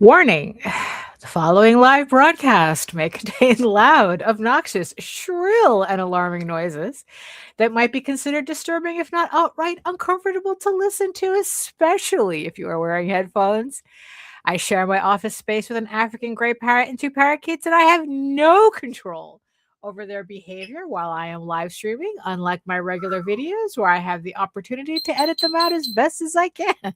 Warning. The following live broadcast may contain loud, obnoxious, shrill, and alarming noises that might be considered disturbing, if not outright uncomfortable to listen to, especially if you are wearing headphones. I share my office space with an African gray parrot and two parakeets, and I have no control over their behavior while I am live streaming, unlike my regular videos where I have the opportunity to edit them out as best as I can.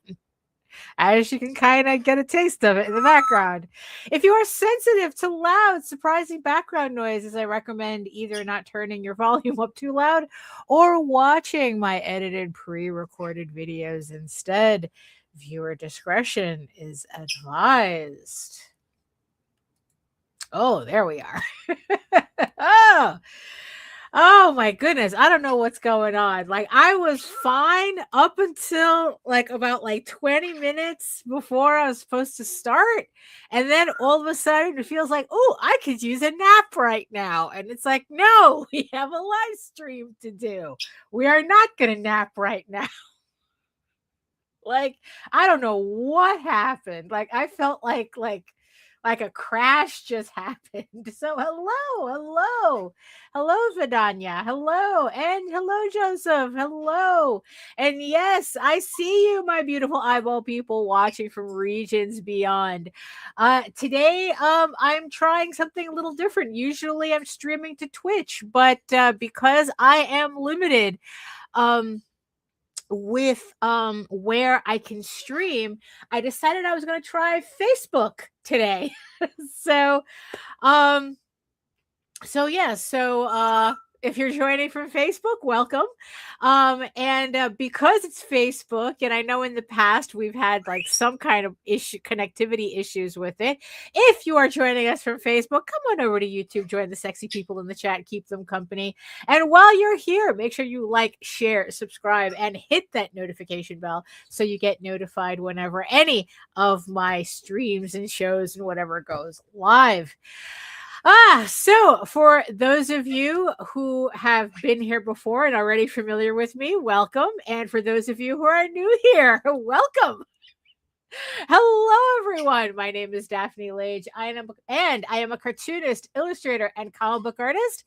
As you can kind of get a taste of it in the background. If you are sensitive to loud, surprising background noises, I recommend either not turning your volume up too loud or watching my edited pre-recorded videos instead. Viewer discretion is advised. Oh, there we are. Oh my goodness. I don't know what's going on. Like I was fine up until about 20 minutes before I was supposed to start. And then all of a sudden it feels like, oh, I could use a nap right now. And it's like, no, we have a live stream to do. We are not going to nap right now. I don't know what happened. I felt like a crash just happened. So hello, Vidania, hello, and hello, Joseph, hello, and yes, I see you, my beautiful eyeball people watching from regions beyond. Today, I'm trying something a little different. Usually, I'm streaming to Twitch, but because I am limited, with where I can stream, I decided I was going to try Facebook today. so if you're joining from Facebook, welcome. And because it's Facebook, and I know in the past we've had some kind of connectivity issues with it. If you are joining us from Facebook, come on over to YouTube, join the sexy people in the chat, keep them company. And while you're here, make sure you share, subscribe, and hit that notification bell so you get notified whenever any of my streams and shows and whatever goes live. So for those of you who have been here before and already familiar with me, welcome. And for those of you who are new here, welcome. Hello, everyone. My name is Daphne Lage. I am a cartoonist, illustrator, and comic book artist.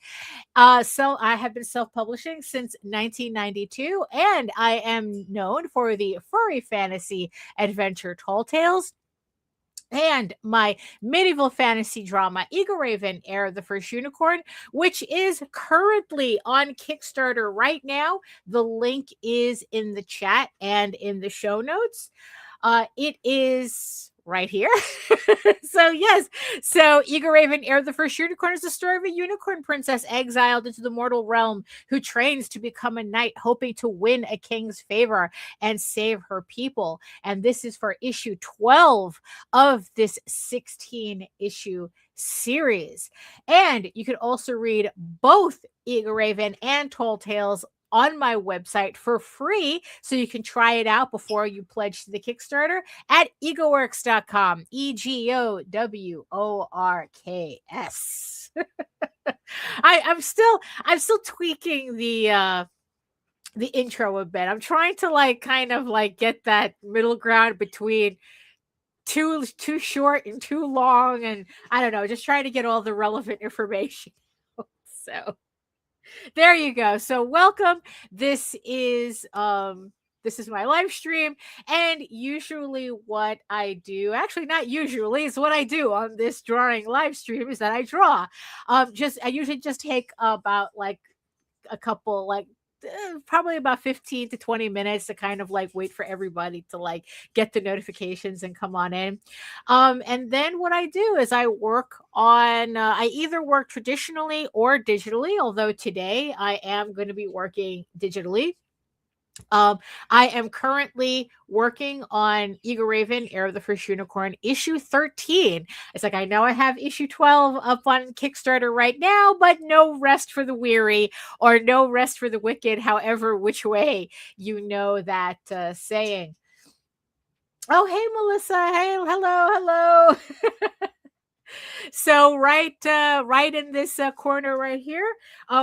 So I have been self-publishing since 1992, and I am known for the furry fantasy adventure Tall Tales and my medieval fantasy drama, Egoraven, Heir of the First Unicorn, which is currently on Kickstarter right now. The link is in the chat and in the show notes. It is right here. So Egoraven, Heir of the First Unicorn is the story of a unicorn princess exiled into the mortal realm who trains to become a knight, hoping to win a king's favor and save her people. And this is for issue 12 of this 16-issue series. And you can also read both Egoraven and Tall Tales on my website for free, so you can try it out before you pledge to the Kickstarter at egoworks.com. EGOWORKS. I'm still tweaking the intro a bit. I'm trying to get that middle ground between too short and too long, and I don't know, just trying to get all the relevant information. So there you go. So welcome. This is my live stream, and usually what I do, actually not usually, is what I do on this drawing live stream is that I draw. I usually just take about a couple probably about 15 to 20 minutes to kind of wait for everybody to get the notifications and come on in. And then what I do is I work on, I either work traditionally or digitally, although today I am going to be working digitally. I am currently working on Egoraven, Heir of the First Unicorn, issue 13. It's I know I have issue 12 up on Kickstarter right now, but no rest for the weary or no rest for the wicked, however which way you know that saying. Oh, hey, Melissa. Hey, hello. So right in this corner right here,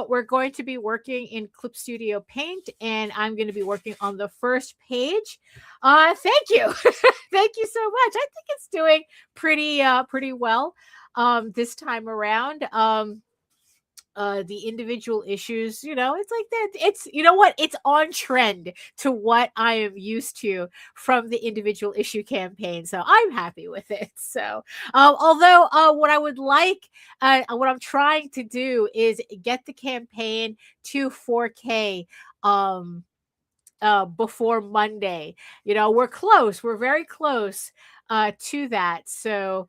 we're going to be working in Clip Studio Paint, and I'm going to be working on the first page. Thank you. Thank you so much. I think it's doing pretty well this time around. The individual issues, it's like that. It's, what? It's on trend to what I am used to from the individual issue campaign. So I'm happy with it. So, although what I would like, what I'm trying to do is get the campaign to 4K. Before Monday, we're close. We're very close to that. So,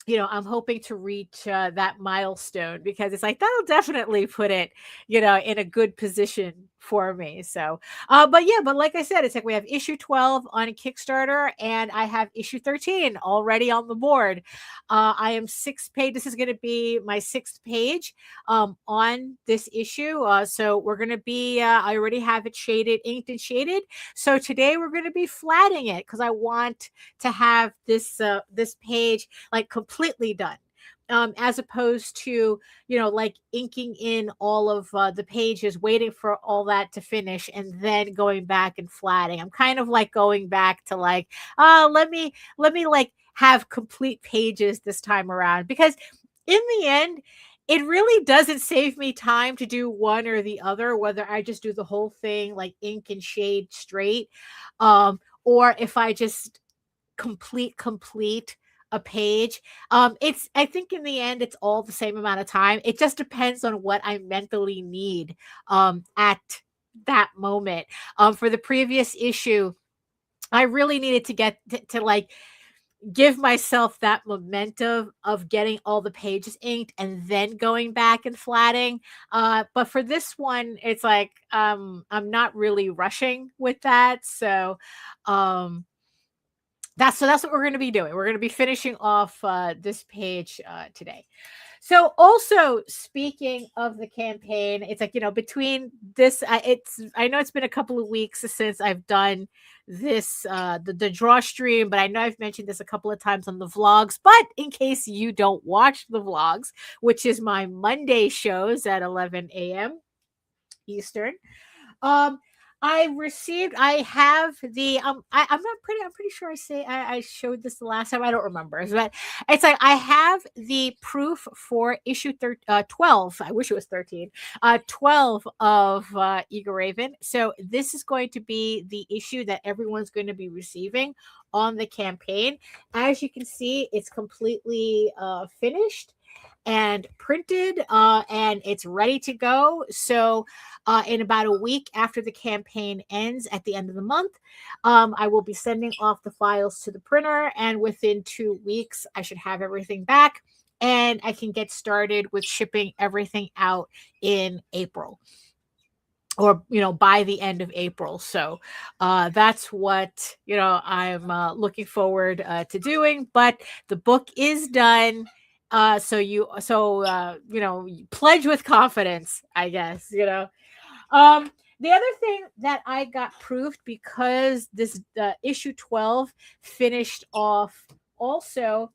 I'm hoping to reach that milestone, because it's like that'll definitely put it, in a good position for me. So, but like I said, it's like we have issue 12 on a Kickstarter, and I have issue 13 already on the board. I am 6th page. This is going to be my 6th page on this issue. So we're going to be, I already have it inked and shaded. So today we're going to be flatting it, because I want to have this page like completely done, as opposed to like inking in all of the pages, waiting for all that to finish, and then going back and flatting. I'm kind of like going back to like, let me like have complete pages this time around, because in the end, it really doesn't save me time to do one or the other, whether I just do the whole thing like ink and shade straight, or if I just complete a page. I think in the end, it's all the same amount of time. It just depends on what I mentally need at that moment. For the previous issue, I really needed to get to like give myself that momentum of getting all the pages inked and then going back and flatting. But for this one, it's like I'm not really rushing with that. So that's what we're going to be doing. We're going to be finishing off this page today. So also, speaking of the campaign, it's like, between this, I know it's been a couple of weeks since I've done this, the draw stream, but I know I've mentioned this a couple of times on the vlogs. But in case you don't watch the vlogs, which is my Monday shows at 11 a.m. Eastern, I have the I'm pretty sure I showed this the last time. I don't remember, but it's like I have the proof for issue 12. I wish it was 13. 12 of Egoraven. So this is going to be the issue that everyone's going to be receiving on the campaign. As you can see, it's completely finished and printed, and it's ready to go. So in about a week after the campaign ends at the end of the month, I will be sending off the files to the printer, and within 2 weeks I should have everything back, and I can get started with shipping everything out in April, or by the end of April. So that's what I'm looking forward to doing. But the book is done. So pledge with confidence, I guess. The other thing that I got proofed, because this issue 12 finished off also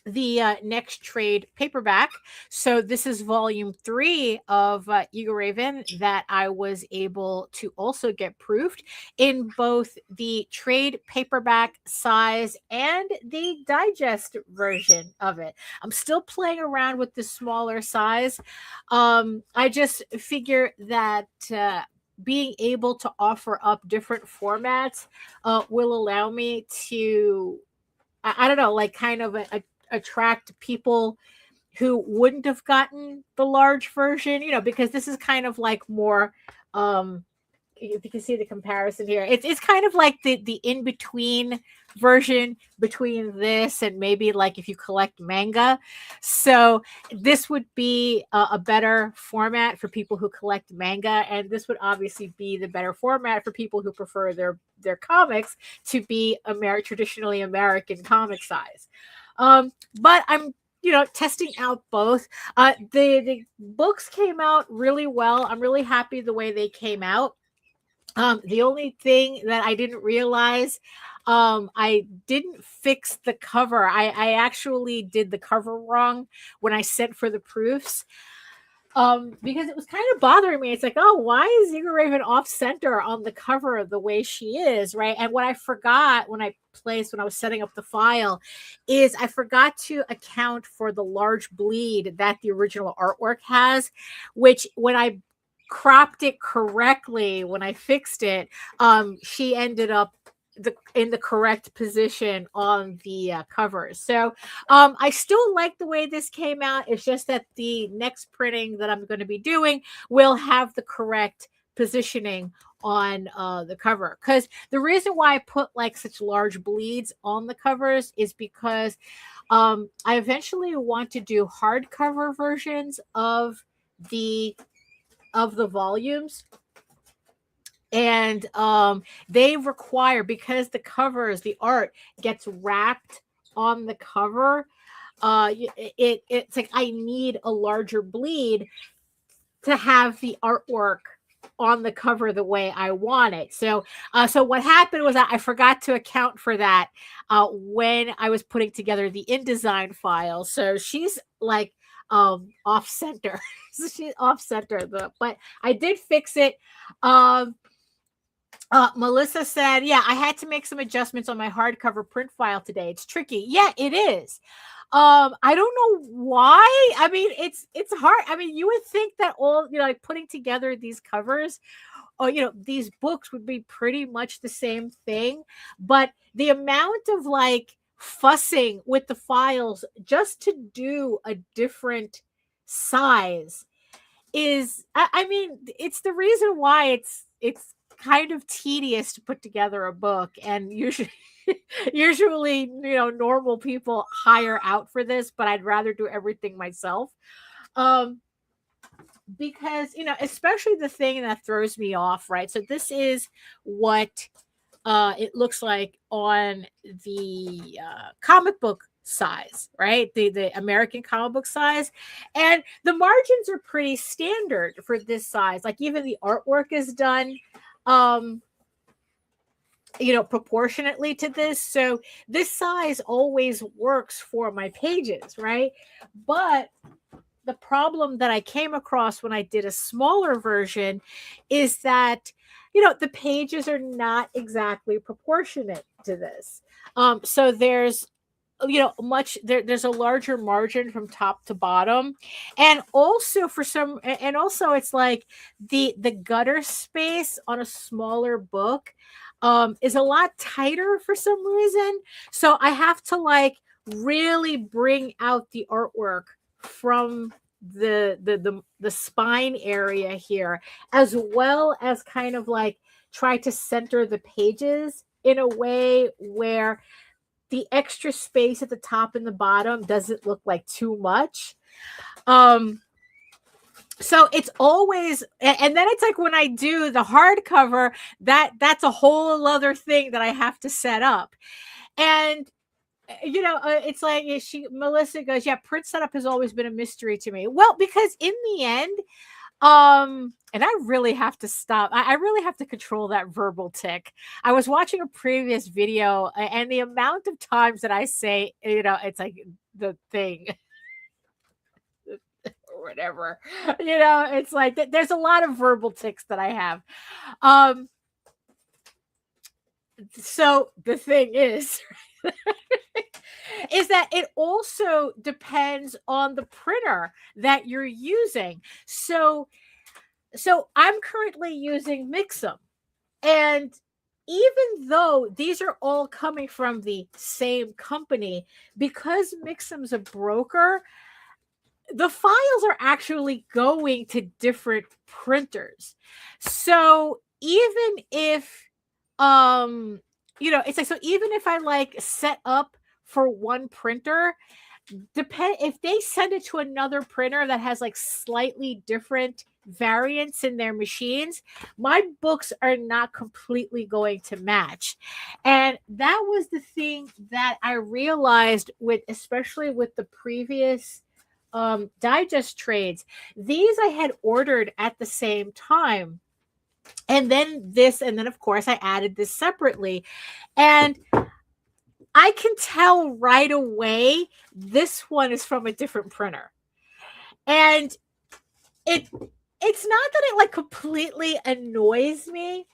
the next trade paperback. So this is volume 3 of Egoraven that I was able to also get proofed in both the trade paperback size and the digest version of it. I'm still playing around with the smaller size. I just figure that being able to offer up different formats will allow me to, I don't know, like kind of attract people who wouldn't have gotten the large version, because this is kind of like more, if you can see the comparison here, it's kind of like the in-between version between this and maybe like if you collect manga. So this would be a better format for people who collect manga, and this would obviously be the better format for people who prefer their comics to be traditionally American comic size. But I'm testing out both. The books came out really well. I'm really happy the way they came out. The only thing that I didn't realize, I didn't fix the cover. I actually did the cover wrong when I sent for the proofs. Because it was kind of bothering me. It's like, oh, why is Eagle Raven off center on the cover the way she is, right? And what I forgot when I was setting up the file is I forgot to account for the large bleed that the original artwork has, which when I cropped it correctly, when I fixed it, she ended up in the correct position on the covers. So I still like the way this came out. It's just that the next printing that I'm going to be doing will have the correct positioning on the cover. Because the reason why I put like such large bleeds on the covers is because I eventually want to do hardcover versions of the volumes. And they require, because the covers, the art gets wrapped on the cover, it's like I need a larger bleed to have the artwork on the cover the way I want it. So what happened was I forgot to account for that when I was putting together the InDesign file. So she's like off center. So she's off center, but I did fix it. Melissa said, yeah, I had to make some adjustments on my hardcover print file today. It's tricky. Yeah, it is. I don't know why. I mean, it's hard. I mean, you would think that all, like putting together these covers or, these books would be pretty much the same thing. But the amount of like fussing with the files just to do a different size is, I mean, it's the reason why it's kind of tedious to put together a book. And usually normal people hire out for this, but I'd rather do everything myself. Because especially the thing that throws me off, right? So this is what it looks like on the comic book size, right? The American comic book size, and the margins are pretty standard for this size. Like even the artwork is done proportionately to this. So this size always works for my pages, right? But the problem that I came across when I did a smaller version is that the pages are not exactly proportionate to this. So there's there's a larger margin from top to bottom, and also it's like the gutter space on a smaller book is a lot tighter for some reason. So I have to like really bring out the artwork from the spine area here, as well as kind of like try to center the pages in a way where the extra space at the top and the bottom doesn't look like too much. So it's always, and then it's like when I do the hardcover, that's a whole other thing that I have to set up. And it's like Melissa goes, yeah, print setup has always been a mystery to me. Well, because in the end, and I really have to stop. I really have to control that verbal tick. I was watching a previous video, and the amount of times that I say, it's like the thing or whatever, it's like there's a lot of verbal ticks that I have. So the thing is that it also depends on the printer that you're using. So I'm currently using Mixum, and even though these are all coming from the same company, because Mixum's a broker, the files are actually going to different printers. So even if it's like, so even if I like set up for one printer, if they send it to another printer that has like slightly different variants in their machines, my books are not completely going to match. And that was the thing that I realized especially with the previous digest trades. These I had ordered at the same time, and then this, and then of course I added this separately, and I can tell right away this one is from a different printer. And it's not that it like completely annoys me,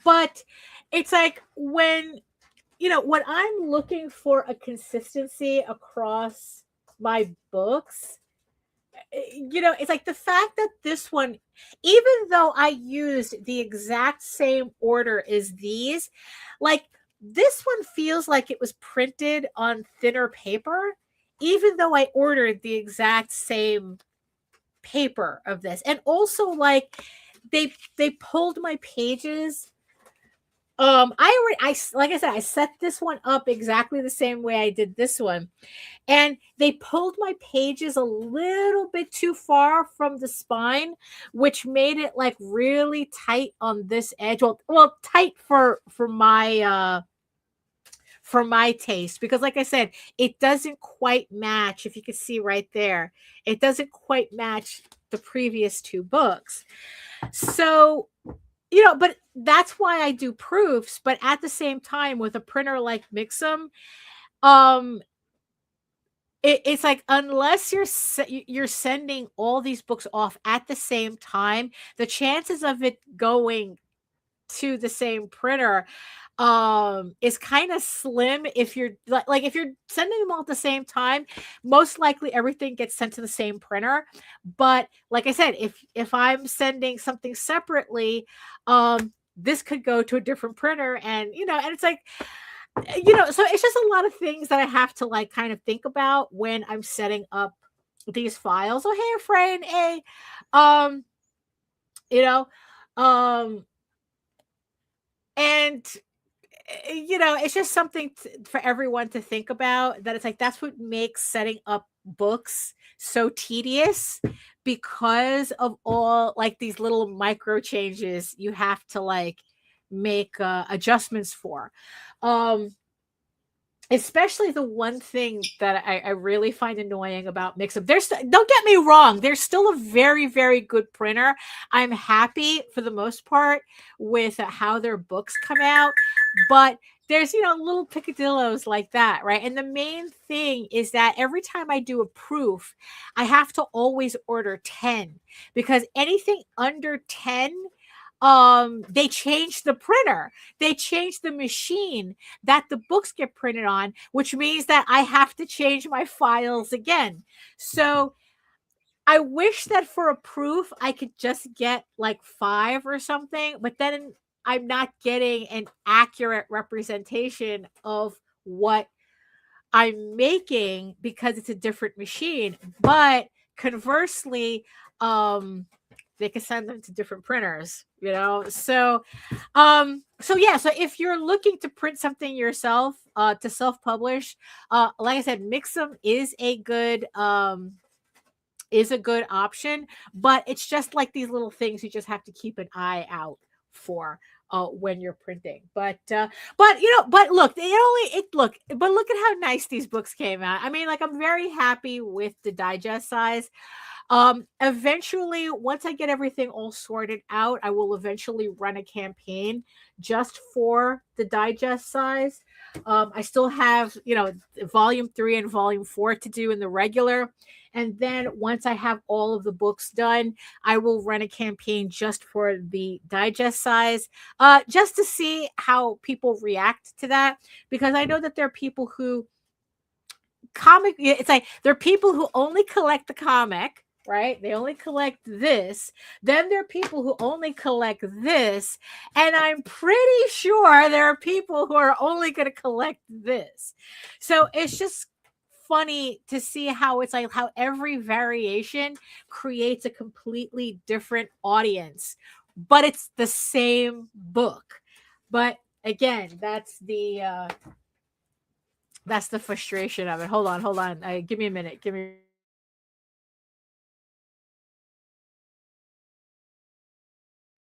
but it's like when, when I'm looking for a consistency across my books, it's like the fact that this one, even though I used the exact same order as these, like this one feels like it was printed on thinner paper, even though I ordered the exact same paper of this. And also like they pulled my pages. I like I said, I set this one up exactly the same way I did this one. And they pulled my pages a little bit too far from the spine, which made it like really tight on this edge. Well, tight for my taste, because like I said, it doesn't quite match. If you can see right there, it doesn't quite match the previous two books. So, but that's why I do proofs. But at the same time, with a printer like Mixam, it's like unless you're sending all these books off at the same time, the chances of it going to the same printer is kind of slim. If you're like if you're sending them all at the same time, most likely everything gets sent to the same printer. But like I said, if I'm sending something separately, this could go to a different printer, and and it's like, so it's just a lot of things that I have to like kind of think about when I'm setting up these files. Oh, hey, Fran, hey, you know, and it's just something for everyone to think about, that it's like that's what makes setting up books so tedious, because of all like these little micro changes you have to like make adjustments for. Especially the one thing that I really find annoying about Mixup. Don't get me wrong, there's still a very, very good printer. I'm happy for the most part with how their books come out, but there's little picadillos like that, right? And the main thing is that every time I do a proof, I have to always order 10, because anything under 10, they changed the printer, they changed the machine that the books get printed on, which means that I have to change my files again. So I wish that for a proof I could just get like 5 or something, but then I'm not getting an accurate representation of what I'm making because it's a different machine. But conversely, they can send them to different printers, So yeah, so if you're looking to print something yourself, to self-publish, like I said, Mixam is a good option, but it's just like these little things you just have to keep an eye out for when you're printing. But look, but look at how nice these books came out. I mean, like, I'm very happy with the digest size. Eventually, once I get everything all sorted out, I will eventually run a campaign just for the digest size. I still have, volume 3 and volume 4 to do in the regular. And then once I have all of the books done, I will run a campaign just for the digest size, just to see how people react to that. Because I know that there are people who it's like there are people who only collect the comic, right? They only collect this. Then there are people who only collect this. And I'm pretty sure there are people who are only going to collect this. So it's just funny to see how it's like how every variation creates a completely different audience, but it's the same book. But again, that's the frustration of it. Hold on. Give me a minute.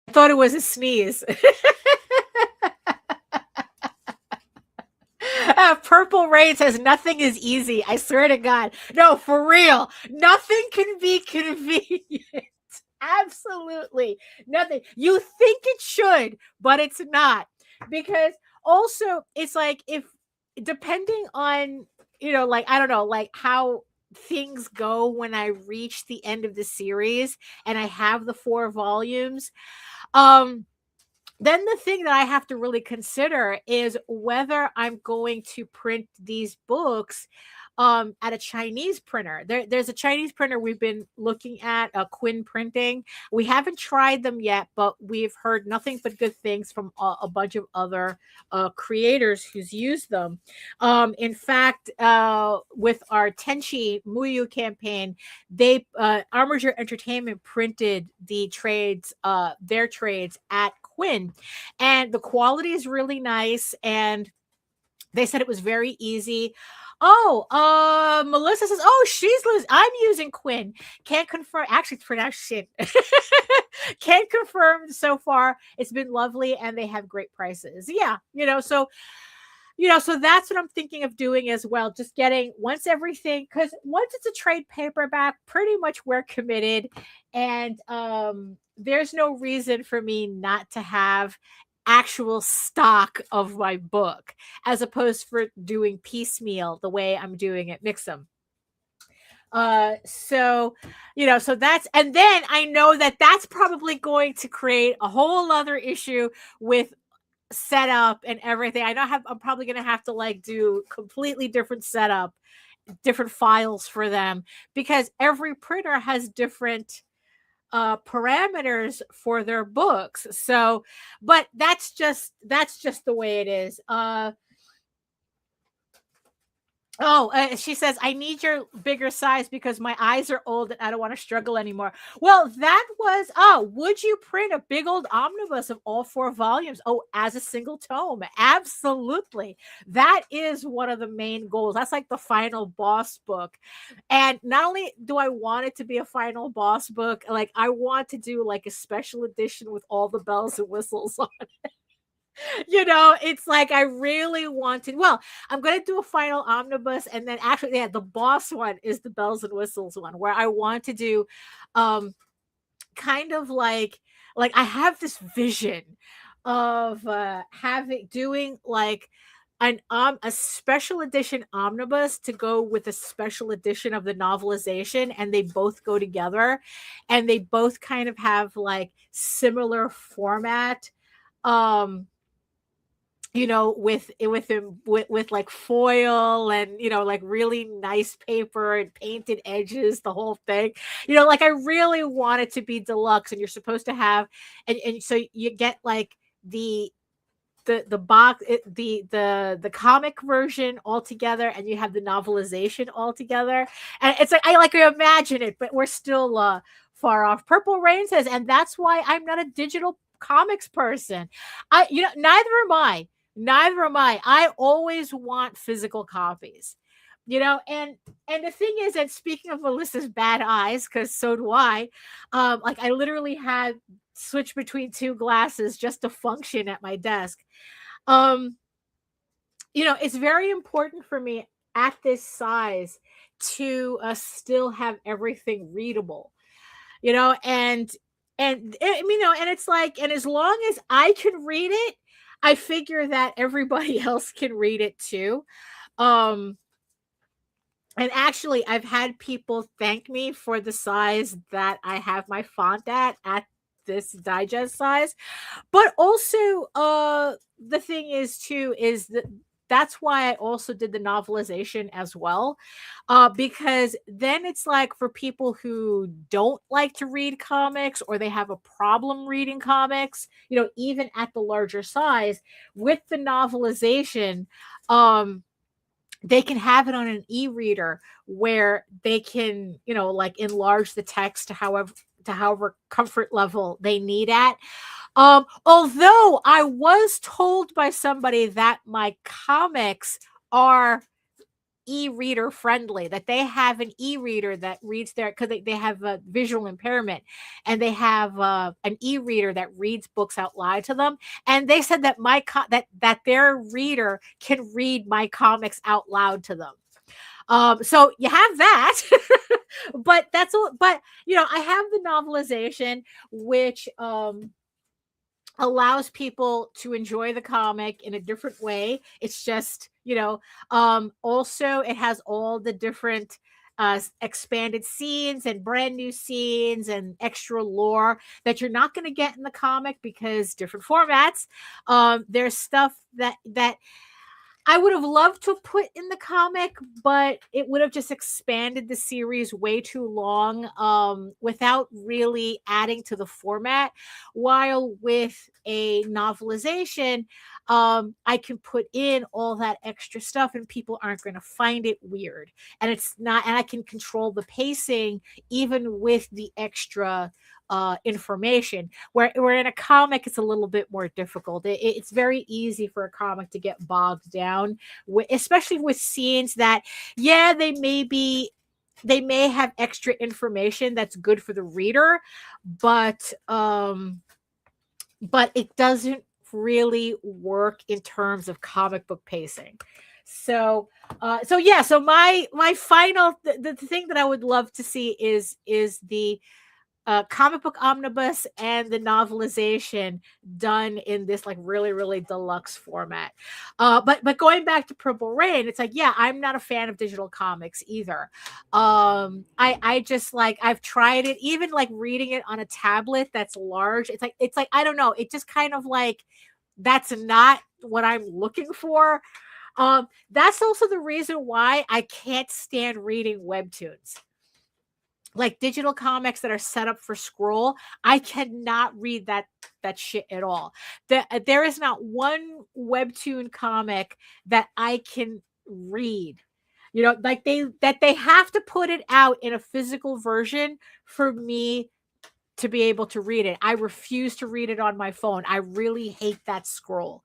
I thought it was a sneeze. Purple Rain says nothing is easy. I swear to God. No, for real. Nothing can be convenient. Absolutely nothing. You think it should, but it's not. Because also it's like, if depending on, like, I don't know, like how things go when I reach the end of the series and I have the 4 volumes, um then the thing that I have to really consider is whether I'm going to print these books at a Chinese printer. There's a Chinese printer we've been looking at, Quinn Printing. We haven't tried them yet, but we've heard nothing but good things from a bunch of other creators who's used them. In fact, with our Tenchi Muyu campaign, they Armature Entertainment printed their trades at Quinn, and the quality is really nice, and they said it was very easy. Oh, Melissa says, oh, I'm using Quinn. Can't confirm. Actually, it's pronounced shit. Can't confirm so far. It's been lovely, and they have great prices. Yeah, so that's what I'm thinking of doing as well. Just getting once it's a trade paperback, pretty much we're committed, and there's no reason for me not to have actual stock of my book, as opposed for doing piecemeal the way I'm doing at Mixum. So that's, and then I know that that's probably going to create a whole other issue with setup and everything. I'm probably going to have to like do completely different setup, different files for them, because every printer has different parameters for their books. So, but that's just the way it is. She says, I need your bigger size because my eyes are old and I don't want to struggle anymore. Well, would you print a big old omnibus of all 4 volumes? Oh, as a single tome? Absolutely. That is one of the main goals. That's like the final boss book. And not only do I want it to be a final boss book, like I want to do like a special edition with all the bells and whistles on it. It's like I really wanted. Well, I'm going to do a final omnibus, and then actually, yeah, the boss one is the bells and whistles one, where I want to do, kind of like I have this vision of doing like a special edition omnibus to go with a special edition of the novelization, and they both go together, and they both kind of have like similar format. With like foil and like really nice paper and painted edges, the whole thing. Like I really want it to be deluxe, and you're supposed to have, and so you get like the box, the comic version all together, and you have the novelization all together, and it's like I like to imagine it, but we're still far off. Purple Rain says, and that's why I'm not a digital comics person. Neither am I. I always want physical copies, and the thing is that, speaking of Melissa's bad eyes, because so do I, like I literally had switch between 2 glasses just to function at my desk. It's very important for me at this size to still have everything readable, and it's like, and as long as I can read it, I figure that everybody else can read it too. And actually, I've had people thank me for the size that I have my font at this digest size. But also, the thing is too, is that that's why I also did the novelization as well, because then it's like for people who don't like to read comics, or they have a problem reading comics, even at the larger size, with the novelization, they can have it on an e-reader where they can, like enlarge the text to however comfort level they need at. Although I was told by somebody that my comics are e-reader friendly, that they have an e-reader that reads because they have a visual impairment, and they have an e-reader that reads books out loud to them, and they said that that their reader can read my comics out loud to them. So you have that, but that's all. But I have the novelization, which allows people to enjoy the comic in a different way. It's just, also it has all the different expanded scenes and brand new scenes and extra lore that you're not going to get in the comic because different formats. There's stuff that I would have loved to put in the comic, but it would have just expanded the series way too long, without really adding to the format. While with a novelization, I can put in all that extra stuff and people aren't going to find it weird. And I can control the pacing even with the extra information, where in a comic it's a little bit more difficult. It's very easy for a comic to get bogged down, especially with scenes that, yeah, they may have extra information that's good for the reader, but it doesn't really work in terms of comic book pacing. So my final the thing that I would love to see is the comic book omnibus and the novelization done in this like really, really deluxe format. But going back to Purple Rain, it's like, yeah, I'm not a fan of digital comics either. I just like, I've tried it, even like reading it on a tablet that's large. It's like I don't know, it just kind of like, that's not what I'm looking for. That's also the reason why I can't stand reading webtoons. Like digital comics that are set up for scroll, I cannot read that shit at all. There is not one webtoon comic that I can read. Like they have to put it out in a physical version for me to be able to read it. I refuse to read it on my phone. I really hate that scroll.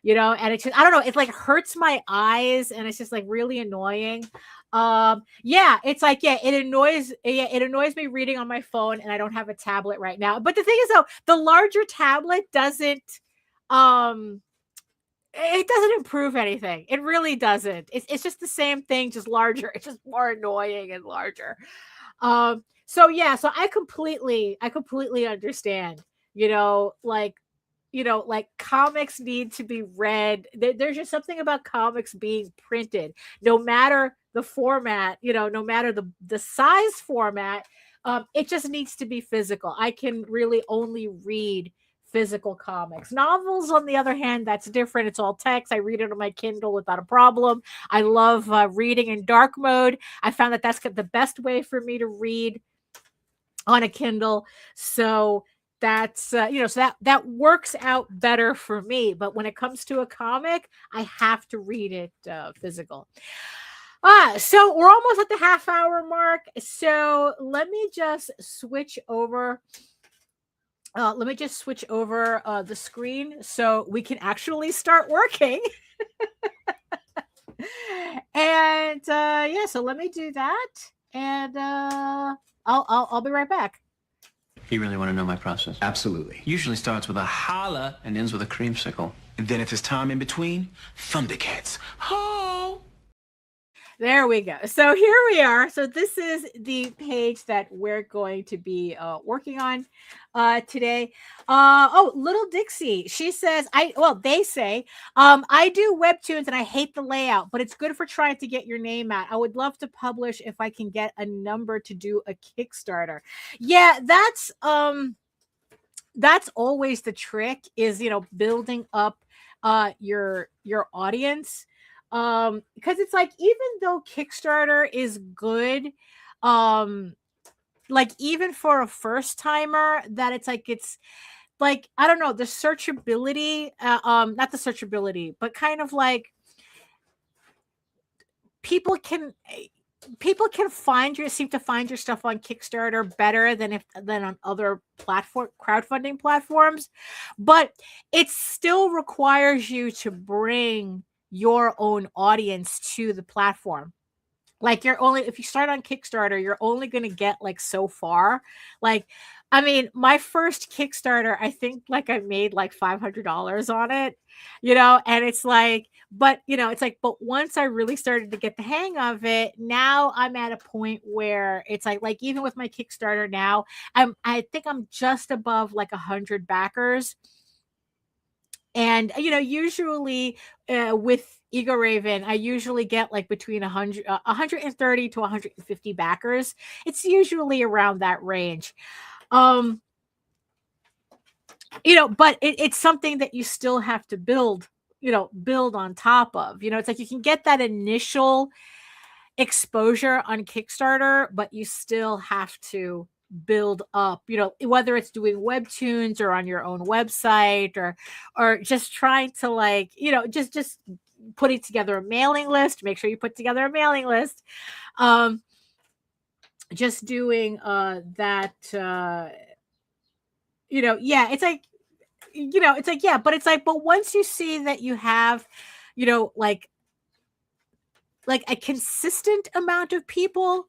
And it's just, I don't know, it like hurts my eyes and it's just like really annoying. It's like, it annoys me reading on my phone, and I don't have a tablet right now. But the thing is though, the larger tablet doesn't it doesn't improve anything. It really doesn't. It's just the same thing, just larger. It's just more annoying and larger. So I completely understand, like comics need to be read. There's just something about comics being printed, no matter the format, no matter the size format. It just needs to be physical. I can really only read physical comics. Novels, on the other hand, that's different. It's all text. I read it on my Kindle without a problem. I love reading in dark mode. I found that that's the best way for me to read on a Kindle. So that's so that works out better for me. But when it comes to a comic, I have to read it physical. So we're almost at the half-hour mark. So let me just switch over. The screen so we can actually start working. And so let me do that, and I'll be right back. You really want to know my process? Absolutely. Usually starts with a holla and ends with a creamsicle. And then if there's time in between, Thundercats. Ho! There we go. So here we are. So this is the page that we're going to be working on today. Little Dixie, she says, they say, I do webtoons and I hate the layout, but it's good for trying to get your name out. I would love to publish if I can get a number to do a Kickstarter. Yeah, that's always the trick, is, building up your audience. Because it's like, even though Kickstarter is good, like even for a first timer, that it's like, I don't know, the searchability, not the searchability, but kind of like people can seem to find your stuff on Kickstarter better than on other crowdfunding platforms, but it still requires you to bring your own audience to the platform. Like, if you start on Kickstarter, you're only going to get like so far. Like, I mean, my first Kickstarter, I think like I made like $500 on it, and it's like, But it's like, but once I really started to get the hang of it, now I'm at a point where it's like even with my Kickstarter now, I think I'm just above like 100 backers. And usually with Ego Raven, I usually get like between 130 to 150 backers. It's usually around that range. But it's something that you still have to build on top of. It's like you can get that initial exposure on Kickstarter, but you still have to build up, whether it's doing webtoons or on your own website or just trying to like, just putting together a mailing list. Make sure you put together a mailing list. Just doing that yeah, it's like yeah, but it's like, but once you see that you have like a consistent amount of people,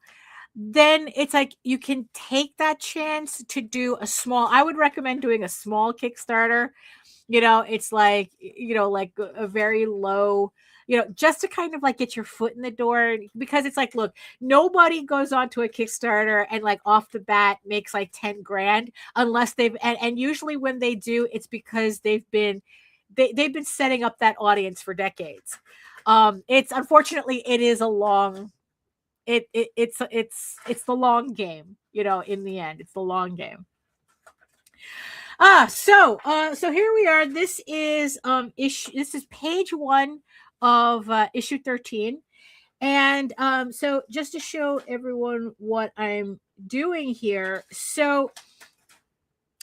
then it's like you can take that chance to do I would recommend doing a small Kickstarter. It's like like a very low, just to kind of like get your foot in the door, because it's like, look, nobody goes onto a Kickstarter and like off the bat makes like 10 grand unless and usually when they do, it's because they've been setting up that audience for decades. It's unfortunately it is a long it's the long game, in the end. It's the long game. So here we are. This is page 1 of issue 13. And so just to show everyone what I'm doing here. So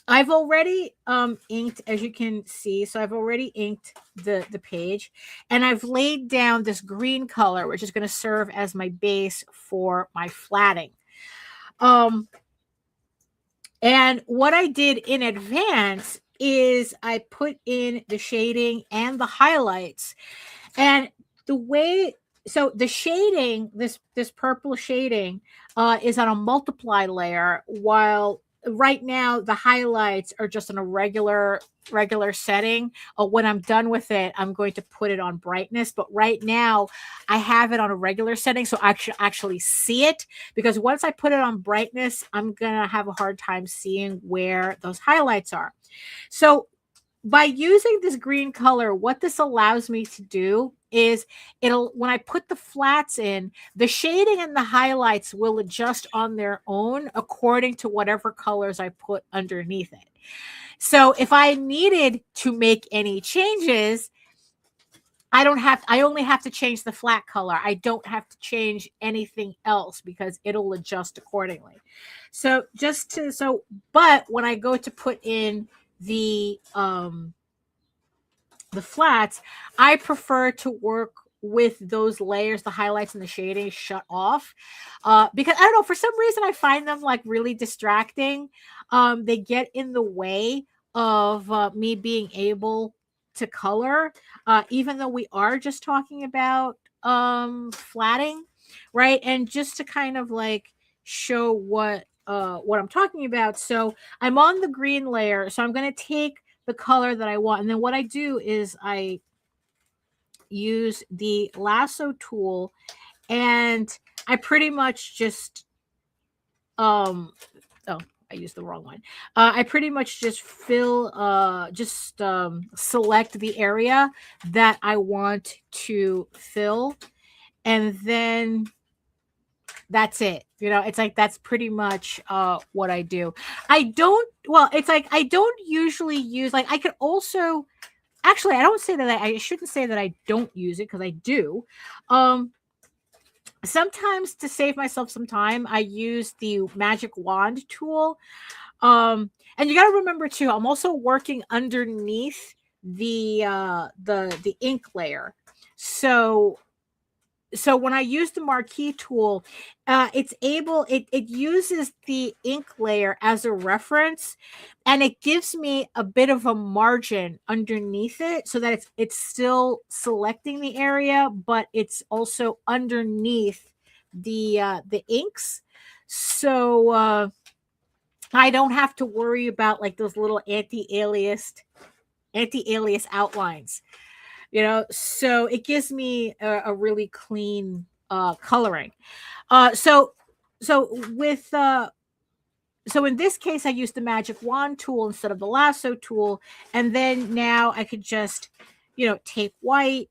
I've already inked, as you can see. So I've already inked the page, and I've laid down this green color, which is going to serve as my base for my flatting. And what I did in advance is I put in the shading and the highlights. And the shading, this purple shading is on a multiply layer, while right now the highlights are just on a regular setting. When I'm done with it, I'm going to put it on brightness, but right now I have it on a regular setting so I can actually see it, because once I put it on brightness, I'm gonna have a hard time seeing where those highlights are. So by using this green color, what this allows me to do is when I put the flats in, the shading and the highlights will adjust on their own according to whatever colors I put underneath it. So if I needed to make any changes, I only have to change the flat color. I don't have to change anything else because it'll adjust accordingly. But when I go to put in the flats, I prefer to work with those layers, the highlights and the shading shut off, because I don't know, for some reason I find them like really distracting. They get in the way of me being able to color, even though we are just talking about flatting, right? And just to kind of like show what I'm talking about. So I'm on the green layer, so I'm going to take the color that I want, and then what I do is I use the lasso tool, and I pretty much just I used the wrong one. I pretty much just select the area that I want to fill, and then that's it. It's like that's pretty much what I do. It's like I don't usually use, like, I could also, actually, I shouldn't say that I don't use it, because I do. Sometimes, to save myself some time, I use the magic wand tool. And you got to remember too, I'm also working underneath the ink layer. So when I use the marquee tool, it uses the ink layer as a reference, and it gives me a bit of a margin underneath it so that it's still selecting the area, but it's also underneath the inks. So I don't have to worry about like those little anti-alias outlines. so it gives me a really clean coloring. So in this case, I used the magic wand tool instead of the lasso tool. And then now I could just, take white,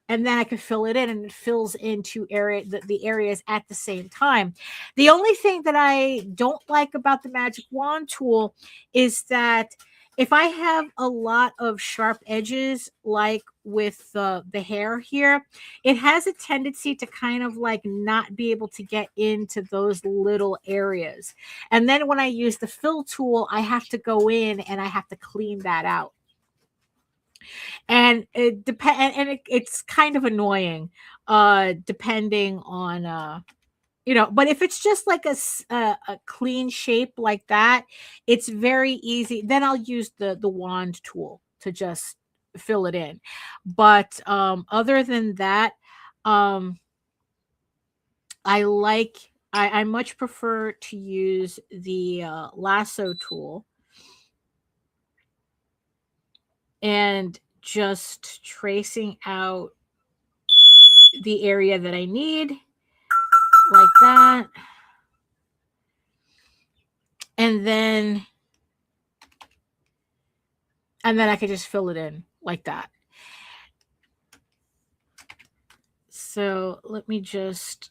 and then I could fill it in, and it fills into the areas at the same time. The only thing that I don't like about the magic wand tool is that if I have a lot of sharp edges, like with the hair here, it has a tendency to kind of like not be able to get into those little areas. And then when I use the fill tool, I have to go in and I have to clean that out. And it depends, and it's kind of annoying, depending on but if it's just like a clean shape like that, it's very easy. Then I'll use the wand tool to just fill it in. But other than that, um I much prefer to use the lasso tool and just tracing out the area that I need, like that. And then I could just fill it in like that. So let me just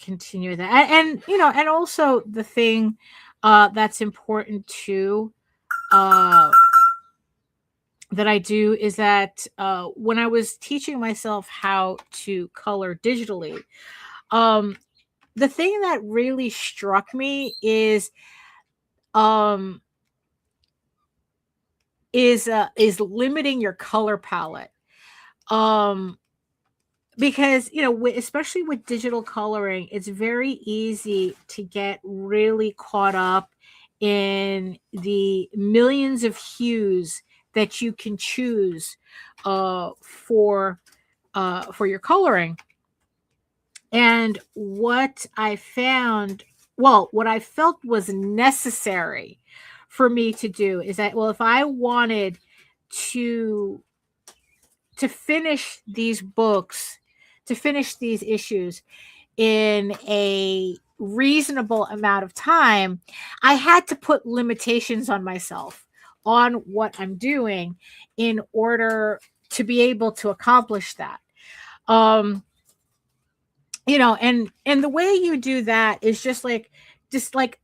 continue that. And also the thing that's important too, that I do is that when I was teaching myself how to color digitally, the thing that really struck me is limiting your color palette. Because especially with digital coloring, it's very easy to get really caught up in the millions of hues that you can choose for your coloring. And what I felt was necessary for me to do is that, if I wanted to finish these books, to finish these issues in a reasonable amount of time, I had to put limitations on myself on what I'm doing in order to be able to accomplish that. And the way you do that is just like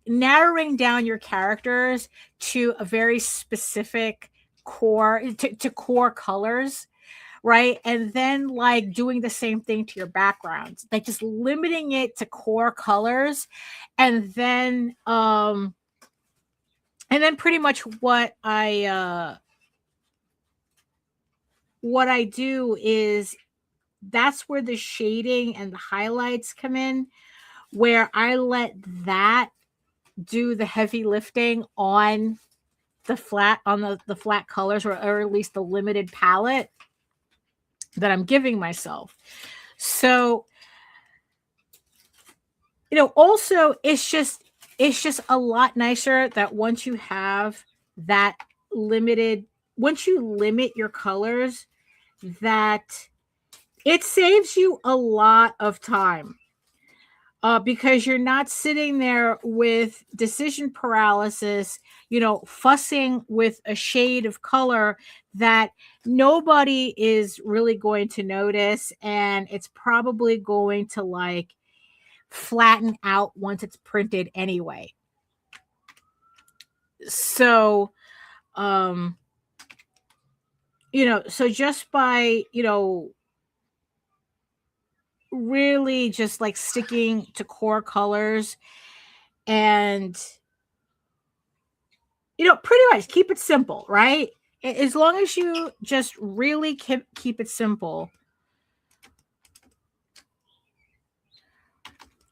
narrowing down your characters to a very specific core to core colors, right? And then like doing the same thing to your backgrounds, like just limiting it to core colors. And then pretty much what I do is that's where the shading and the highlights come in, where I let that do the heavy lifting on the flat colors, or at least the limited palette that I'm giving myself. So, also it's just a lot nicer that once you have that once you limit your colors, that it saves you a lot of time. Because you're not sitting there with decision paralysis, fussing with a shade of color that nobody is really going to notice. And it's probably going to like flatten out once it's printed anyway. So, so just by, really just like sticking to core colors and pretty much keep it simple, right? As long as you just really keep it simple.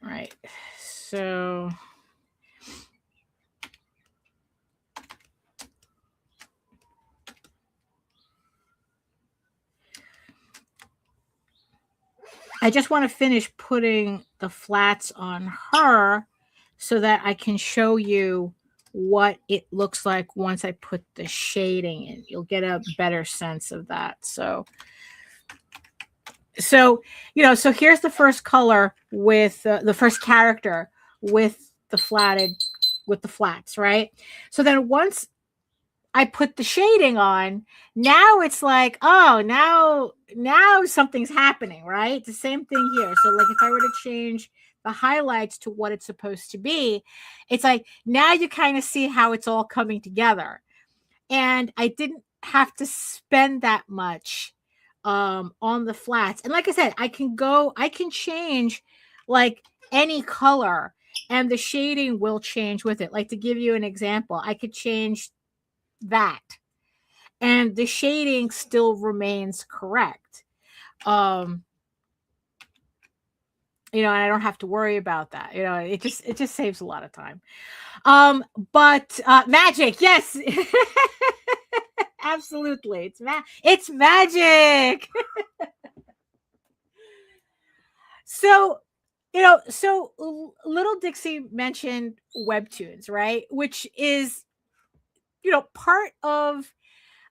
Right. So I just want to finish putting the flats on her so that I can show you what it looks like once I put the shading in. You'll get a better sense of that. So, So, so here's the first color with the first character with the flats, right? So then once I put the shading on, now it's like, oh, now something's happening, right? It's the same thing here. So like if I were to change the highlights to what it's supposed to be, it's like now you kind of see how it's all coming together. And I didn't have to spend that much on the flats. And like I said, I can change like any color and the shading will change with it. Like to give you an example, I could change that and the shading still remains correct. And I don't have to worry about that. It just saves a lot of time. But magic, yes. Absolutely. It's magic. So, so Little Dixie mentioned webtoons, right? Which is, part of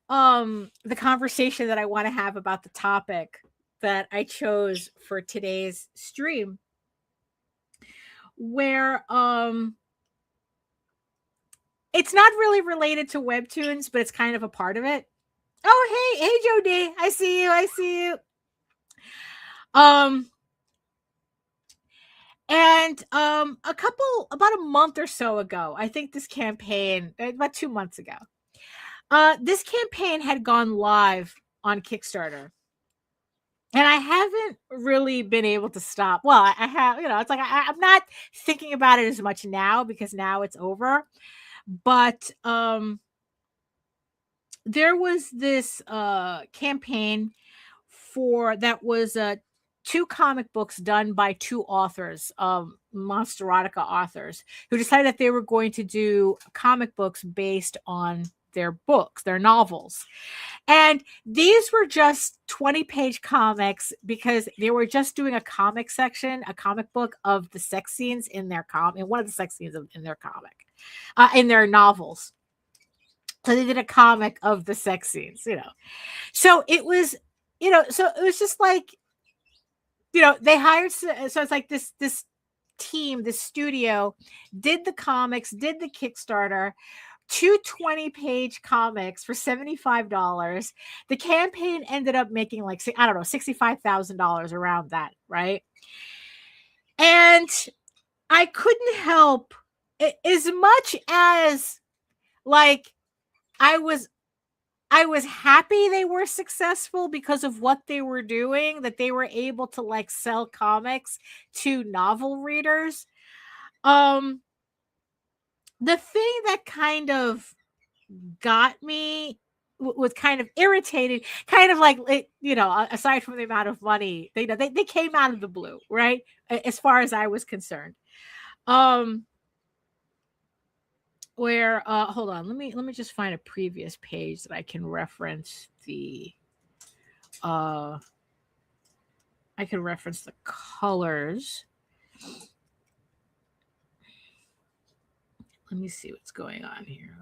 the conversation that I want to have about the topic that I chose for today's stream, where it's not really related to webtoons, but it's kind of a part of it. Oh, hey Jody, I see you. And about a month or so ago, I think this campaign, about 2 months ago, this campaign had gone live on Kickstarter. And I haven't really been able to stop. Well, I have, it's like I'm not thinking about it as much now because now it's over. But there was this campaign that was 2 comic books done by 2 authors, Monsterotica authors, who decided that they were going to do comic books based on their books, their novels. And these were just 20-page comics because they were just doing a comic book of the sex scenes in their in one of the sex scenes in their comic, in their novels. So they did a comic of the sex scenes, So it was, so it was just like, they hired, so it's like this team, this studio did the comics, did the Kickstarter, 2 20-page comics for $75. The campaign ended up making like, I don't know, $65,000 around that, right? And I couldn't help, as much as like I was happy they were successful because of what they were doing, that they were able to like sell comics to novel readers. The thing that kind of got me, was kind of irritated, kind of like, aside from the amount of money, they came out of the blue, right? As far as I was concerned. Where hold on, let me just find a previous page that I can reference the colors. Let me see what's going on here.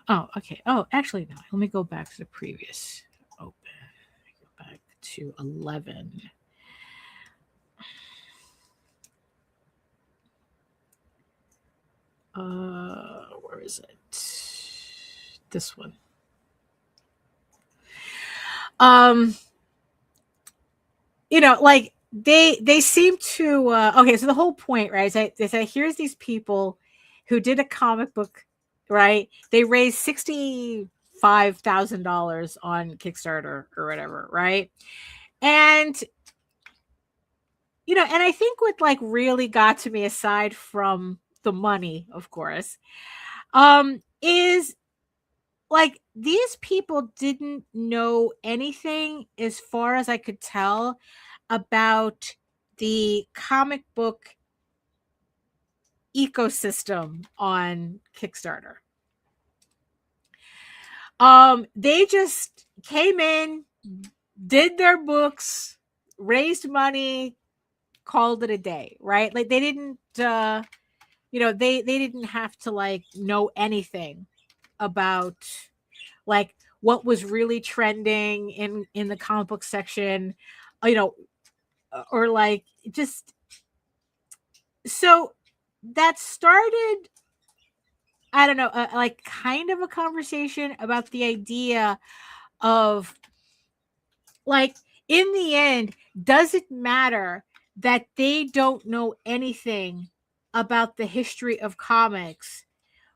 Oh, okay. Oh, actually, no. Let me go back to the previous open. Go back to 11. Where is it? This one. Like they seem to okay, so the whole point, right, is they say here's these people who did a comic book, right? They raised $65,000 on Kickstarter or whatever, right? And and I think what like really got to me, aside from the money, of course, is like these people didn't know anything, as far as I could tell, about the comic book ecosystem on Kickstarter. They just came in, did their books, raised money, called it a day, right? Like they didn't they didn't have to like know anything about like what was really trending in the comic book section, you know, or like just so that started, I don't know, like kind of a conversation about the idea of like, in the end, does it matter that they don't know anything about the history of comics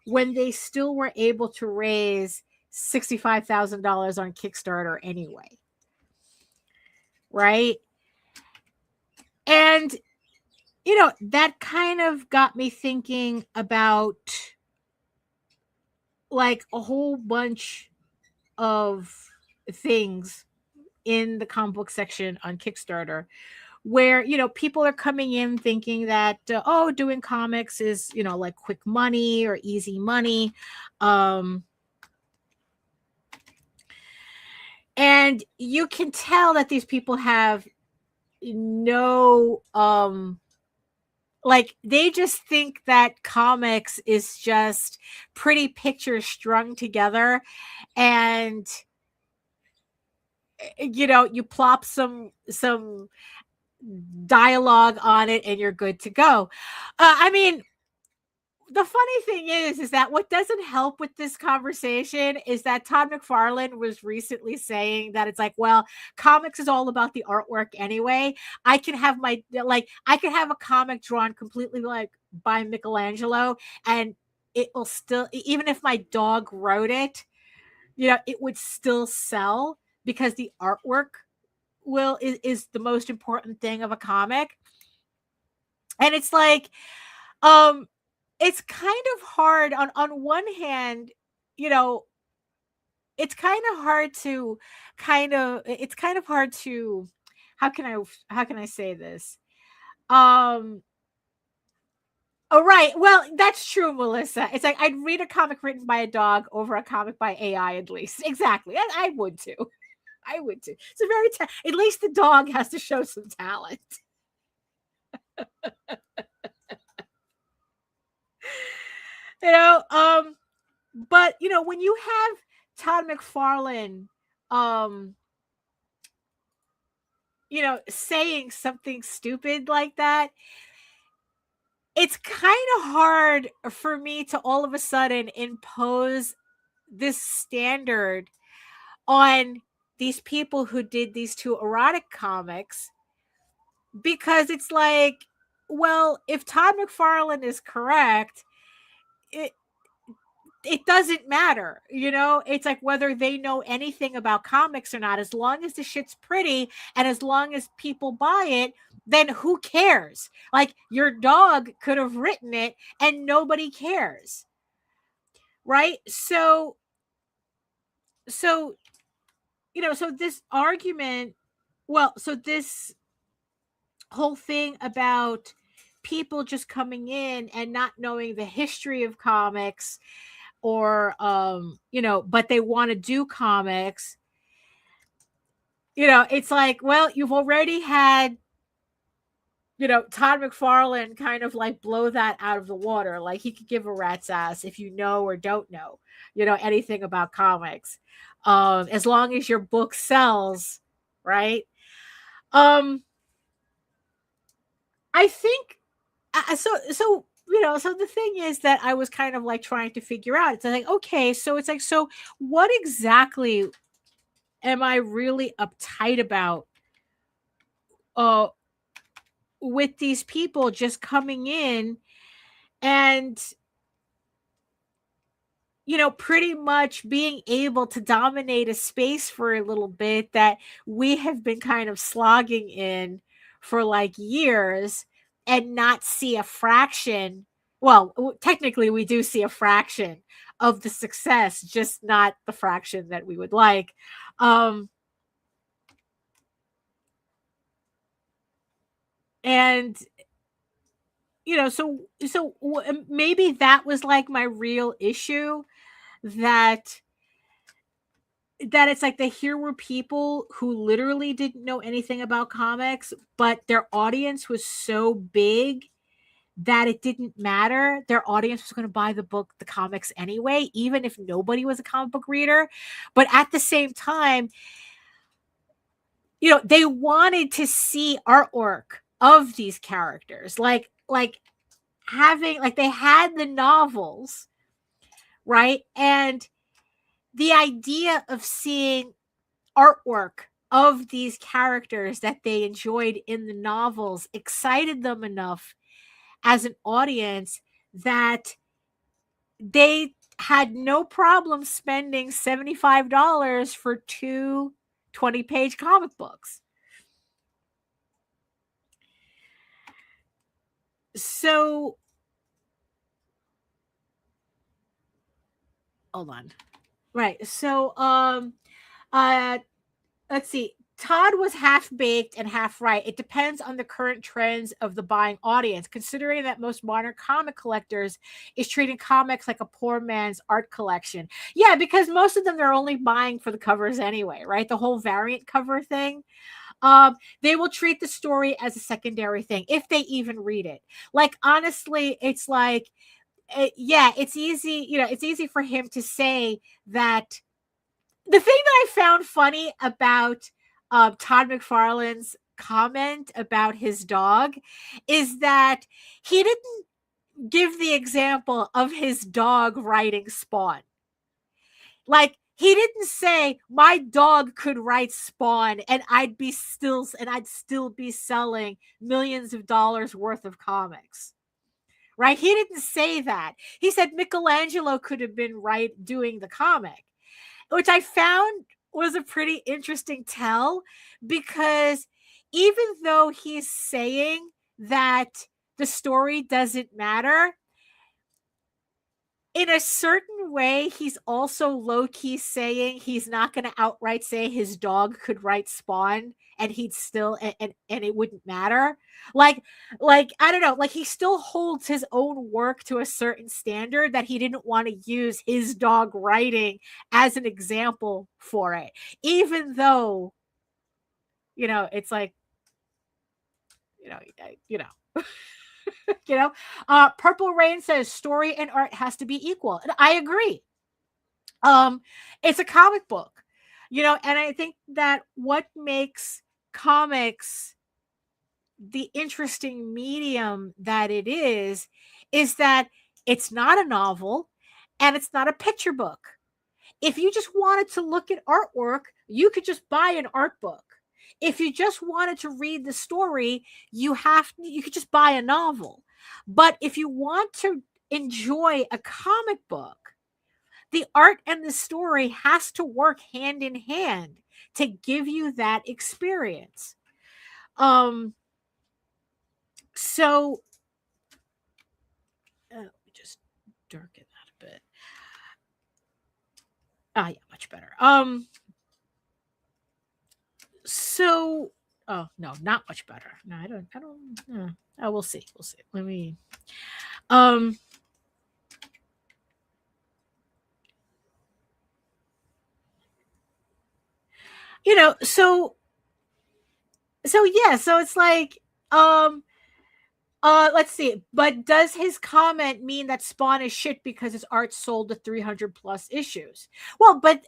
when they still were able to raise $65,000 on Kickstarter anyway? Right? And, you know, that kind of got me thinking about like a whole bunch of things in the comic book section on Kickstarter where, you know, people are coming in thinking that, oh, doing comics is, you know, like quick money or easy money. And you can tell that these people have no, like they just think that comics is just pretty pictures strung together, and you know, you plop some dialogue on it and you're good to go. I mean, the funny thing is that what doesn't help with this conversation is that Todd McFarlane was recently saying that it's like, well, comics is all about the artwork anyway. I can have I can have a comic drawn completely like by Michelangelo, and it will still, even if my dog wrote it, you know, it would still sell because the artwork is the most important thing of a comic. And it's like, it's kind of hard on one hand, you know, it's kind of hard to how can I say this? Oh, right. Well, that's true, Melissa. It's like I'd read a comic written by a dog over a comic by AI at least. Exactly. I would too. I would too. It's a very at least the dog has to show some talent. You know, but you know, when you have Todd McFarlane, you know, saying something stupid like that, it's kind of hard for me to all of a sudden impose this standard on these people who did these two erotic comics, because it's like, well, if Todd McFarlane is correct, it doesn't matter, you know. It's like whether they know anything about comics or not, as long as the shit's pretty and as long as people buy it, then who cares? Like your dog could have written it and nobody cares, right? So you know, so this argument, well, so this whole thing about people just coming in and not knowing the history of comics, or you know, but they want to do comics, you know, it's like, well, you've already had, you know, Todd McFarlane kind of like blow that out of the water. Like he could give a rat's ass if you know or don't know, you know, anything about comics, as long as your book sells, right? I think so you know, so the thing is that I was kind of like trying to figure out, it's like, okay, so it's like, so what exactly am I really uptight about uh with these people just coming in and, you know, pretty much being able to dominate a space for a little bit that we have been kind of slogging in for like years, and not see a fraction. Well, technically, we do see a fraction of the success, just not the fraction that we would like. And you know, so maybe that was like my real issue, that it's like that here were people who literally didn't know anything about comics, but their audience was so big that it didn't matter. Their audience was going to buy the comics anyway, even if nobody was a comic book reader. But at the same time, they wanted to see artwork of these characters, like having, like, they had the novels, right? And the idea of seeing artwork of these characters that they enjoyed in the novels excited them enough as an audience that they had no problem spending $75 for two 20-page comic books. So, hold on. Right. So, let's see. Todd was half-baked and half-right. It depends on the current trends of the buying audience, considering that most modern comic collectors is treating comics like a poor man's art collection. Yeah, because most of them, they're only buying for the covers anyway, right? The whole variant cover thing. They will treat the story as a secondary thing, if they even read it. Like, honestly, it's like, it's easy, it's easy for him to say that. The thing that I found funny about Todd McFarlane's comment about his dog is that he didn't give the example of his dog writing Spawn. Like, he didn't say my dog could write Spawn and I'd still be selling millions of dollars worth of comics. Right? He didn't say that. He said Michelangelo could have been doing the comic, which I found was a pretty interesting tell, because even though he's saying that the story doesn't matter, in a certain way, he's also low-key saying he's not going to outright say his dog could write Spawn and he'd still, and it wouldn't matter. Like, I don't know, like, he still holds his own work to a certain standard that he didn't want to use his dog writing as an example for it. Even though, it's like, Purple Rain says story and art has to be equal. And I agree. It's a comic book, and I think that what makes comics the interesting medium that it is that it's not a novel and it's not a picture book. If you just wanted to look at artwork, you could just buy an art book. If you just wanted to read the story, you could just buy a novel. But if you want to enjoy a comic book, the art and the story has to work hand in hand to give you that experience. So let me just darken that a bit. Yeah, much better. So, oh no, not much better. No, I don't. Oh, we'll see. Let me. So yeah, so it's like, let's see. But does his comment mean that Spawn is shit because his art sold to 300 plus issues? Well, but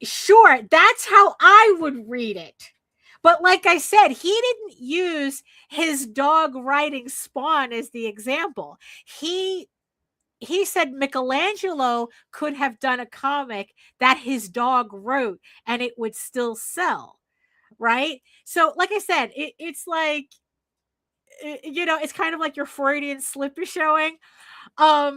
sure, that's how I would read it. But like I said, he didn't use his dog writing Spawn as the example. He said Michelangelo could have done a comic that his dog wrote and it would still sell, right? So like I said, it's like, it's kind of like your Freudian slip is showing. So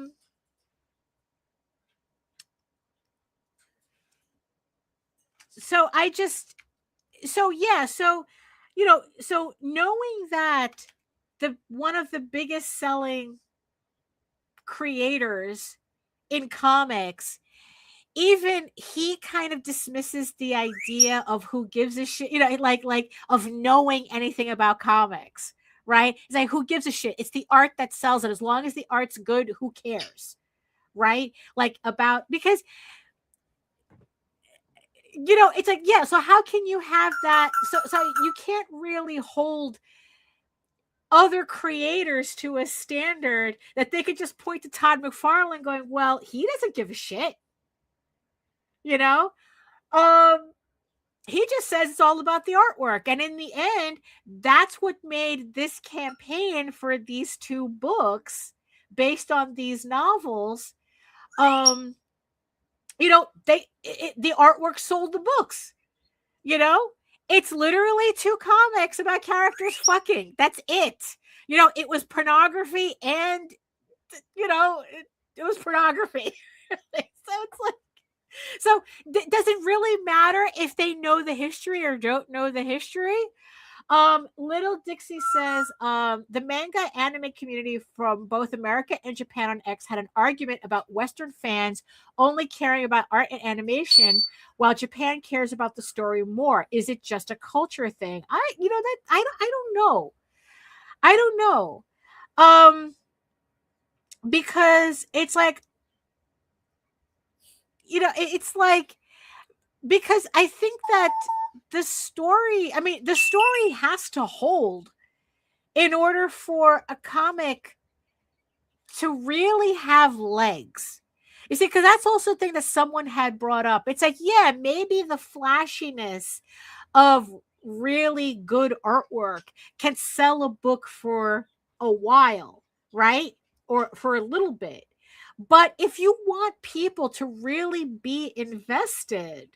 knowing that one of the biggest selling creators in comics, even he kind of dismisses the idea of who gives a shit, like of knowing anything about comics, right? It's like, who gives a shit? It's the art that sells it. As long as the art's good, who cares, right? Like, because it's like, yeah, so how can you have that? So you can't really hold other creators to a standard that they could just point to Todd McFarlane going, well, he doesn't give a shit. You know? He just says it's all about the artwork. And in the end, that's what made this campaign for these 2 books based on these novels. You know, the artwork sold the books. You know, it's literally 2 comics about characters fucking. That's it. You know, it was pornography and, you know, it was pornography. So it's like, so does it really matter if they know the history or don't know the history? Little Dixie says, the manga anime community from both America and Japan on X had an argument about Western fans only caring about art and animation while Japan cares about the story more. Is it just a culture thing? I don't know. I don't know. Because it's like, you know, it's like, because I think that the story has to hold in order for a comic to really have legs. You see, because that's also a thing that someone had brought up. It's like, yeah, maybe the flashiness of really good artwork can sell a book for a while, right? Or for a little bit. But if you want people to really be invested,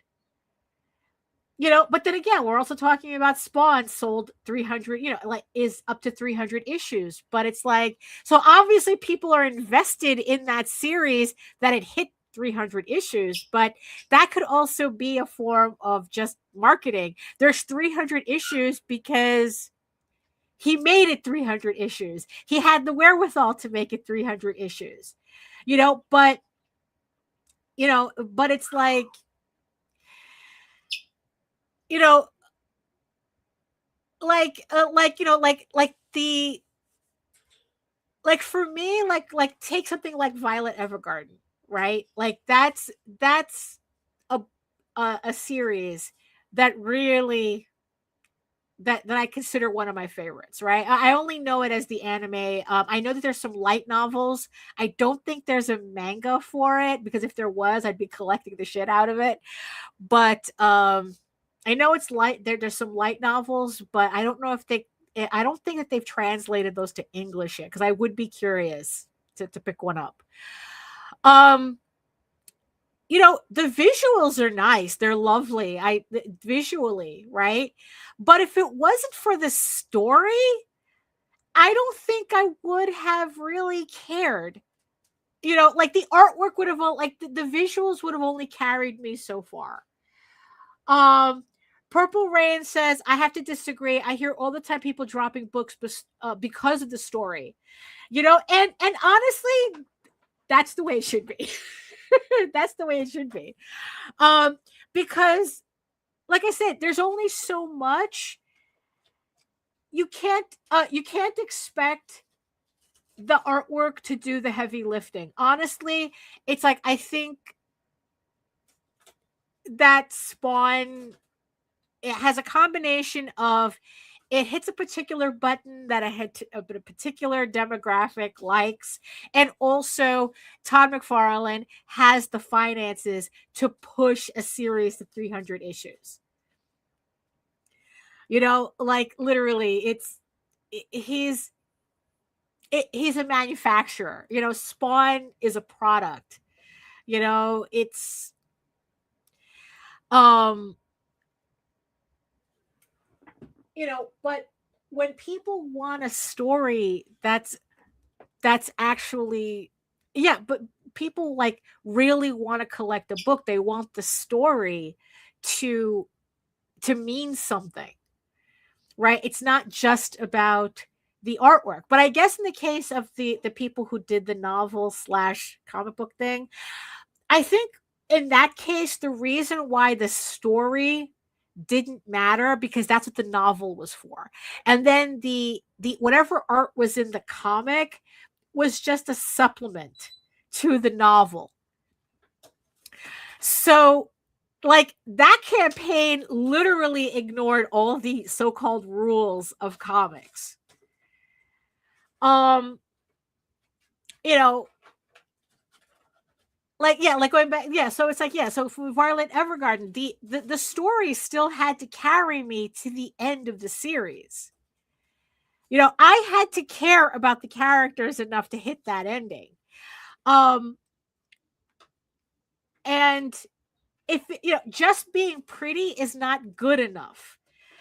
you know, but then again, we're also talking about Spawn sold 300, you know, like is up to 300 issues. But it's like, so obviously people are invested in that series that it hit 300 issues, but that could also be a form of just marketing. There's 300 issues because he made it 300 issues. He had the wherewithal to make it 300 issues, you know, but it's like, you know, for me, take something like Violet Evergarden, right? Like that's a series that really that I consider one of my favorites, right? I only know it as the anime. I know that there's some light novels. I don't think there's a manga for it, because if there was, I'd be collecting the shit out of it. But I know it's light. There's some light novels, but I don't know if I don't think that they've translated those to English yet, because I would be curious to pick one up. You know, the visuals are nice. They're lovely. Visually, right? But if it wasn't for the story, I don't think I would have really cared. You know, like the artwork would have, like the visuals would have only carried me so far. Purple Rain says, I have to disagree. I hear all the time people dropping books because of the story. You know, and honestly, that's the way it should be. That's the way it should be. Because, like I said, there's only so much. You can't expect the artwork to do the heavy lifting. Honestly, it's like, I think that Spawn, it has a combination of, it hits a particular button that a particular demographic likes, and also Todd McFarlane has the finances to push a series to 300 issues. You know, like literally, he's a manufacturer. You know, Spawn is a product. You know, it's you know, but when people want a story that's actually, yeah, but people like really want to collect a book. They want the story to mean something, right? It's not just about the artwork. But I guess in the case of the people who did the novel / comic book thing, I think in that case, the reason why the story didn't matter, because that's what the novel was for. And then the whatever art was in the comic was just a supplement to the novel. So like that campaign literally ignored all the so-called rules of comics. um you know, like, yeah, like going back, yeah, so it's like, yeah, so for Violet Evergarden, the story still had to carry me to the end of the series. You know, I had to care about the characters enough to hit that ending. Um and if, you know, just being pretty is not good enough.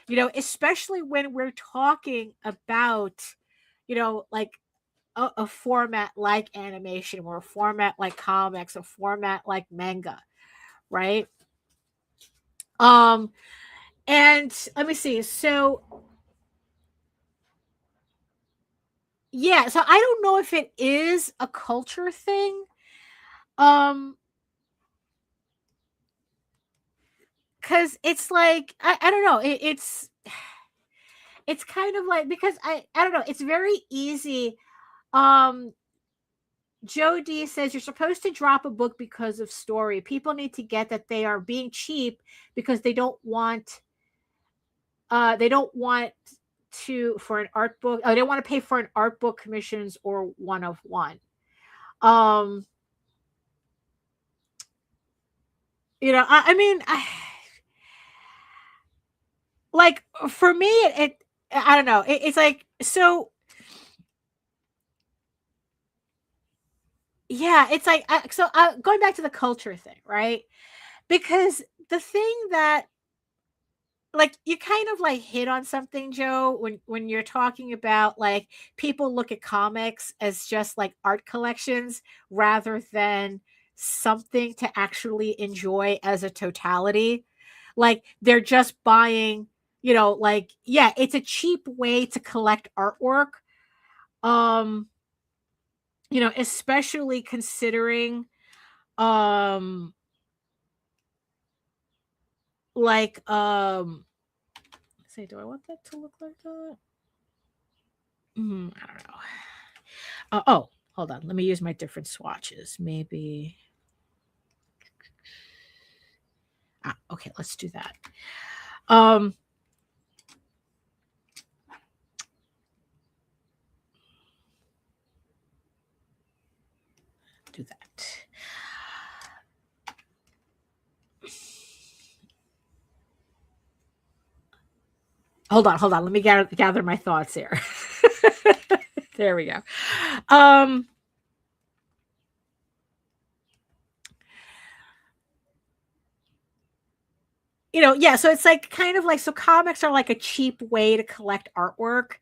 You know, especially when we're talking about, you know, like a format like animation or a format like comics, a format like manga, right? Um, and let me see. So yeah, so I don't know if it is a culture thing. Um, because it's like I don't know. It's kind of like, because I don't know. It's very easy. Um, Joe D says you're supposed to drop a book because of story. People need to get that they are being cheap because they don't want to for an art book. Oh, they don't want to pay for an art book commissions or one of one. Um, you know, I mean, like for me, I don't know. It's like, so yeah, it's like, going back to the culture thing, right? Because the thing that, like, you kind of like hit on something, Joe, when you're talking about like people look at comics as just like art collections rather than something to actually enjoy as a totality. Like they're just buying, you know, like, yeah, it's a cheap way to collect artwork. Um, you know, especially considering um like say, do I want that to look like that? I don't know. Oh, hold on. Let me use my different swatches. Maybe. Okay, let's do that. Um, do that. Hold on. Let me gather my thoughts here. There we go. You know, yeah, so it's like kind of like, so comics are like a cheap way to collect artwork.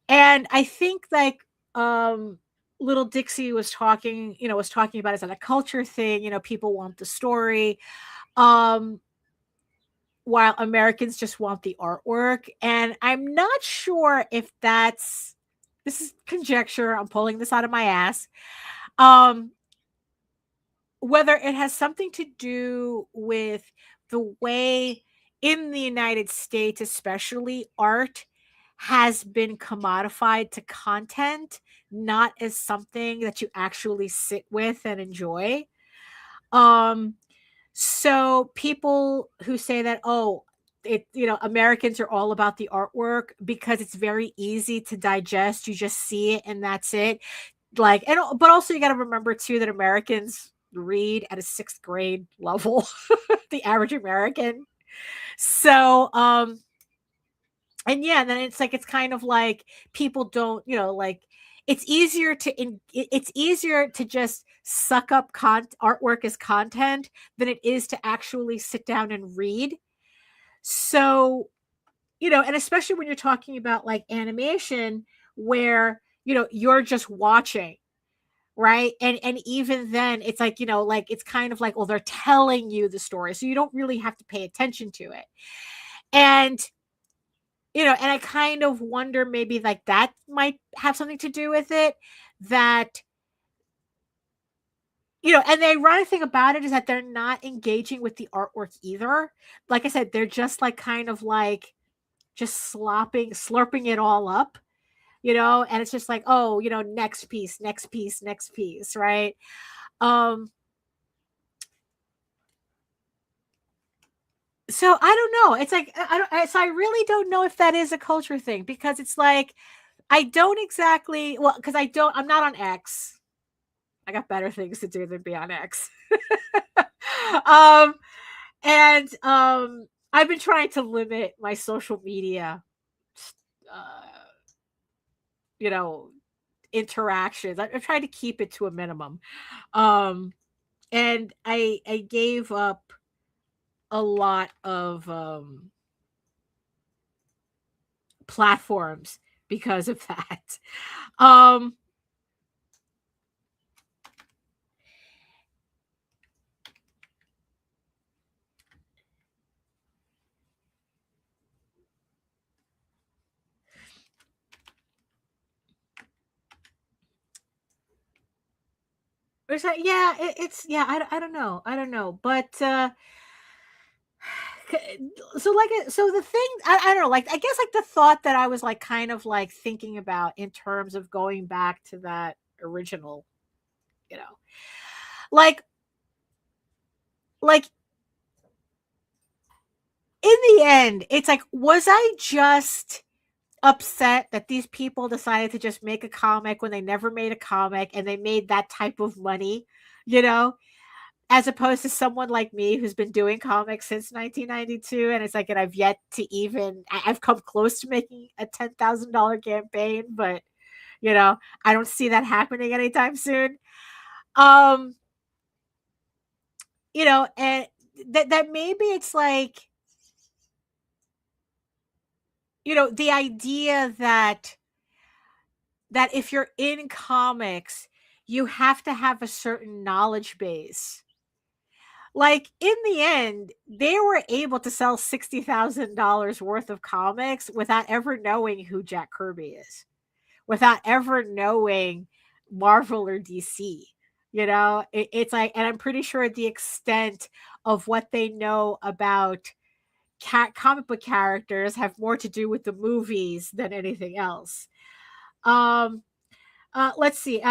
And I think like little Dixie was talking, you know, was talking about, is that a culture thing? You know, people want the story. Um, while Americans just want the artwork. And I'm not sure if that's, this is conjecture, I'm pulling this out of my ass. Um, whether it has something to do with the way in the United States, especially, art has been commodified to content, not as something that you actually sit with and enjoy. Um, so people who say that, oh, it, you know, Americans are all about the artwork because it's very easy to digest. You just see it and that's it. Like, and but also you got to remember too that Americans read at a 6th grade level, the average American. So, and yeah, then it's like, it's kind of like people don't, you know, like it's easier to just suck up artwork as content than it is to actually sit down and read. So, you know, and especially when you're talking about like animation where, you know, you're just watching, right? And even then it's like, you know, like it's kind of like, well, they're telling you the story, so you don't really have to pay attention to it. And you know, and I kind of wonder maybe like that might have something to do with it, that, you know, and the ironic thing about it is that they're not engaging with the artwork either. Like I said, they're just like kind of like just slurping it all up, you know, and it's just like, oh, you know, next piece, next piece, next piece, right? Um, so I don't know. It's like, so I really don't know if that is a culture thing, because it's like, I don't exactly, well, because I'm not on X. I got better things to do than be on X. um, and I've been trying to limit my social media, uh, you know, interactions. I'm trying to keep it to a minimum. Um, and I gave up a lot of platforms because of that. Um, yeah, it's yeah. I don't know. I don't know, but so like so the thing I don't know, like I guess like the thought that I was like kind of like thinking about in terms of going back to that original, you know, like like in the end, it's like, was I just upset that these people decided to just make a comic when they never made a comic and they made that type of money, you know, as opposed to someone like me who's been doing comics since 1992, and it's like, and I've yet to even I've come close to making a $10,000 campaign, but you know, I don't see that happening anytime soon. Um, you know, and that maybe it's like, you know, the idea that if you're in comics, you have to have a certain knowledge base. Like in the end, they were able to sell $60,000 worth of comics without ever knowing who Jack Kirby is, without ever knowing Marvel or DC. You know, it's like, and I'm pretty sure the extent of what they know about comic book characters have more to do with the movies than anything else. Um, let's see.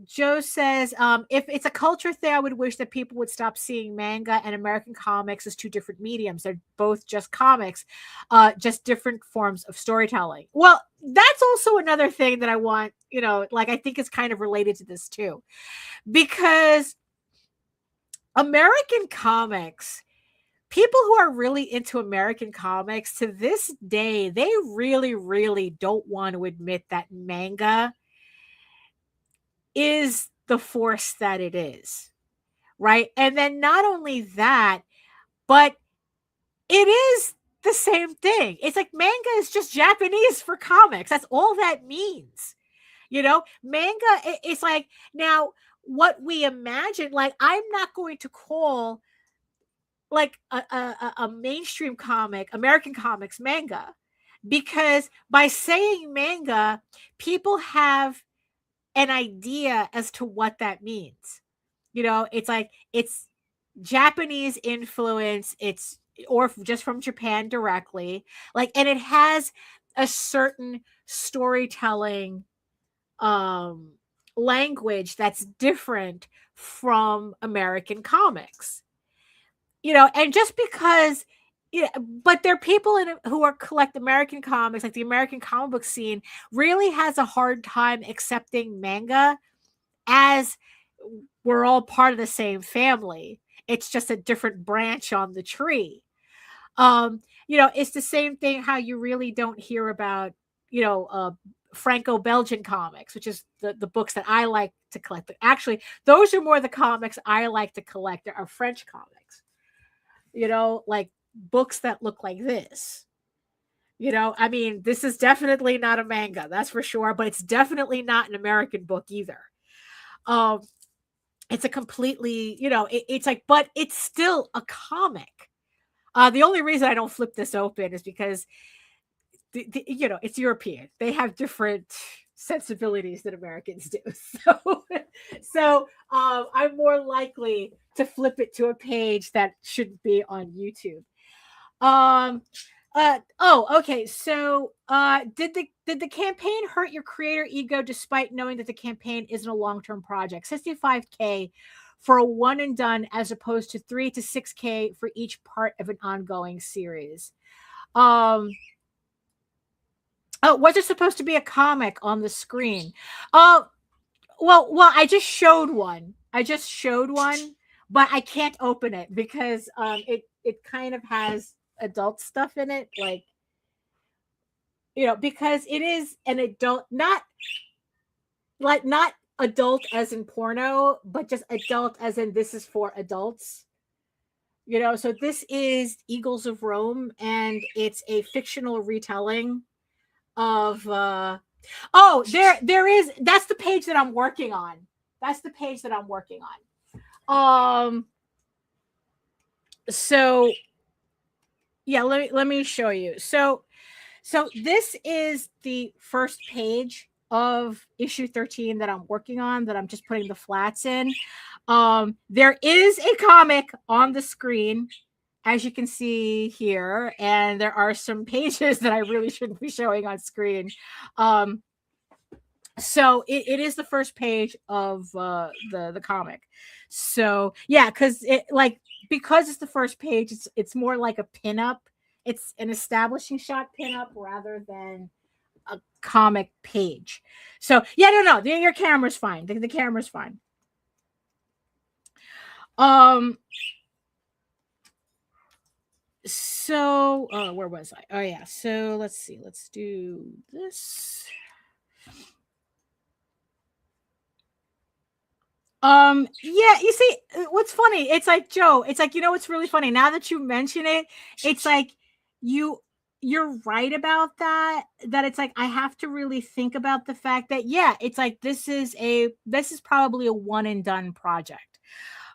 Joe says, if it's a culture thing, I would wish that people would stop seeing manga and American comics as two different mediums. They're both just comics, just different forms of storytelling. Well, that's also another thing that I want, you know, like I think is kind of related to this too, because American comics, people who are really into American comics to this day, they really, really don't want to admit that manga is the force that it is, right? And then not only that, but it is the same thing. It's like manga is just Japanese for comics. That's all that means. You know, manga, it's like, now what we imagine, like I'm not going to call like a mainstream comic, American comics manga, because by saying manga, people have an idea as to what that means. You know, it's like it's Japanese influence, it's or just from Japan directly. Like, and it has a certain storytelling um language that's different from American comics. You know, and just because, yeah, but there are people in it who are collect American comics, like the American comic book scene really has a hard time accepting manga as we're all part of the same family. It's just a different branch on the tree. You know, it's the same thing how you really don't hear about, you know, Franco-Belgian comics, which is the books that I like to collect. Actually, those are more the comics I like to collect are French comics. You know, like books that look like this. You know, I mean, this is definitely not a manga, that's for sure, but it's definitely not an American book either. Um, it's a completely, you know, it's like, but it's still a comic. The only reason I don't flip this open is because, you know, it's European. They have different sensibilities than Americans do. So I'm more likely to flip it to a page that shouldn't be on YouTube. Um, okay. So, did the campaign hurt your creator ego despite knowing that the campaign isn't a long-term project? 65K for a one and done as opposed to 3 to 6K for each part of an ongoing series. Um, Oh, was it supposed to be a comic on the screen? Well, I just showed one. But I can't open it because it kind of has adult stuff in it, like, because it is an adult, not adult as in porno, but just adult as in this is for adults. So this is Eagles of Rome, and it's a fictional retelling of there is, that's the page that I'm working on. So yeah, let me show you. So this is the first page of issue 13 that I'm working on, that I'm just putting the flats in. There is a comic on the screen, as you can see here, and there are some pages that I really shouldn't be showing on screen. So it is the first page of the comic. So yeah, because it's the first page, it's more like a pinup. It's an establishing shot pinup rather than a comic page. So yeah, no, your camera's fine. The camera's fine. So where was I? Oh yeah. So let's see. Let's do this. Yeah, you see, what's funny, it's like, Joe, it's like, what's really funny, now that you mention it, it's like you're right about that it's like I have to really think about the fact that, yeah, it's like this is probably a one and done project.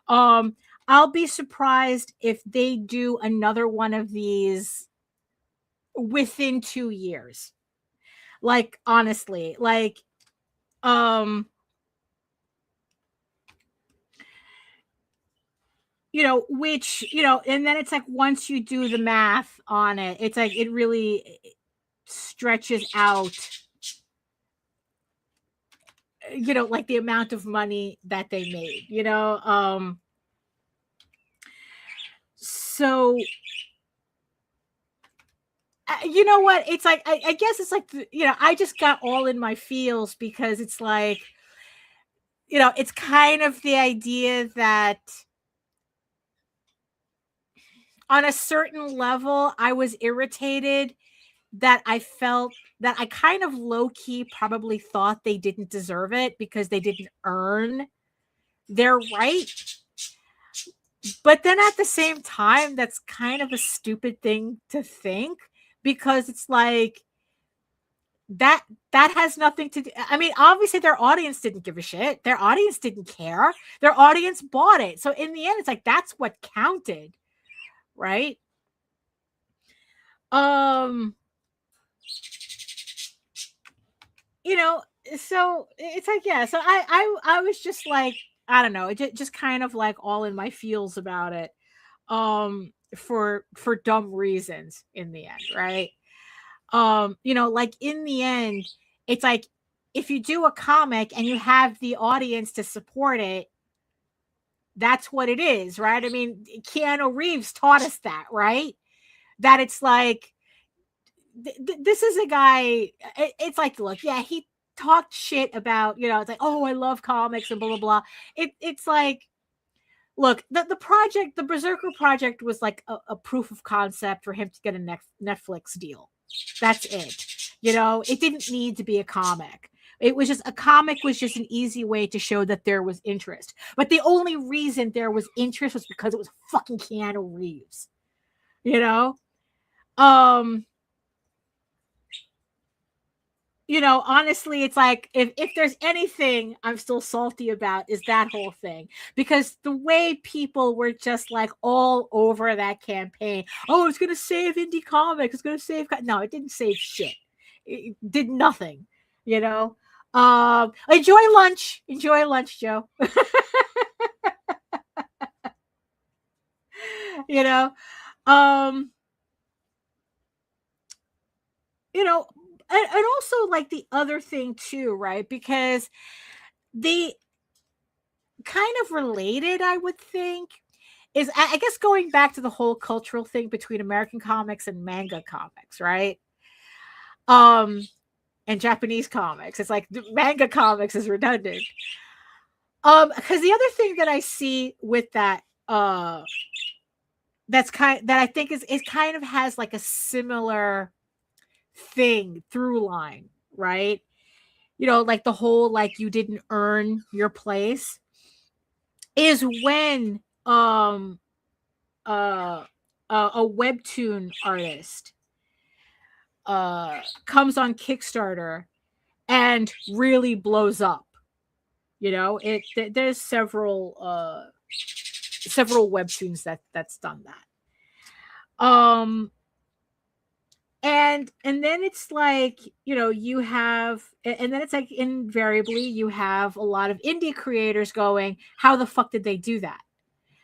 I'll be surprised if they do another one of these within 2 years. Like, honestly, like, which, and then it's like, once you do the math on it, it's like it really stretches out, like the amount of money that they made, so you know what, it's like, I guess it's like, I just got all in my feels, because it's like, it's kind of the idea that on a certain level, I was irritated that I felt that I kind of low-key probably thought they didn't deserve it because they didn't earn their right. But then at the same time, that's kind of a stupid thing to think, because it's like that has nothing to do. I mean, obviously their audience didn't give a shit. Their audience didn't care. Their audience bought it. So in the end, it's like, that's what counted. Right? So it's like, yeah, so I was just like, I don't know, just kind of like all in my feels about it, for dumb reasons in the end, right? Like, in the end, it's like, if you do a comic and you have the audience to support it, that's what it is, right? I mean, Keanu Reeves taught us that, right? That it's like, this is a guy, it's like, look, yeah, he talked shit about, it's like, oh, I love comics and blah, blah, blah. It's like, look, the project, the Berserker project, was like a proof of concept for him to get a Netflix deal. That's it. It didn't need to be a comic. It was just, a comic was just an easy way to show that there was interest. But the only reason there was interest was because it was fucking Keanu Reeves. Honestly, it's like, if there's anything I'm still salty about, is that whole thing, because the way people were just like all over that campaign. Oh, it's going to save indie comics. It's going to save. No, it didn't save shit. It did nothing, Enjoy lunch, Joe. And also, like, the other thing too, right? Because the kind of related, I would think, is, I guess, going back to the whole cultural thing between American comics and manga comics, right? And Japanese comics. It's like manga comics is redundant. Because the other thing that I see with that, that I think is kind of has like a similar thing through line, right? You know, like the whole like you didn't earn your place is when a webtoon artist comes on Kickstarter and really blows up. You know, there's several webtoons that's done that. And then it's like, you know, you have, and then it's like invariably you have a lot of indie creators going, how the fuck did they do that?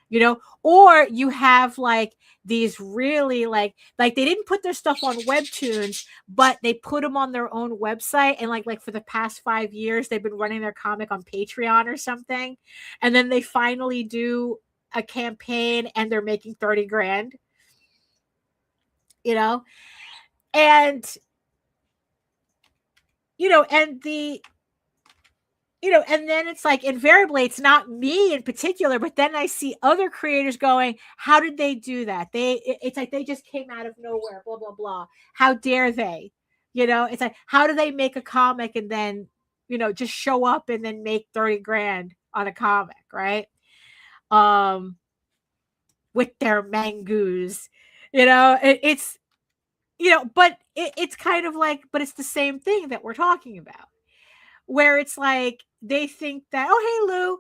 You know, or you have like these really like they didn't put their stuff on webtoons, but they put them on their own website, and like for the past 5 years they've been running their comic on Patreon or something, and then they finally do a campaign and they're making 30 grand, you know. And you know, and the you know, and then it's like invariably it's not me in particular, but then I see other creators going, how did they do that? It's like they just came out of nowhere, blah blah blah. How dare they? You know, it's like, how do they make a comic and then, you know, just show up and then make 30 grand on a comic, right? With their mangoos, you know, it's, you know, but it's kind of like, but it's the same thing that we're talking about, where it's like they think that, oh hey Lou,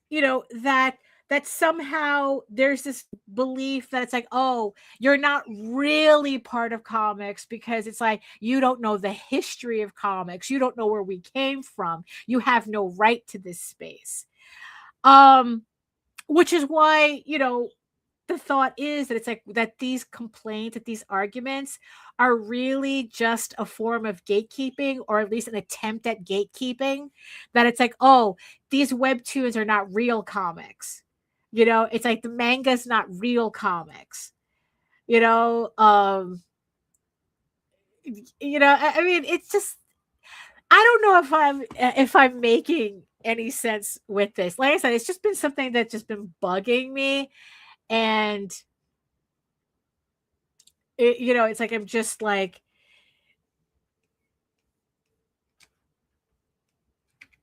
you know, that somehow there's this belief that it's like, oh, you're not really part of comics because it's like you don't know the history of comics, you don't know where we came from, you have no right to this space. Which is why, you know, the thought is that it's like that these complaints, that these arguments are really just a form of gatekeeping, or at least an attempt at gatekeeping. That it's like, oh, these webtoons are not real comics. You know, it's like the manga's not real comics. You know, I mean, it's just, I don't know if I'm making any sense with this. Like I said, it's just been something that's just been bugging me. And you know, it's like I'm just like,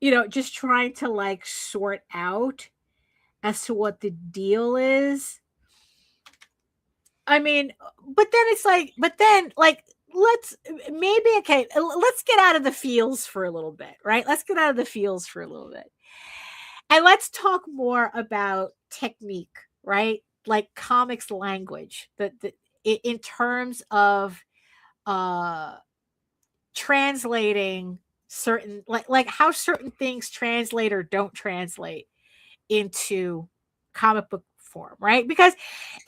you know, just trying to like sort out as to what the deal is. I mean, but then it's like, let's maybe, okay, let's get out of the feels for a little bit, right? Let's get out of the feels for a little bit. And let's talk more about technique, right? Like comics language, in terms of translating certain, like how certain things translate or don't translate into comic book form, right? Because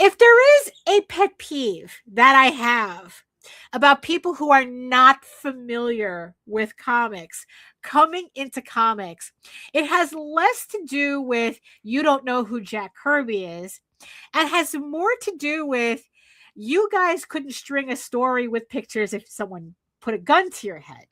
if there is a pet peeve that I have about people who are not familiar with comics coming into comics, it has less to do with you don't know who Jack Kirby is, and has more to do with you guys couldn't string a story with pictures if someone put a gun to your head,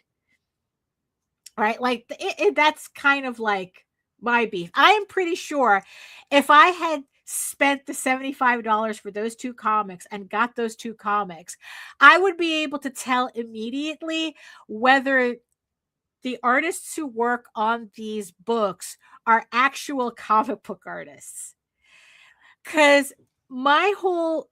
right? Like that's kind of like my beef. I am pretty sure if I had spent the $75 for those two comics and got those two comics, I would be able to tell immediately whether the artists who work on these books are actual comic book artists. Because the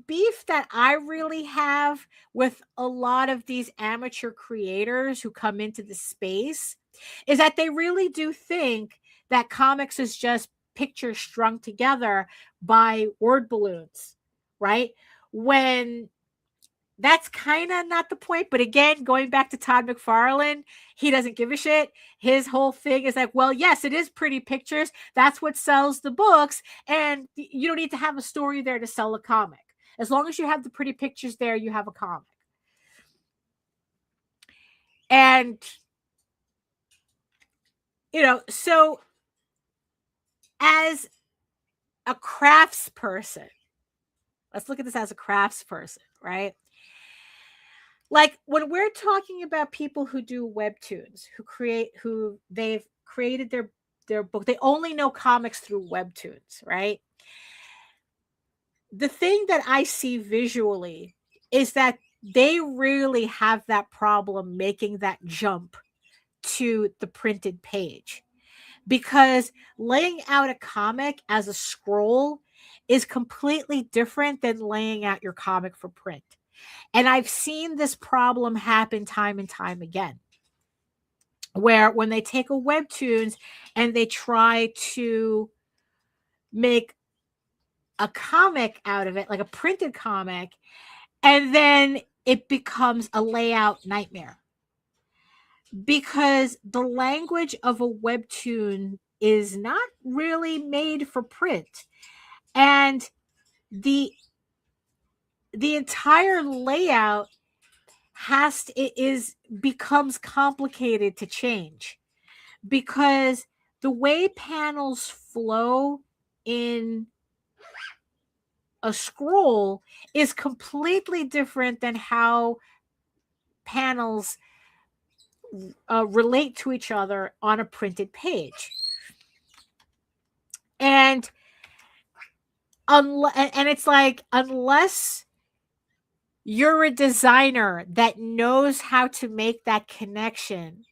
beef that I really have with a lot of these amateur creators who come into the space is that they really do think that comics is just pictures strung together by word balloons, right? When that's kind of not the point. But again, going back to Todd McFarlane, he doesn't give a shit. His whole thing is like, well, yes, it is pretty pictures. That's what sells the books. And you don't need to have a story there to sell a comic. As long as you have the pretty pictures there, you have a comic. And, you know, so as a crafts person, Let's look at this as a craftsperson, right? Like when we're talking about people who do webtoons, who they've created their book, they only know comics through webtoons, right? The thing that I see visually is that they really have that problem making that jump to the printed page, because laying out a comic as a scroll is completely different than laying out your comic for print. And I've seen this problem happen time and time again, where when they take a webtoons and they try to make a comic out of it, like a printed comic, and then it becomes a layout nightmare, because the language of a webtoon is not really made for print, and the entire layout becomes complicated to change, because the way panels flow in a scroll is completely different than how panels relate to each other on a printed page. And it's like, unless you're a designer that knows how to make that connection,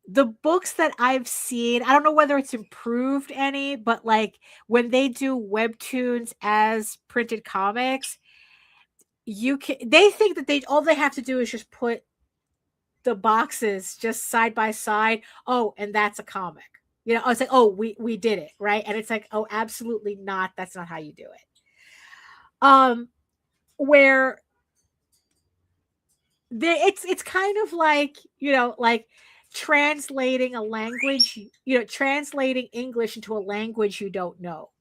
the books that I've seen, I don't know whether it's improved any, but like when they do webtoons as printed comics, they think that all they have to do is just put the boxes just side by side. Oh, and that's a comic. You know, it's like, oh, we did it, right? And it's like, oh, absolutely not. That's not how you do it. Where it's kind of like, you know, like translating a language, you know, translating English into a language you don't know.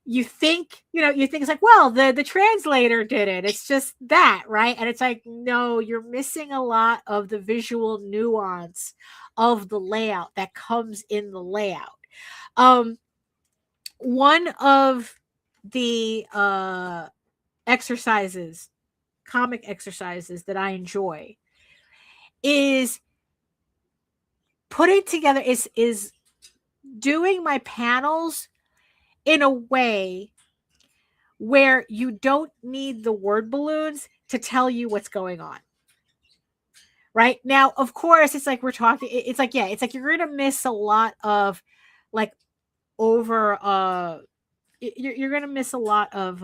You think it's like, well, the translator did it. It's just that, right? And it's like, no, you're missing a lot of the visual nuance of the layout that comes in the layout. One of the comic exercises that I enjoy is putting together, is doing my panels in a way where you don't need the word balloons to tell you what's going on. Right now, of course, it's like it's like you're going to miss a lot of like you're going to miss a lot of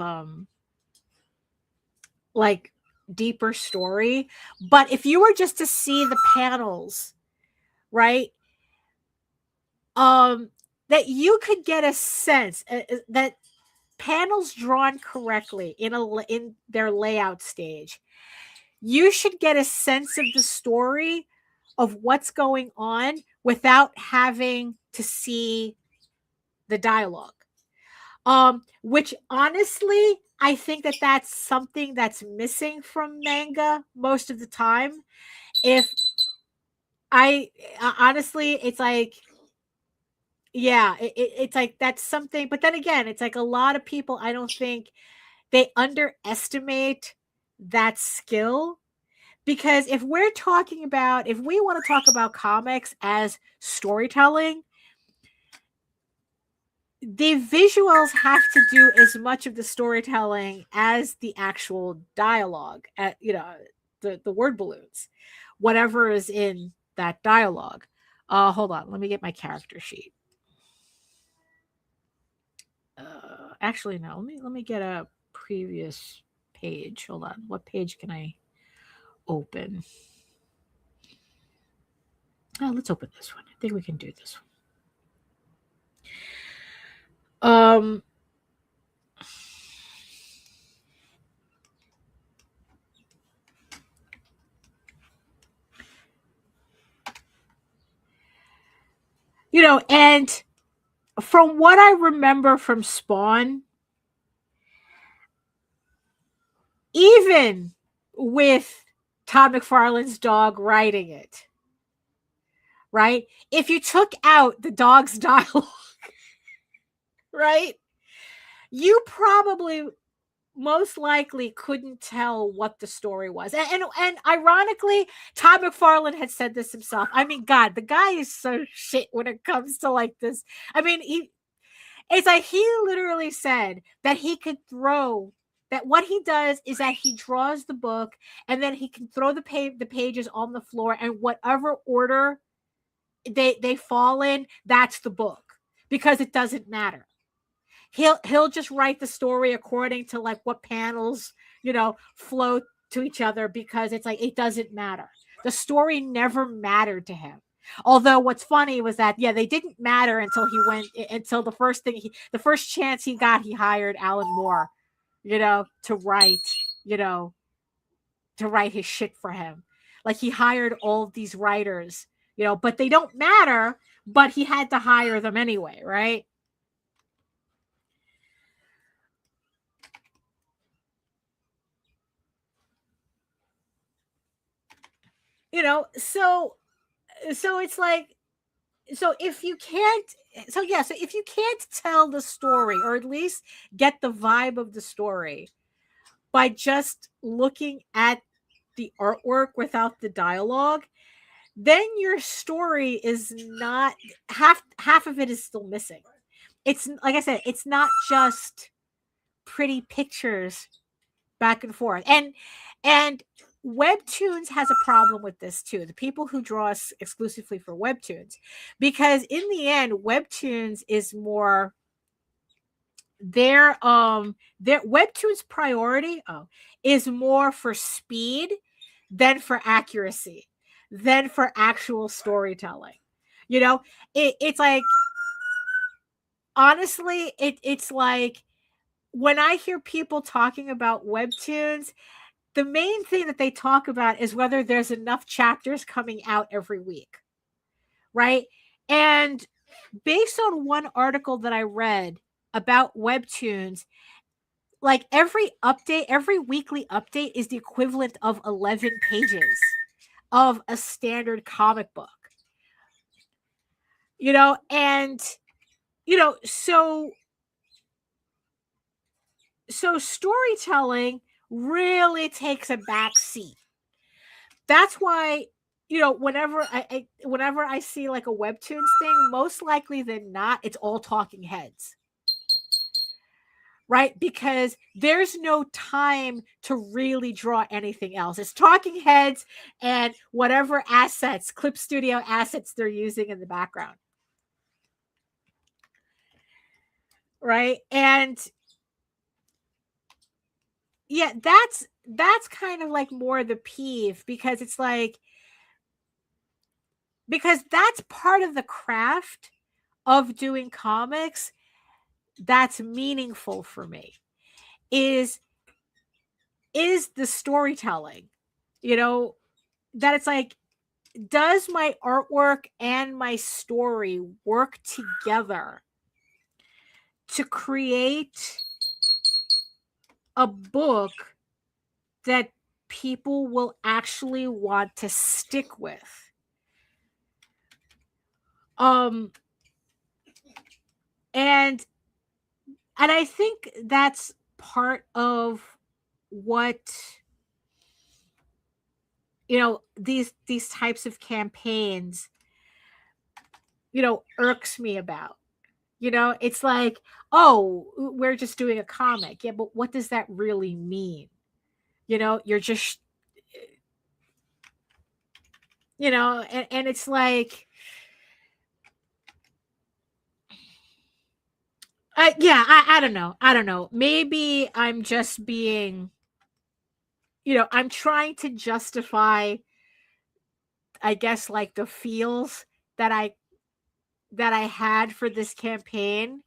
like deeper story. But if you were just to see the panels, right, that you could get a sense that panels drawn correctly in their layout stage, you should get a sense of the story of what's going on without having to see the dialogue. Which honestly, I think that that's something that's missing from manga most of the time. Honestly, it's like, yeah, it's like that's something. But then again, it's like a lot of people, I don't think they underestimate that skill, because if we want to talk about comics as storytelling, the visuals have to do as much of the storytelling as the actual dialogue, the word balloons, whatever is in that dialogue. Hold on, let me get my character sheet. Actually, no, let me get a previous page. Hold on, what page can I open? Let's open this one. I think we can do this one. And from what I remember from Spawn, even with Todd McFarlane's dog writing it, right? If you took out the dog's dialogue, right, you probably most likely couldn't tell what the story was. And ironically, Todd McFarlane had said this himself. I mean, God, the guy is so shit when it comes to like this. I mean, it's like he literally said that he could throw that what he does is that he draws the book and then he can throw the pages on the floor, and whatever order they fall in, that's the book, because it doesn't matter. He'll just write the story according to like what panels, flow to each other, because it's like it doesn't matter. The story never mattered to him. Although what's funny was that they didn't matter until the first chance he got, he hired Alan Moore, to write his shit for him. Like he hired all of these writers, but they don't matter, but he had to hire them anyway, right? So it's like, if you can't tell the story, or at least get the vibe of the story by just looking at the artwork without the dialogue, then your story is not half of it is still missing. It's like I said, it's not just pretty pictures back and forth. And Webtoons has a problem with this too. The people who draw exclusively for Webtoons, because in the end, Webtoons is more their Webtoons priority is more for speed than for accuracy, than for actual storytelling. It's like, honestly, it's like when I hear people talking about Webtoons, the main thing that they talk about is whether there's enough chapters coming out every week, right? And based on one article that I read about Webtoons, like every weekly update is the equivalent of 11 pages of a standard comic book. And so storytelling really takes a back seat. That's why, whenever I see like a Webtoons thing, most likely than not, it's all talking heads, right? Because there's no time to really draw anything else. It's talking heads and whatever assets, Clip Studio assets they're using in the background, right? And that's kind of like more the peeve, because it's like, because that's part of the craft of doing comics that's meaningful for me is the storytelling, that it's like, does my artwork and my story work together to create a book that people will actually want to stick with? And I think that's part of what these types of campaigns irks me about. It's like, oh, we're just doing a comic. Yeah, but what does that really mean? You're just, and it's like, I don't know. I don't know. Maybe I'm just being, I'm trying to justify, I guess, like the feels that I had for this campaign,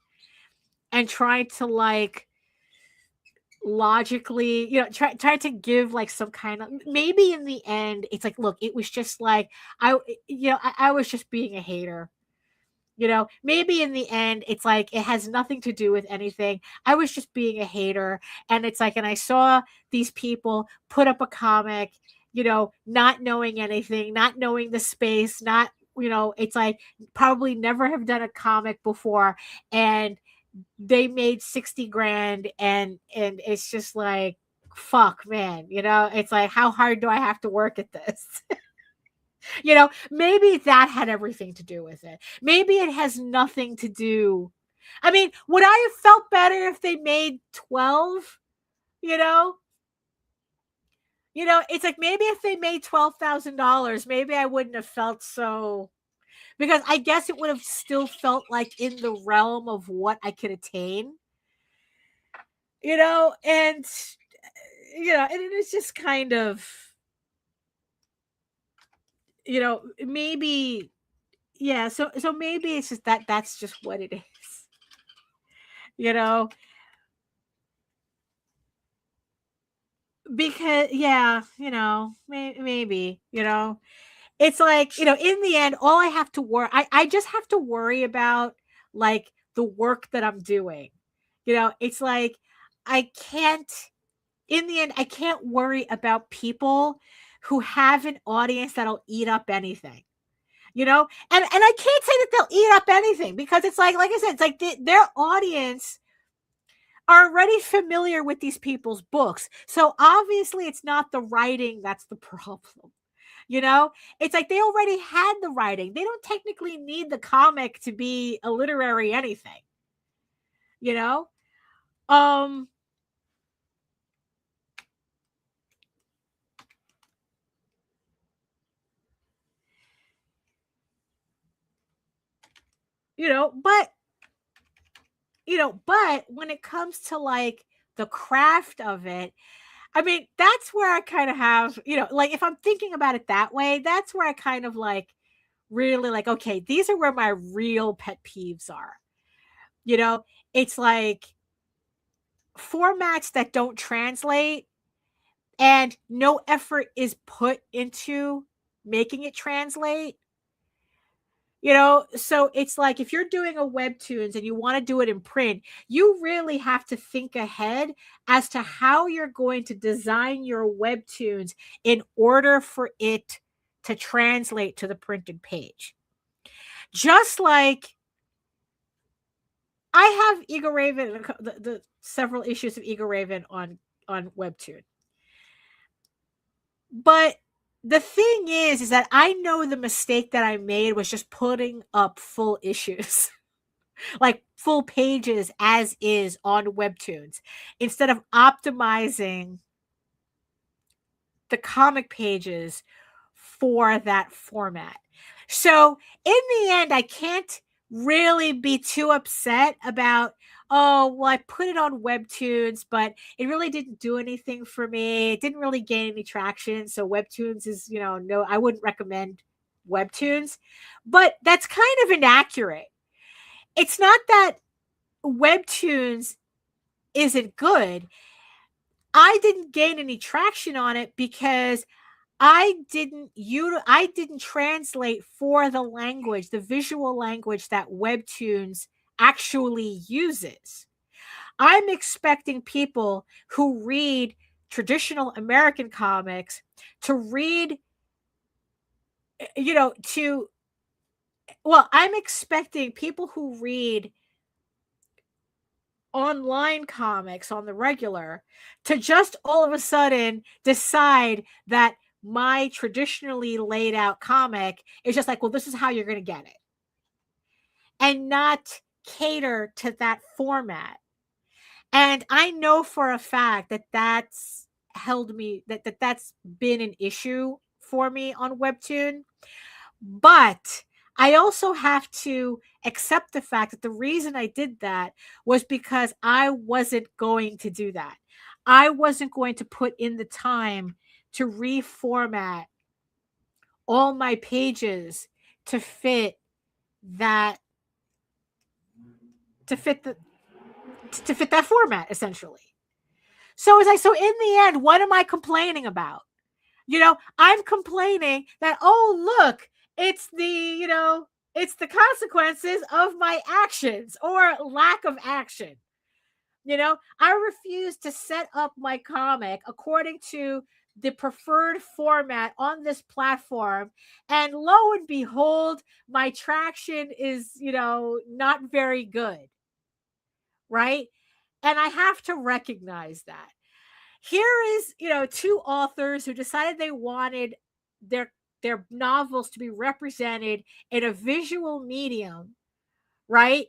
and trying to like logically, try to give like some kind of, maybe in the end, it's like, look, it was just like, I was just being a hater. Maybe in the end, it's like, it has nothing to do with anything. I was just being a hater. And it's like, and I saw these people put up a comic, not knowing anything, not knowing the space, not, it's like, probably never have done a comic before. And they made 60 grand, and it's just like, fuck, man, it's like, how hard do I have to work at this? Maybe that had everything to do with it. Maybe it has nothing to do. I mean, would I have felt better if they made 12? It's like, maybe if they made $12,000, maybe I wouldn't have felt so, because I guess it would have still felt like in the realm of what I could attain, and it is just kind of, maybe, yeah, so maybe it's just that's just what it is, because, yeah, maybe, it's like, in the end, all I have to worry, I just have to worry about, like, the work that I'm doing. It's like, I can't, in the end, I can't worry about people who have an audience that'll eat up anything. And I can't say that they'll eat up anything, because it's like I said, it's like their audience are already familiar with these people's books. So obviously it's not the writing that's the problem. It's like they already had the writing. They don't technically need the comic to be a literary anything. Um but but when it comes to, like, the craft of it, I mean, that's where I kind of have, like, if I'm thinking about it that way, that's where I kind of, like, really, like, okay, these are where my real pet peeves are. It's like formats that don't translate, and no effort is put into making it translate. So it's like, if you're doing a webtoons and you want to do it in print, you really have to think ahead as to how you're going to design your webtoons in order for it to translate to the printed page. Just like I have Ego Raven, the several issues of Ego Raven on webtoon. But the thing is that I know the mistake that I made was just putting up full issues, like full pages as is on webtoons, instead of optimizing the comic pages for that format. So in the end, I can't really be too upset about, oh, well, I put it on webtoons, but it really didn't do anything for me. It didn't really gain any traction. So webtoons is, no, I wouldn't recommend webtoons. But that's kind of inaccurate. It's not that webtoons isn't good. I didn't gain any traction on it because I didn't translate for the language, the visual language that webtoons actually uses. I'm expecting people who read traditional American comics to read, I'm expecting people who read online comics on the regular to just all of a sudden decide that my traditionally laid out comic is just like, well, this is how you're going to get it, and not cater to that format. And I know for a fact that that's been an issue for me on Webtoon. But I also have to accept the fact that the reason I did that was because I wasn't going to do that. I wasn't going to put in the time to reformat all my pages to fit that format, essentially. So in the end, what am I complaining about? I'm complaining that, oh, look, it's the consequences of my actions or lack of action. I refuse to set up my comic according to the preferred format on this platform. And lo and behold, my traction is, not very good. right? And I have to recognize that. Here is, two authors who decided they wanted their novels to be represented in a visual medium, right?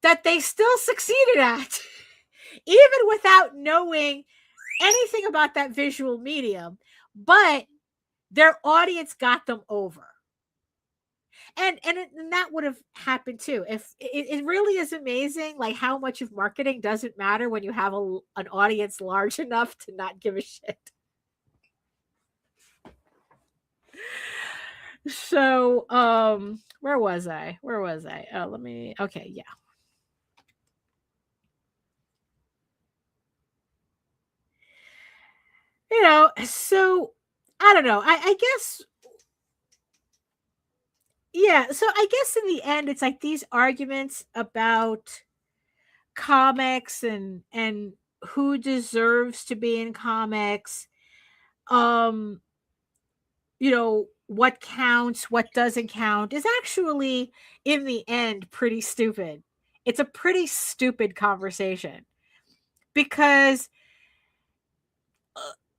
That they still succeeded at, even without knowing anything about that visual medium, but their audience got them over. And that would have happened too. If it really is amazing, like how much of marketing doesn't matter when you have an audience large enough to not give a shit. So, where was I? Oh, okay, yeah. So I don't know. I guess, yeah. So I guess in the end, it's like these arguments about comics and who deserves to be in comics. What counts, what doesn't count is actually in the end pretty stupid. It's a pretty stupid conversation because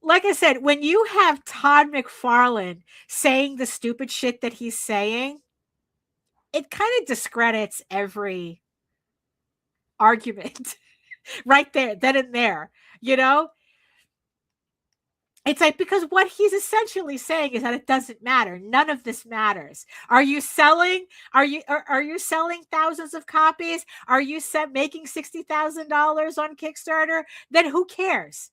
like I said, when you have Todd McFarlane saying the stupid shit that he's saying, it kind of discredits every argument right there, then and there, It's like, because what he's essentially saying is that it doesn't matter. None of this matters. Are you selling thousands of copies? Are you making $60,000 on Kickstarter? Then who cares?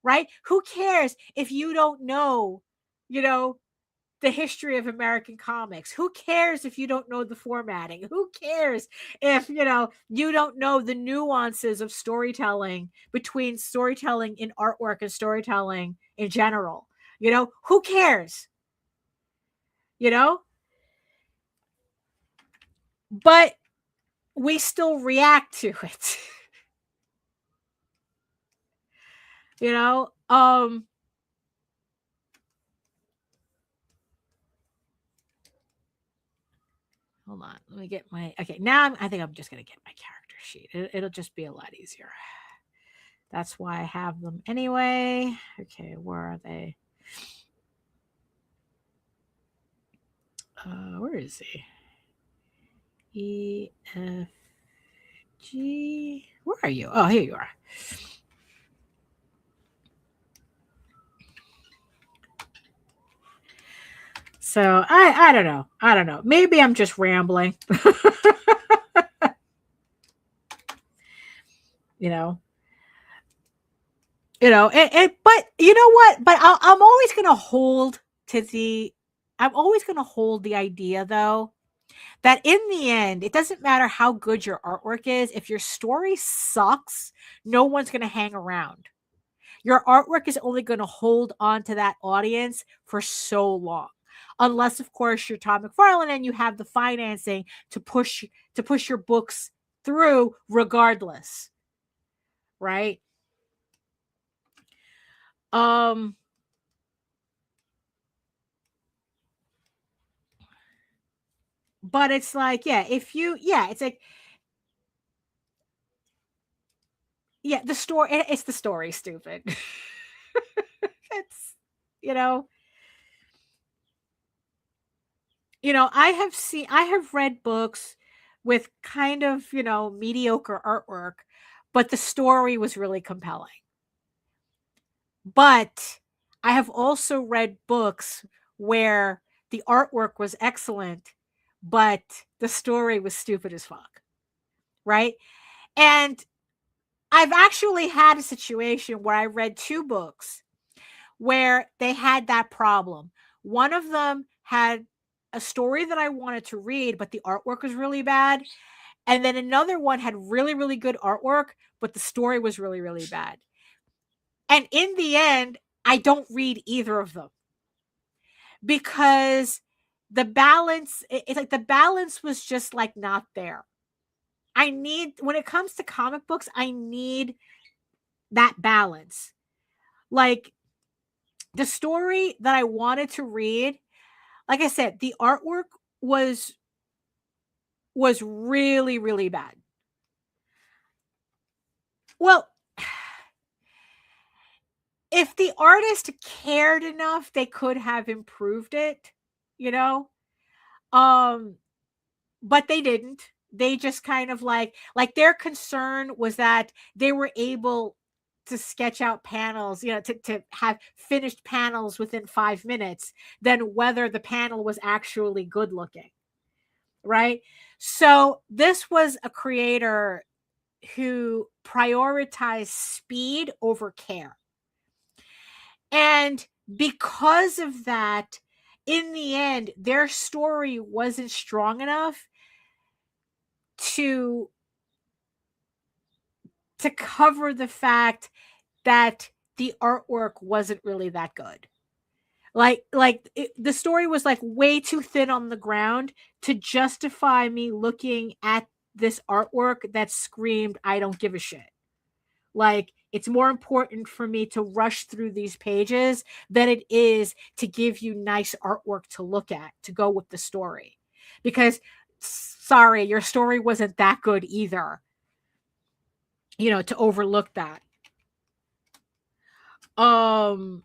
Right? Who cares if you don't know, the history of American comics? Who cares if you don't know the formatting? Who cares if, you don't know the nuances of storytelling, between storytelling in artwork and storytelling in general? Who cares? But we still react to it. Hold on. Let me get okay. Now I think I'm just going to get my character sheet. It'll just be a lot easier. That's why I have them anyway. Okay. Where are they? Where is he? E, F, G. Where are you? Oh, here you are. So I don't know. Maybe I'm just rambling. But you know what? But I'm always going to hold the idea, though, that in the end, it doesn't matter how good your artwork is. If your story sucks, no one's going to hang around. Your artwork is only going to hold on to that audience for so long. Unless, of course, you're Todd McFarlane and you have the financing to push your books through regardless. Right? But it's like, it's like, it's the story, stupid. It's, I have read books with kind of, mediocre artwork, but the story was really compelling. But I have also read books where the artwork was excellent, but the story was stupid as fuck. Right? And I've actually had a situation where I read two books where they had that problem. One of them had a story that I wanted to read, but the artwork was really bad. And then another one had really, really good artwork, but the story was really, really bad. And in the end, I don't read either of them because the balance, it's like the balance was just like not there. When it comes to comic books, I need that balance. Like the story that I wanted to read, like I said, the artwork was really, really bad. Well, if the artist cared enough, they could have improved it, you know? Um, but they didn't. They just kind of like their concern was that they were able to sketch out panels, to have finished panels within 5 minutes, than whether the panel was actually good looking, right? So this was a creator who prioritized speed over care. And because of that, in the end, their story wasn't strong enough to cover the fact that the artwork wasn't really that good. The story was like way too thin on the ground to justify me looking at this artwork that screamed, I don't give a shit. Like, it's more important for me to rush through these pages than it is to give you nice artwork to look at to go with the story. Because, sorry, your story wasn't that good either, to overlook that. Oh.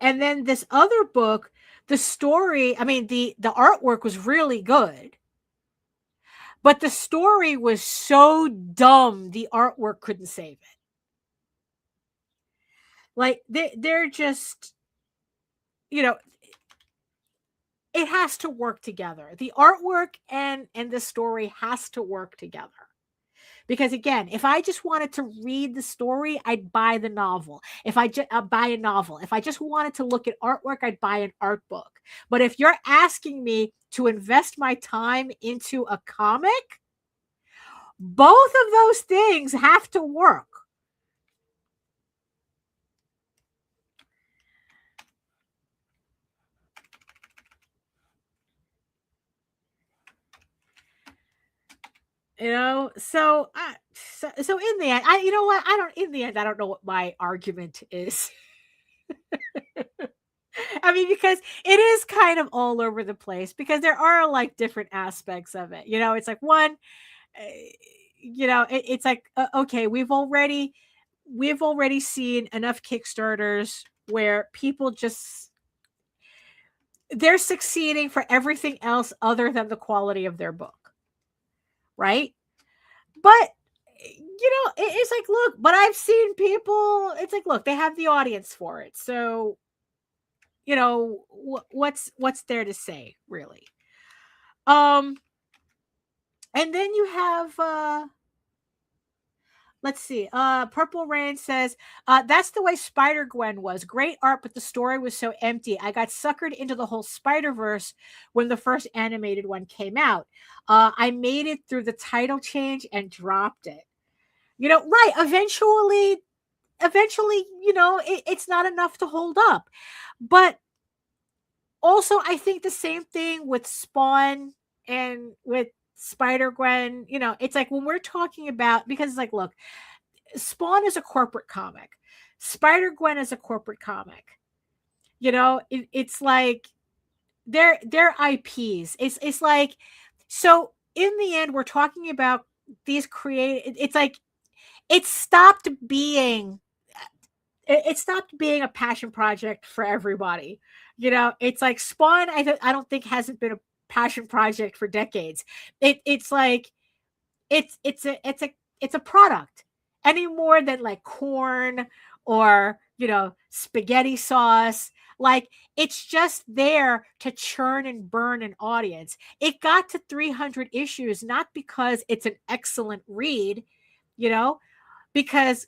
And then this other book, the story, I mean, the artwork was really good, but the story was so dumb, the artwork couldn't save it. Like, they're just, it has to work together. The artwork and the story has to work together. Because again, if I just wanted to read the story, I'd buy the novel. If I buy a novel. If I just wanted to look at artwork, I'd buy an art book. But if you're asking me to invest my time into a comic, both of those things have to work. So in the end, I don't know what my argument is. I mean, because it is kind of all over the place, because there are like different aspects of it. It's like one, it's like, okay, we've already seen enough Kickstarters where people they're succeeding for everything else other than the quality of their book. Right? But it's like, look, but I've seen people, it's like, look, they have the audience for it. So, what's there to say, really? And then you have let's see. Purple Rain says, that's the way Spider-Gwen was. Great art, but the story was so empty. I got suckered into the whole Spider-Verse when the first animated one came out. I made it through the title change and dropped it. Right. Eventually, it's not enough to hold up. But also, I think the same thing with Spawn and with Spider-Gwen. It's like, when we're talking about, because it's like, look, Spawn is a corporate comic. Spider-Gwen is a corporate comic. It's like they're IPs. It's like, so in the end, we're talking about these it's like it stopped being a passion project for everybody. It's like Spawn, I don't think hasn't been a passion project for decades. It's like it's a product any more than like corn or spaghetti sauce. Like, it's just there to churn and burn an audience. It got to 300 issues not because it's an excellent read, because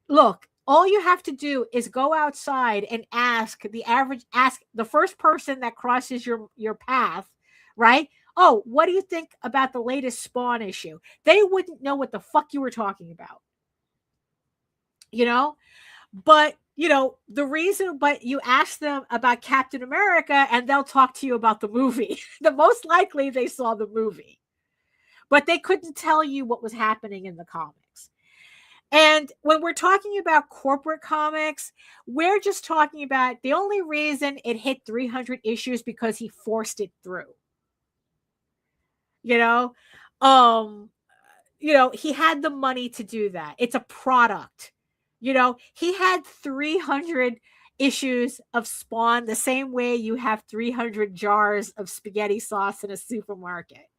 look, all you have to do is go outside and ask the first person that crosses your path, right? Oh, what do you think about the latest Spawn issue? They wouldn't know what the fuck you were talking about. But but you ask them about Captain America and they'll talk to you about the movie. The most likely they saw the movie, but they couldn't tell you what was happening in the comics. And when we're talking about corporate comics, we're just talking about the only reason it hit 300 issues because he forced it through. you know. Um, he had the money to do that. It's a product. He had 300 issues of Spawn the same way you have 300 jars of spaghetti sauce in a supermarket.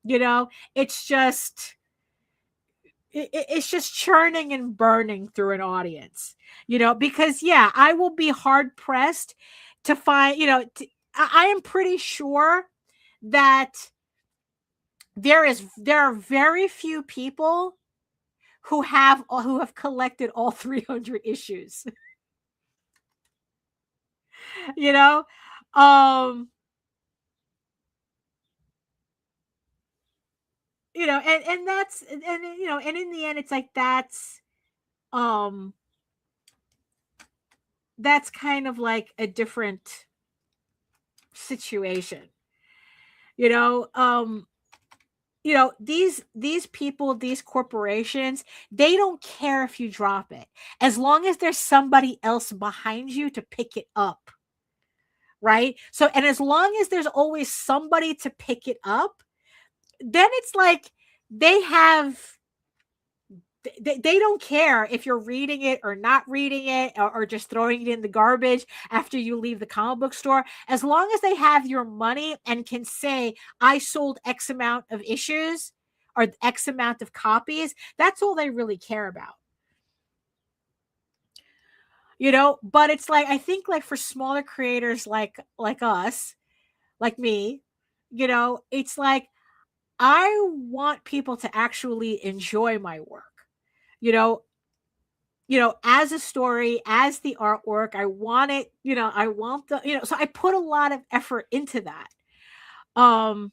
It's just it's just churning and burning through an audience, because yeah, I will be hard pressed to find, I am pretty sure that there are very few people who have collected all 300 issues. you know um and that's, and and in the end it's like um that's kind of like a different situation. you know um these people, these corporations, they don't care if you drop it, as long as there's somebody else behind you to pick it up, right? So, and as long as there's always somebody to pick it up, then it's like they have they don't care if you're reading it or not reading it, or just throwing it in the garbage after you leave the comic book store. As long as they have your money and can say, I sold X amount of issues or X amount of copies, that's all they really care about. But it's like, I think like for smaller creators like us, like me, it's like, I want people to actually enjoy my work. As a story, as the artwork, I want it, I want the, so I put a lot of effort into that. And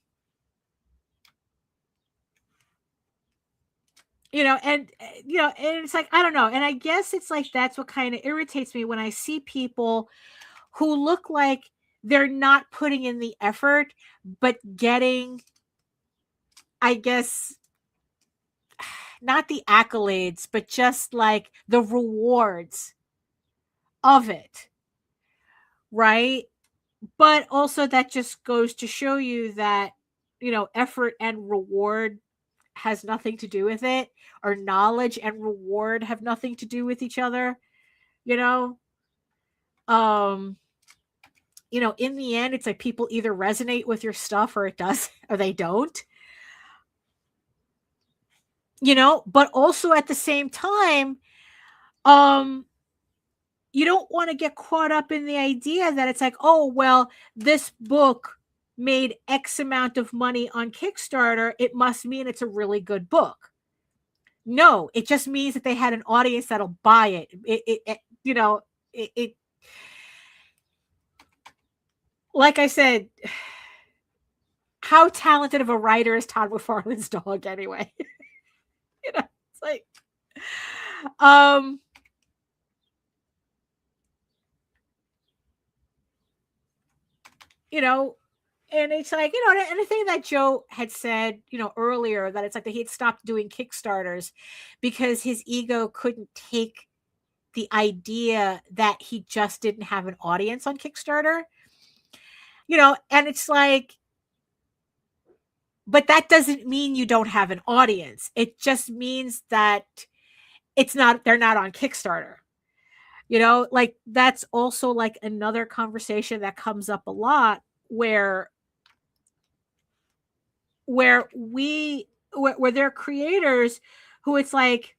and it's like, I don't know. And I guess it's like, that's what kind of irritates me when I see people who look like they're not putting in the effort, but getting, I guess, not the accolades, but just like the rewards of it. Right. But also that just goes to show you that, effort and reward has nothing to do with it, or knowledge and reward have nothing to do with each other. You know, um, in the end, it's like people either resonate with your stuff or it does, or they don't. But also at the same time, you don't want to get caught up in the idea that it's like, oh, well, this book made X amount of money on Kickstarter, it must mean it's a really good book. No, it just means that they had an audience that'll buy it. It like I said, how talented of a writer is Todd McFarlane's dog anyway? It's like, and it's like, and the thing that Joe had said, earlier, that it's like that he had stopped doing Kickstarters because his ego couldn't take the idea that he just didn't have an audience on Kickstarter, and it's like, but that doesn't mean you don't have an audience. It just means that they're not on Kickstarter. Like that's also like another conversation that comes up a lot where there are creators who it's like,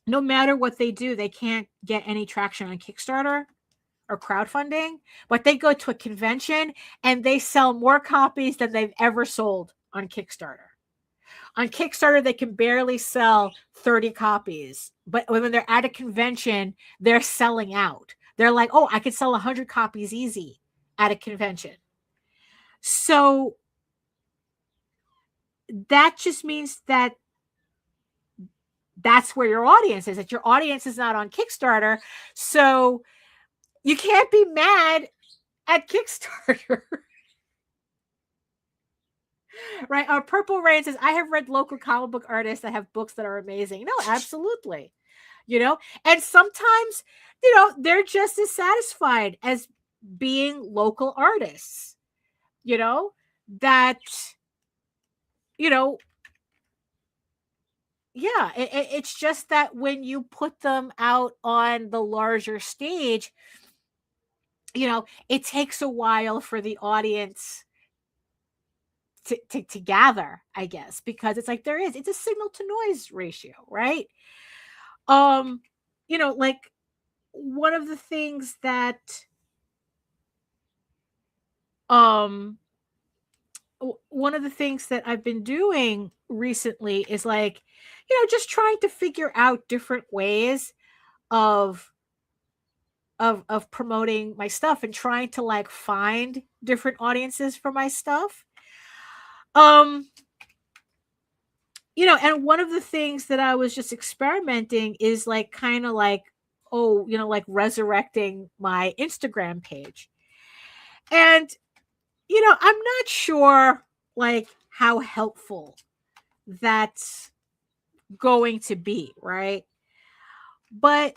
no matter what they do, they can't get any traction on Kickstarter or crowdfunding, but they go to a convention and they sell more copies than they've ever sold on Kickstarter. On Kickstarter, they can barely sell 30 copies, but when they're at a convention, they're selling out. They're like, oh, I could sell 100 copies easy at a convention. So that just means that that's where your audience is, that your audience is not on Kickstarter. So you can't be mad at Kickstarter. Right. Purple Rain says, I have read local comic book artists that have books that are amazing. No, absolutely. And sometimes, they're just as satisfied as being local artists, that you know, yeah, it's just that when you put them out on the larger stage, it takes a while for the audience to gather, I guess, because it's like it's a signal to noise ratio, right? Um, like one of the things that um one of the things that I've been doing recently is like, just trying to figure out different ways of promoting my stuff and trying to like find different audiences for my stuff. Um, and one of the things that I was just experimenting is like kind of like, like resurrecting my Instagram page. And I'm not sure like how helpful that's going to be, right? But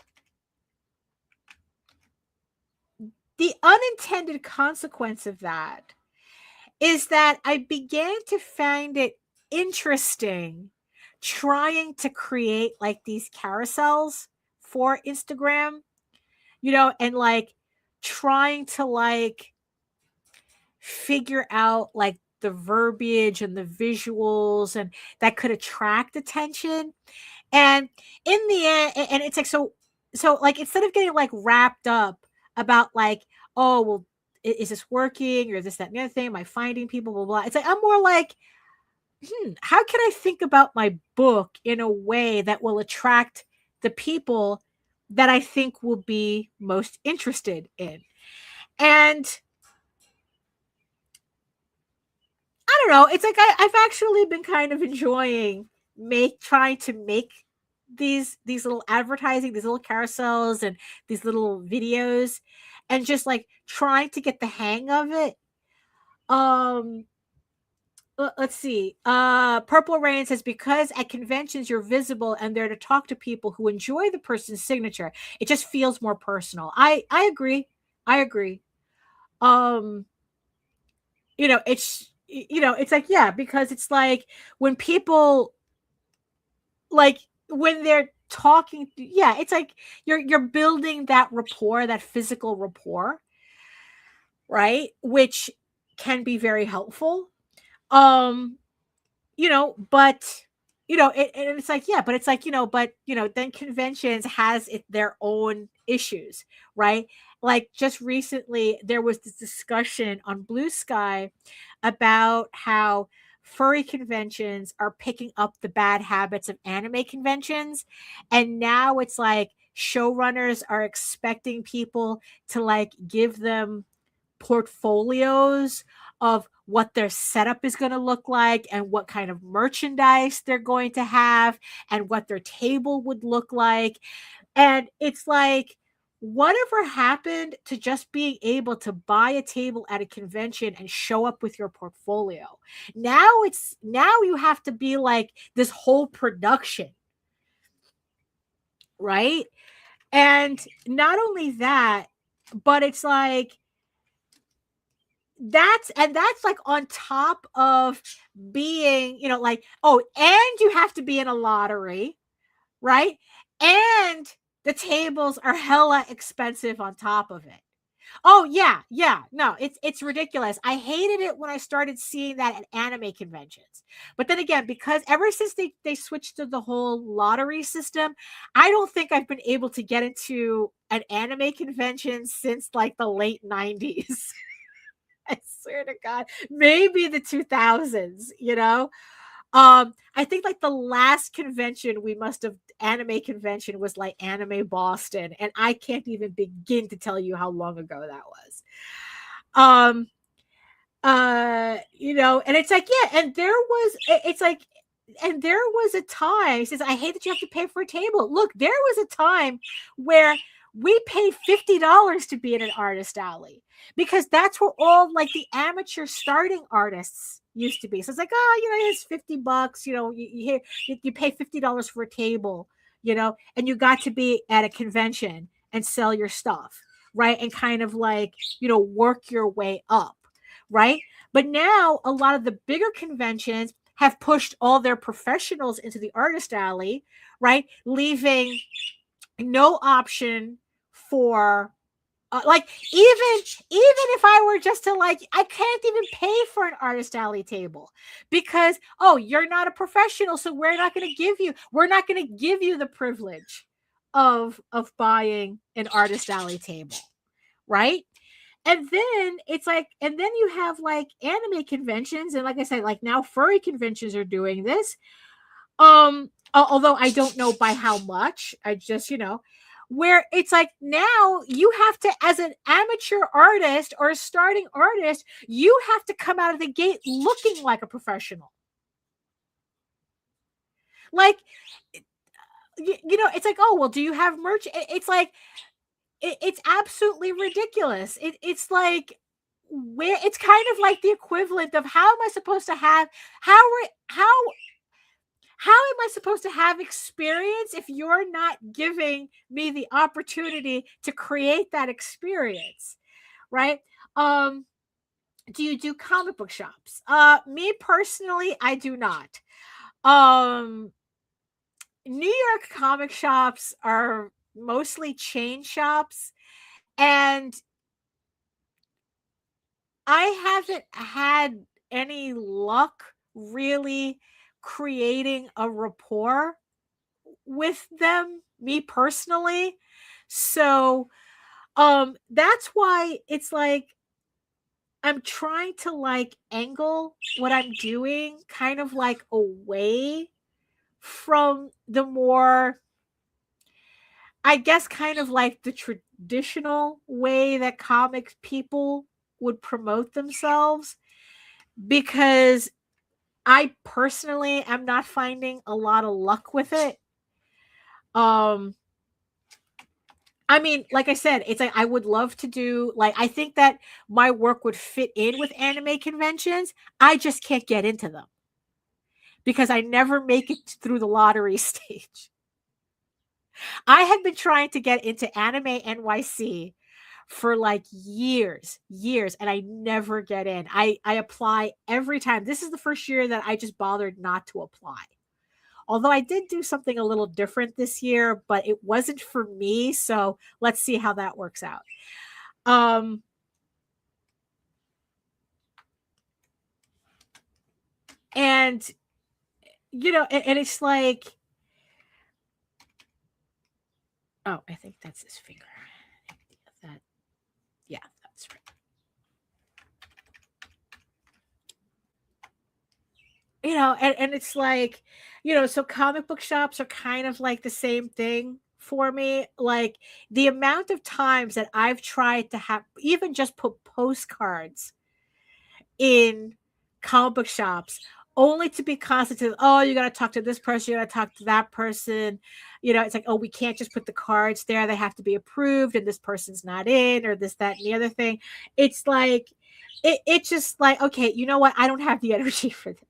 the unintended consequence of that is that I began to find it interesting trying to create like these carousels for Instagram, and like trying to like figure out like the verbiage and the visuals and that could attract attention. And in the end, and it's like, so like, instead of getting like wrapped up about like, oh, well, is this working or this, that, and the other thing? Am I finding people, blah, blah. It's like, I'm more like, how can I think about my book in a way that will attract the people that I think will be most interested in? And I don't know. It's like I've actually been kind of enjoying trying to make these little advertising, these little carousels and these little videos, and just like trying to get the hang of it. Let's see. Purple Rain says, because at conventions you're visible and there to talk to people who enjoy the person's signature, it just feels more personal. I agree. I agree. It's like, yeah, because it's like when people like when they're talking, yeah, it's like you're building that rapport, that physical rapport, right? Which can be very helpful. But it's like, yeah, but it's like, but then conventions has their own issues, right? Like just recently there was this discussion on Blue Sky about how furry conventions are picking up the bad habits of anime conventions, and now it's like showrunners are expecting people to like give them portfolios of what their setup is going to look like and what kind of merchandise they're going to have and what their table would look like. And it's like, whatever happened to just being able to buy a table at a convention and show up with your portfolio? Now you have to be like this whole production, right? And not only that, but it's like that's like on top of being, like, oh, and you have to be in a lottery, right? And the tables are hella expensive on top of it. Oh yeah, no, it's ridiculous. I hated it when I started seeing that at anime conventions, but then again, because ever since they switched to the whole lottery system, I don't think I've been able to get into an anime convention since like the late 90s. I swear to God, maybe the 2000s, I think like the last convention we must have anime convention was like Anime Boston, and I can't even begin to tell you how long ago that was. And it's like, yeah, and there was a time, he says, I hate that you have to pay for a table. Look, there was a time where we paid $50 to be in an artist alley, because that's where all like the amateur starting artists used to be. So it's like, it's $50, you pay $50 for a table, and you got to be at a convention and sell your stuff, right? And kind of like, work your way up, right? But now a lot of the bigger conventions have pushed all their professionals into the artist alley, right? Leaving no option for like even if I were just to like, I can't even pay for an artist alley table because, oh, you're not a professional, so we're not going to give you the privilege of buying an artist alley table, right? And then it's like, and then you have like anime conventions, and like I said, like now furry conventions are doing this. Although I don't know by how much, I just, where it's like now you have to, as an amateur artist or a starting artist, you have to come out of the gate looking like a professional. Like, it's like, oh, well, do you have merch? It's like, it's absolutely ridiculous. It's like, where it's kind of like the equivalent of how am I supposed to have, how am I supposed to have experience if you're not giving me the opportunity to create that experience, right? Do you do comic book shops? Me personally, I do not. New York comic shops are mostly chain shops, and I haven't had any luck really creating a rapport with them, me personally. So that's why it's like I'm trying to like angle what I'm doing kind of like away from the more, I guess, kind of like the traditional way that comics people would promote themselves, because I personally am not finding a lot of luck with it. I mean, like I said, it's like I would love to do, like, I think that my work would fit in with anime conventions. I just can't get into them because I never make it through the lottery stage. I have been trying to get into Anime NYC for like years, and I never get in. I apply every time. This is the first year that I just bothered not to apply. Although I did do something a little different this year, but it wasn't for me. So let's see how that works out. And, and it's like, oh, I think that's his finger. Yeah, that's right. And it's like, so comic book shops are kind of like the same thing for me. Like the amount of times that I've tried to have even just put postcards in comic book shops only to be constantly, oh, you got to talk to this person, you got to talk to that person. It's like, oh, we can't just put the cards there. They have to be approved and this person's not in, or this, that, and the other thing. It's like, it's just like, okay, you know what? I don't have the energy for this.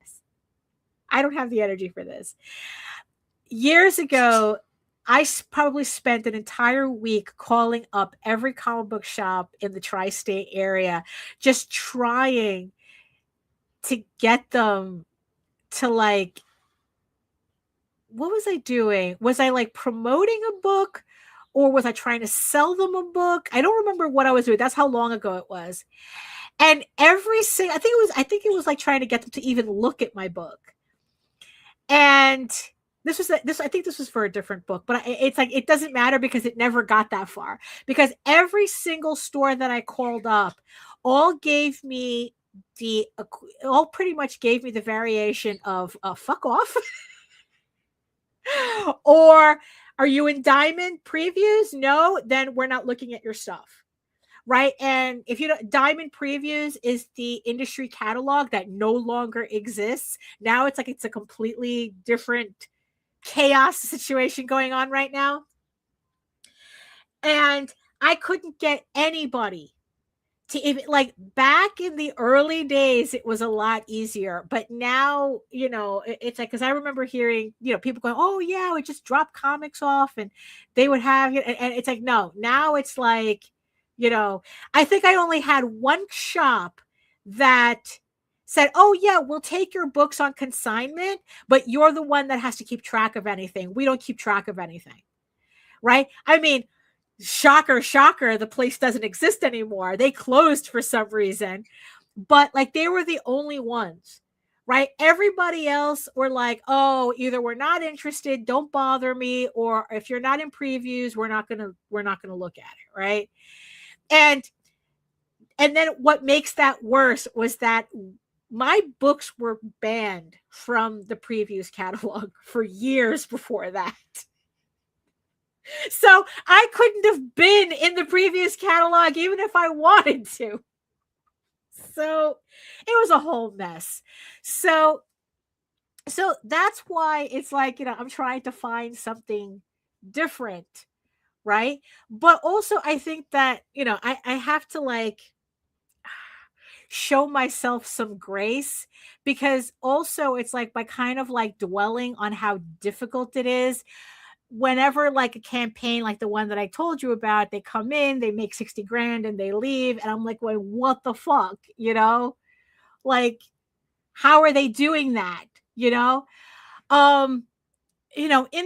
Years ago, I probably spent an entire week calling up every comic book shop in the tri-state area, just trying to get them to like, what was I doing? Was I like promoting a book, or was I trying to sell them a book? I don't remember what I was doing. That's how long ago it was. And every single, I think it was like trying to get them to even look at my book. And I think this was for a different book, but it's like, it doesn't matter because it never got that far, because every single store that I called up all pretty much gave me the variation of fuck off or are you in Diamond previews? No, then we're not looking at your stuff. Right. And if you don't, Diamond Previews is the industry catalog that no longer exists. Now it's like it's a completely different chaos situation going on right now. And I couldn't get anybody to even, like, back in the early days, it was a lot easier. But now, it's like, because I remember hearing, people going, oh, yeah, we just drop comics off and they would have, and it's like, no, now it's like, I think I only had one shop that said, oh yeah, we'll take your books on consignment, but you're the one that has to keep track of anything. We don't keep track of anything. Right? I mean, shocker, shocker, the place doesn't exist anymore. They closed for some reason, but like they were the only ones, right? Everybody else were like, oh, either we're not interested, don't bother me, or if you're not in previews, we're not gonna look at it, right? And then what makes that worse was that my books were banned from the previews catalog for years before that. So I couldn't have been in the previous catalog even if I wanted to. So it was a whole mess. So that's why it's like, I'm trying to find something different, right? But also I think that, I have to like show myself some grace, because also it's like by kind of like dwelling on how difficult it is, whenever like a campaign like the one that I told you about, they come in, they make 60 grand and they leave, and I'm like, wait, what the fuck, like how are they doing that? In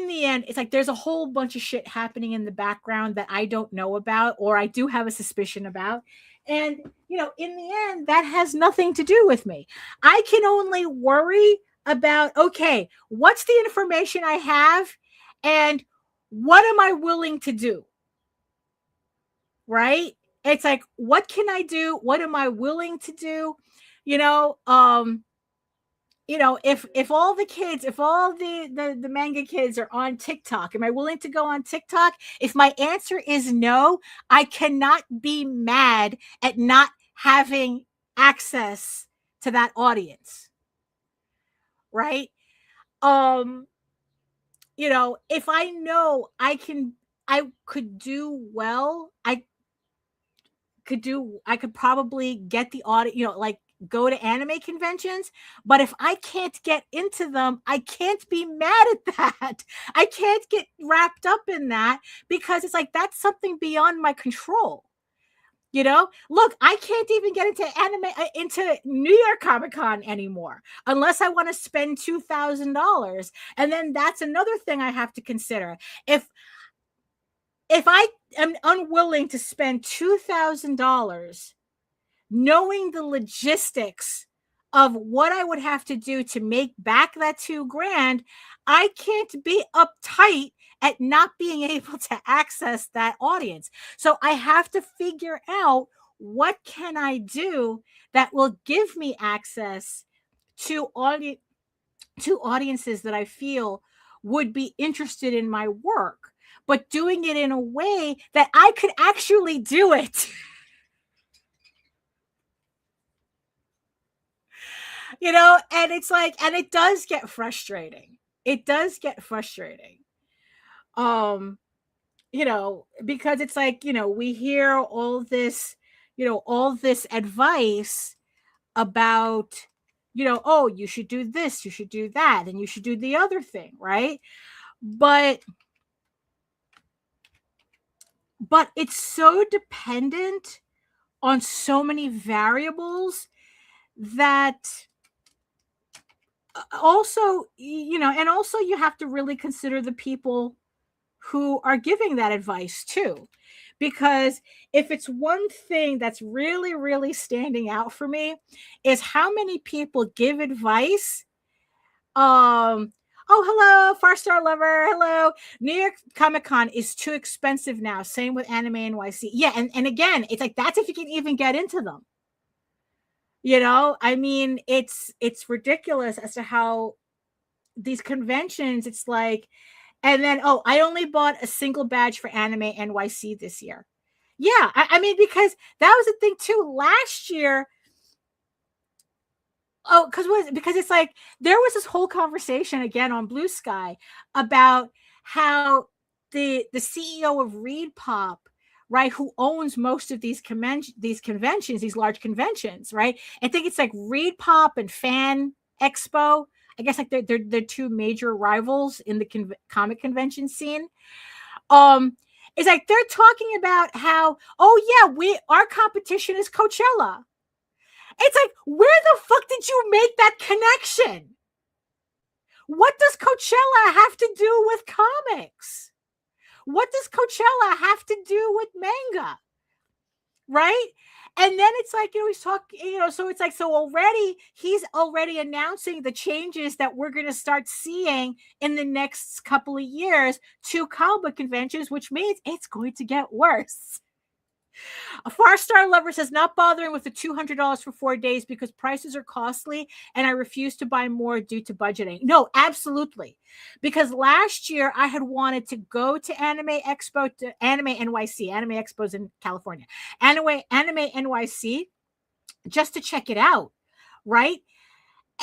the end, it's like there's a whole bunch of shit happening in the background that I don't know about, or I do have a suspicion about. And, in the end, that has nothing to do with me. I can only worry about, okay, what's the information I have and what am I willing to do? Right? It's like, what can I do? What am I willing to do? If all the kids, if all the manga kids are on TikTok, am I willing to go on TikTok? If my answer is no, I cannot be mad at not having access to that audience. Right? If I know I could do well, I could probably get the audience, like go to anime conventions, but if I can't get into them, I can't be mad at that. I can't get wrapped up in that, because it's like that's something beyond my control. Look, I can't even get into New York Comic Con anymore unless I want to spend $2,000. And then that's another thing I have to consider. If I am unwilling to spend $2,000, knowing the logistics of what I would have to do to make back that $2,000, I can't be uptight at not being able to access that audience. So I have to figure out what can I do that will give me access to audiences that I feel would be interested in my work, but doing it in a way that I could actually do it. And it's like, and it does get frustrating. Because it's like, we hear all this advice about, oh, you should do this, you should do that, and you should do the other thing, right? But it's so dependent on so many variables that also, and also you have to really consider the people who are giving that advice too. Because if it's one thing that's really, really standing out for me is how many people give advice. Oh, hello, Far Star Lover. Hello. New York Comic Con is too expensive now. Same with Anime NYC. Yeah. And again, it's like, that's if you can even get into them. I mean, it's ridiculous as to how these conventions, it's like, and then, oh, I only bought a single badge for Anime NYC this year. Yeah, I mean, because that was the thing too. Last year, because it's like there was this whole conversation again on Blue Sky about how the CEO of Reed Pop, right, who owns most of these conventions, these large conventions, right? I think it's like Reed Pop and Fan Expo. I guess like they're two major rivals in the comic convention scene. It's like they're talking about how, oh yeah, our competition is Coachella. It's like, where the fuck did you make that connection? What does Coachella have to do with comics? What does Coachella have to do with manga? Right? And then it's like, he's talking, so it's like, so already he's already announcing the changes that we're going to start seeing in the next couple of years to comic book conventions, which means it's going to get worse. A Far Star Lover says, not bothering with the $200 for 4 days because prices are costly and I refuse to buy more due to budgeting. No, absolutely. Because last year I had wanted to go to Anime Expo, to Anime NYC, Anime Expo's in California, Anime NYC, just to check it out, right?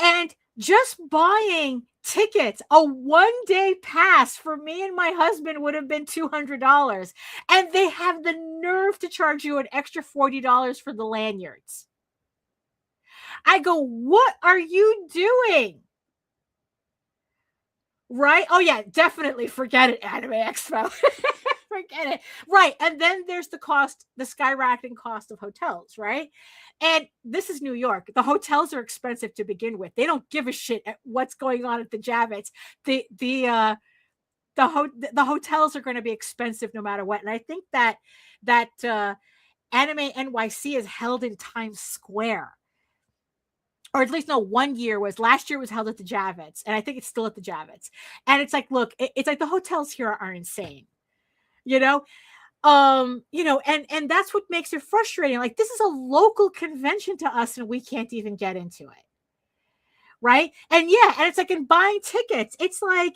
And just buying tickets, a 1-day pass for me and my husband would have been $200. And they have the nerve to charge you an extra $40 for the lanyards. I go, what are you doing? Right? Oh, yeah, definitely forget it, Anime Expo. Forget it. Right. And then there's the skyrocketing cost of hotels, right? And this is New York. The hotels are expensive to begin with. They don't give a shit at what's going on at the Javits. The hotels are going to be expensive no matter what. And I think that Anime NYC is held in Times Square. Or at least no, 1 year was. Last year was held at the Javits. And I think it's still at the Javits. And it's like, look, it's like the hotels here are insane. And that's what makes it frustrating. Like, this is a local convention to us and we can't even get into it. Right. And it's like, in buying tickets, it's like,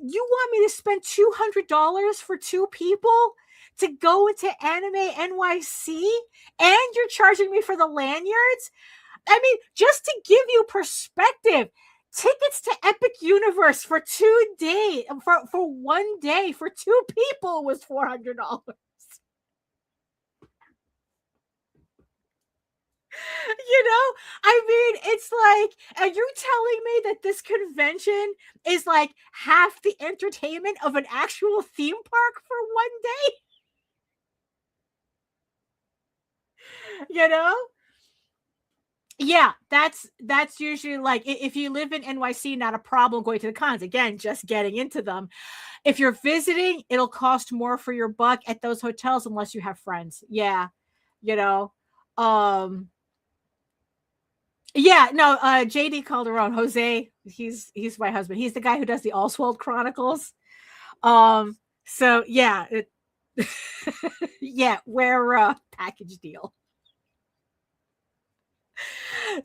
you want me to spend $200 for 2 people to go into Anime NYC and you're charging me for the lanyards? I mean, just to give you perspective, tickets to Epic Universe for 2 days, for 1 day, for 2 people was $400. I mean, it's like, are you telling me that this convention is like half the entertainment of an actual theme park for 1 day? Yeah, that's usually like, if you live in NYC, not a problem going to the cons. Again, just getting into them. If you're visiting, it'll cost more for your buck at those hotels unless you have friends. Yeah. JD Calderon, Jose, he's my husband. He's the guy who does the Oswald Chronicles. So yeah, we're package deal.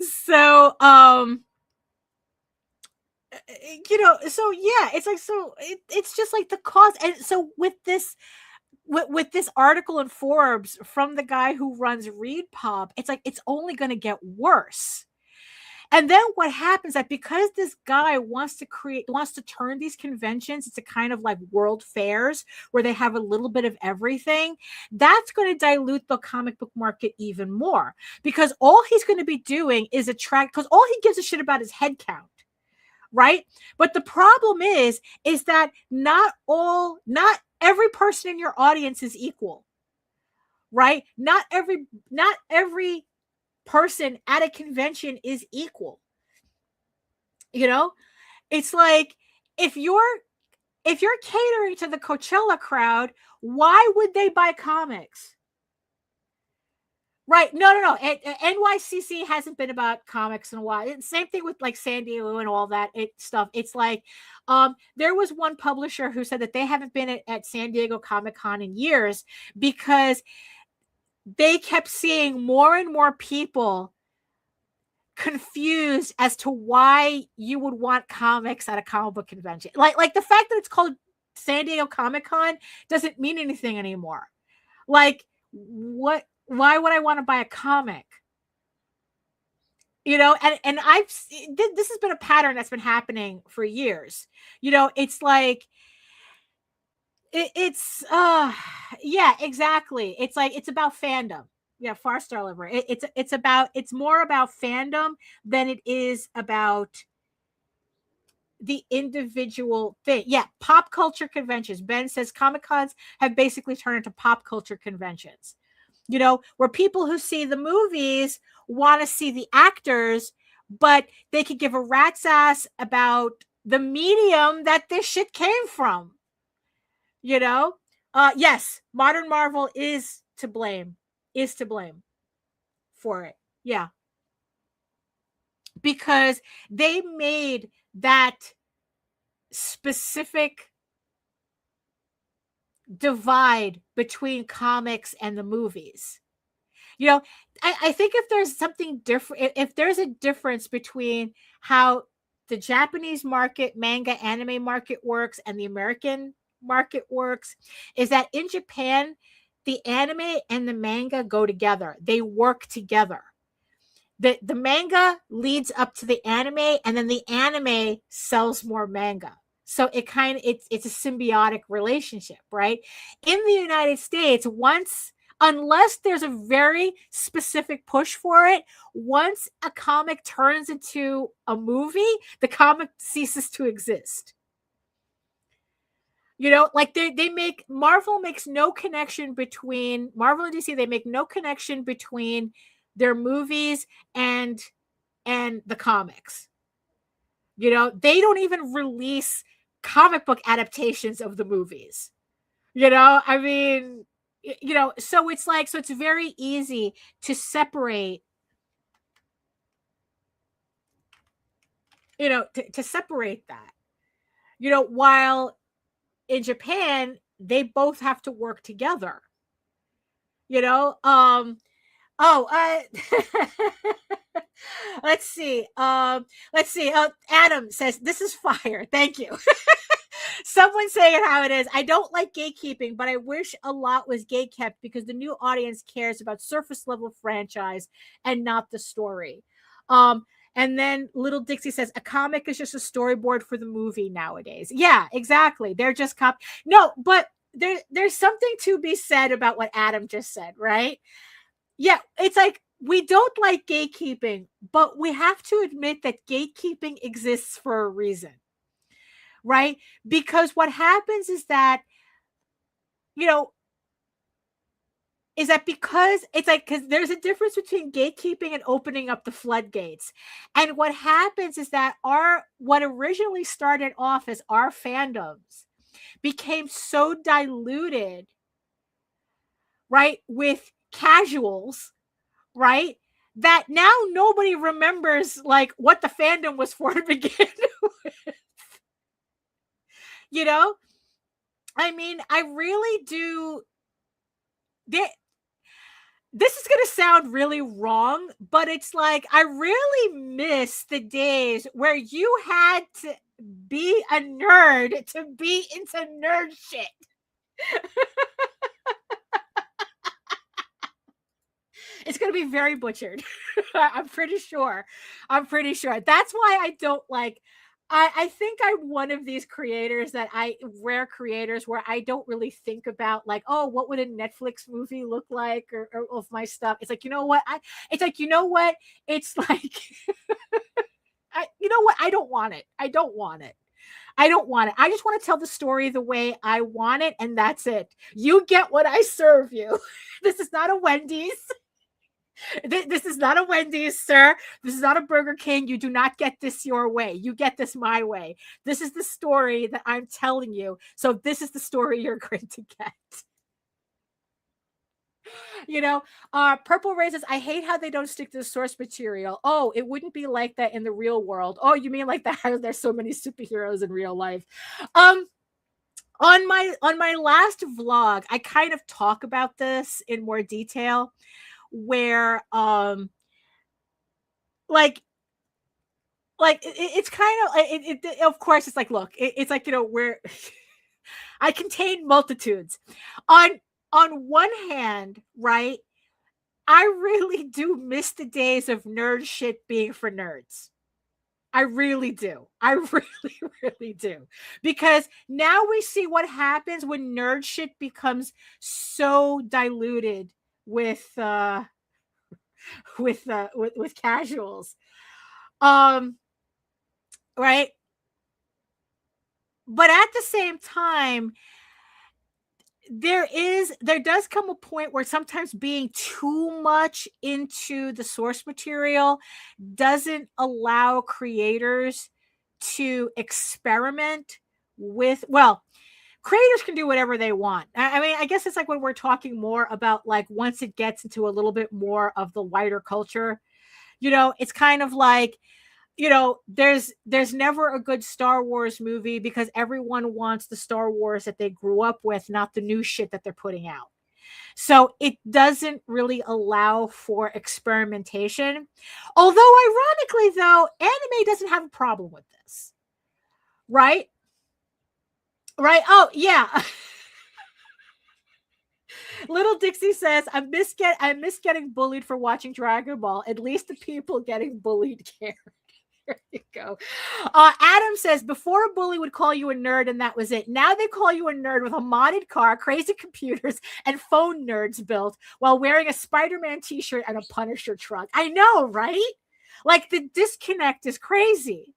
So it's like, so it's just like the cost. And so with this article in Forbes from the guy who runs ReedPop, it's like, it's only going to get worse. And then what happens that because this guy wants to turn these conventions into kind of like world fairs where they have a little bit of everything, that's going to dilute the comic book market even more, because all he's going to be doing is because all he gives a shit about is head count. Right. But the problem is that not every person in your audience is equal. Right. Not every person at a convention is equal. It's like, if you're catering to the Coachella crowd, why would they buy comics? Right. No. NYCC hasn't been about comics in a while. Same thing with like San Diego and all that stuff. It's like, there was one publisher who said that they haven't been at San Diego Comic-Con in years because they kept seeing more and more people confused as to why you would want comics at a comic book convention. Like the fact that it's called San Diego Comic-Con doesn't mean anything anymore. Like, why would I want to buy a comic? And this has been a pattern that's been happening for years. It's like, yeah, exactly. It's like, it's about fandom. Yeah, Far Star Lover. It's more about fandom than it is about the individual thing. Yeah, pop culture conventions. Ben says Comic-Cons have basically turned into pop culture conventions. where people who see the movies want to see the actors, but they could give a rat's ass about the medium that this shit came from. Yes, modern Marvel is to blame for it. Yeah. Because they made that specific divide between comics and the movies. I think if there's something different, if there's a difference between how the Japanese market, manga, anime market works and the American market works, is that in Japan, the anime and the manga go together. They work together. The manga leads up to the anime, and then the anime sells more manga. So it's a symbiotic relationship, right? In the United States, unless there's a very specific push for it, once a comic turns into a movie, the comic ceases to exist. Like Marvel makes no connection between Marvel and DC. They make no connection between their movies and the comics. They don't even release comic book adaptations of the movies. I mean, so it's very easy to separate, to separate that, while in Japan, they both have to work together. Let's see. Adam says, this is fire. Thank you. Someone saying it how it is. I don't like gatekeeping, but I wish a lot was gatekept because the new audience cares about surface level franchise and not the story. And then Little Dixie says, a comic is just a storyboard for the movie nowadays. Yeah, exactly. They're just No, but there's something to be said about what Adam just said, right? Yeah, it's like, we don't like gatekeeping, but we have to admit that gatekeeping exists for a reason, right? Because what happens is that, because there's a difference between gatekeeping and opening up the floodgates. And what happens is that what originally started off as our fandoms became so diluted, right, with casuals, right, that now nobody remembers like what the fandom was for to begin with. I mean, I really do. This is going to sound really wrong, but it's like, I really miss the days where you had to be a nerd to be into nerd shit. It's going to be very butchered. I'm pretty sure. That's why I don't like, I think I'm one of these rare creators where I don't really think about like, oh, what would a Netflix movie look like or of my stuff. It's like, it's like, it's like, I don't want it. I just want to tell the story the way I want it. And that's it. You get what I serve you. This is not a Wendy's. This is not a Wendy's, sir. This is not a Burger King. You do not get this your way. You get this my way. This is the story that I'm telling you. So this is the story you're going to get. Purple Ray says, I hate how they don't stick to the source material. Oh, it wouldn't be like that in the real world. Oh, you mean like that? There's so many superheroes in real life. On my last vlog, I kind of talk about this in more detail, where it's kind of it of course it's like, look, it's like, where I contain multitudes. On one hand, right, I really do miss the days of nerd shit being for nerds. I really do. I really, really do. Because now we see what happens when nerd shit becomes so diluted with casuals. Right? But at the same time, there does come a point where sometimes being too much into the source material doesn't allow creators to experiment with, well, creators can do whatever they want. I mean, I guess it's like when we're talking more about like once it gets into a little bit more of the wider culture, it's kind of like, there's never a good Star Wars movie because everyone wants the Star Wars that they grew up with, not the new shit that they're putting out. So it doesn't really allow for experimentation. Although ironically though, anime doesn't have a problem with this. Right? Right? Oh, yeah. Little Dixie says, I miss getting bullied for watching Dragon Ball. At least the people getting bullied care. There you go. Adam says, before a bully would call you a nerd and that was it. Now they call you a nerd with a modded car, crazy computers, and phone nerds built while wearing a Spider-Man t-shirt and a Punisher truck. I know, right? Like the disconnect is crazy.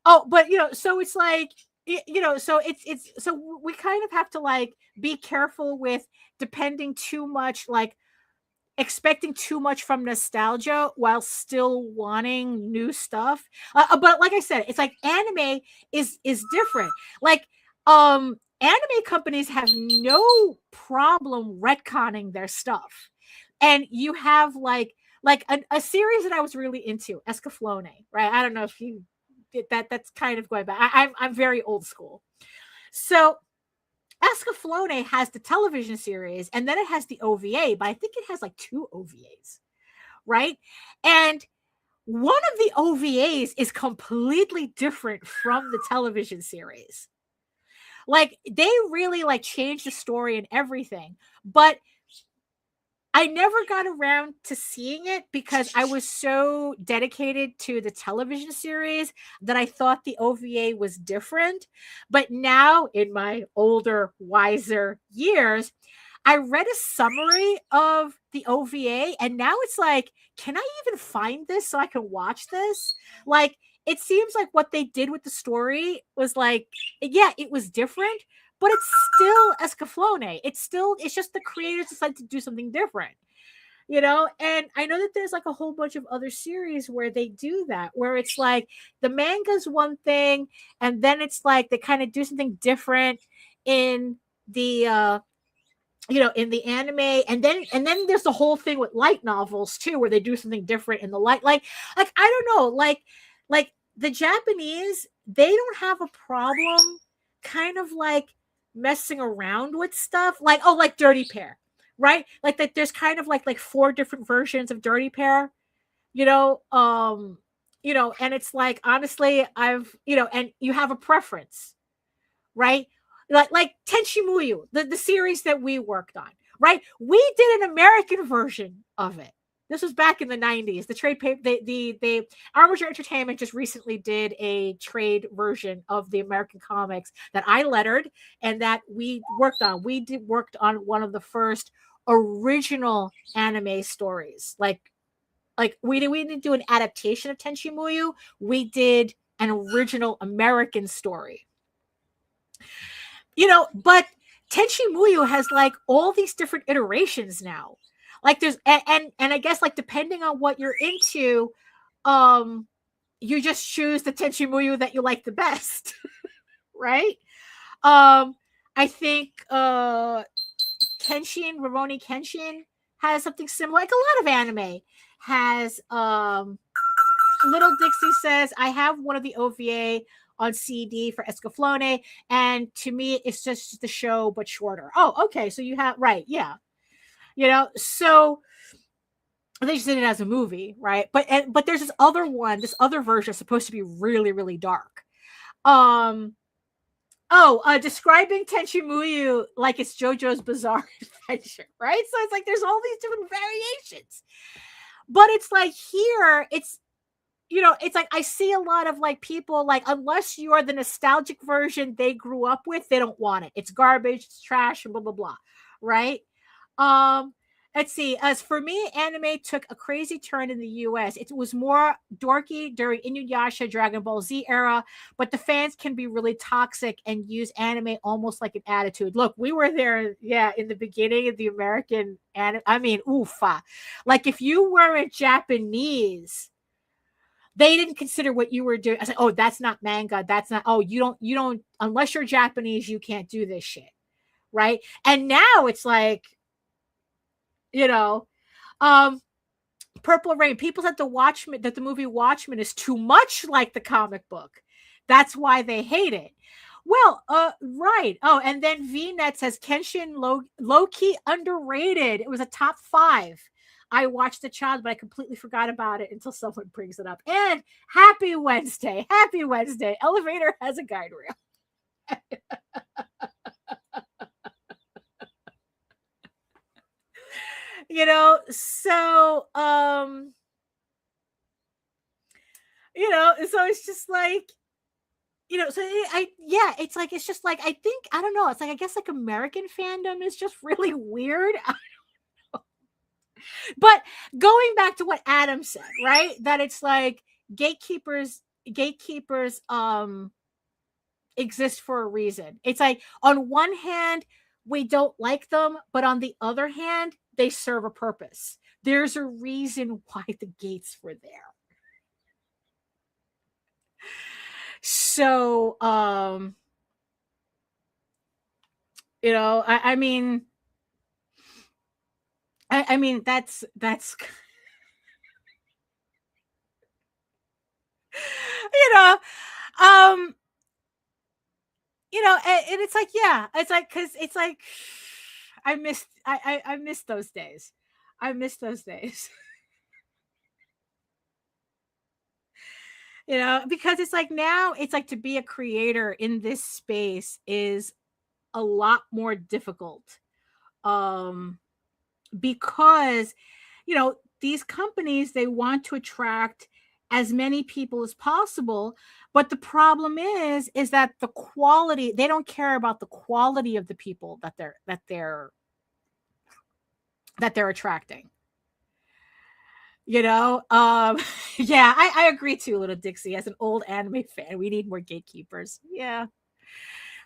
Oh, but so it's like, so so we kind of have to like be careful with depending too much, like expecting too much from nostalgia while still wanting new stuff. But like I said, it's like anime is different. Like anime companies have no problem retconning their stuff. And you have like a series that I was really into, Escaflowne, right? I don't know if you did that. That's kind of going back. I'm very old school. So Escaflowne has the television series and then it has the OVA, but I think it has like 2 OVAs, right? And one of the OVAs is completely different from the television series. Like they really like changed the story and everything, but I never got around to seeing it because I was so dedicated to the television series that I thought the OVA was different. But now, in my older, wiser years, I read a summary of the OVA, and now it's like, can I even find this so I can watch this? Like, it seems like what they did with the story was like, yeah, it was different, but it's still Escaflowne. It's just the creators decided to do something different, and I know that there's like a whole bunch of other series where they do that, where it's like the manga's one thing, and then it's like they kind of do something different in the in the anime, and then there's the whole thing with light novels too, where they do something different in the light, like I don't know, like the Japanese, they don't have a problem kind of like messing around with stuff like, oh, like Dirty Pair, right? Like that there's kind of like 4 different versions of Dirty Pair, and it's like, honestly, I've and you have a preference, right? Like Tenchi Muyo, the series that we worked on, right? We did an American version of it. This was back in the 90s. The trade paper, the Armature Entertainment just recently did a trade version of the American comics that I lettered and that we worked on. We worked on one of the first original anime stories. Like we didn't do an adaptation of Tenchi Muyo. We did an original American story. But Tenchi Muyo has like all these different iterations now. Like there's and I guess like depending on what you're into, you just choose the Tenchi Muyo that you like the best, right? I think Rurouni Kenshin has something similar. Like a lot of anime has. Little Dixie says, I have one of the OVA on CD for Escaflowne, and to me, it's just the show but shorter. Oh, okay, so you have right, yeah. So they just did it as a movie, right? But there's this other version is supposed to be really, really dark. Describing Tenchi Muyo like it's JoJo's Bizarre Adventure, right? So it's like there's all these different variations. But it's like here, it's like I see a lot of like people like, unless you are the nostalgic version they grew up with, they don't want it. It's garbage, it's trash, and blah blah blah, right? let's see. As for me, anime took a crazy turn in the US. It was more dorky during Inuyasha, Dragon Ball Z era, but the fans can be really toxic and use anime almost like an attitude. Look, we were there, yeah, in the beginning of the American anime. I mean, oofa. Like if you weren't Japanese, they didn't consider what you were doing. I said, oh, that's not manga. That's not, oh, you don't, unless you're Japanese, you can't do this shit. Right. And now it's like, you know, Purple Rain. People said that the movie Watchmen is too much like the comic book. That's why they hate it. Well, right. Oh, and then VNet says Kenshin low-key underrated. It was a top 5. I watched the child, but I completely forgot about it until someone brings it up. And happy Wednesday. Happy Wednesday. Elevator has a guide rail. You know, so you know, so it's just like, you know, so it's like, it's just like, I think, I don't know, it's like, I guess like American fandom is just really weird. But going back to what Adam said, right, that it's like gatekeepers exist for a reason. It's like, on one hand, we don't like them, but on the other hand, they serve a purpose. There's a reason why the gates were there. So, you know, I mean, that's, you know, you know, and it's like, yeah, it's like, cause it's like, I missed those days. I miss those days. You know, because it's like, now it's like, to be a creator in this space is a lot more difficult. Because, you know, these companies, they want to attract as many people as possible, but the problem is that the quality, they don't care about the quality of the people that they're attracting. You know, yeah, I agree too, Little Dixie. As an old anime fan, we need more gatekeepers. Yeah,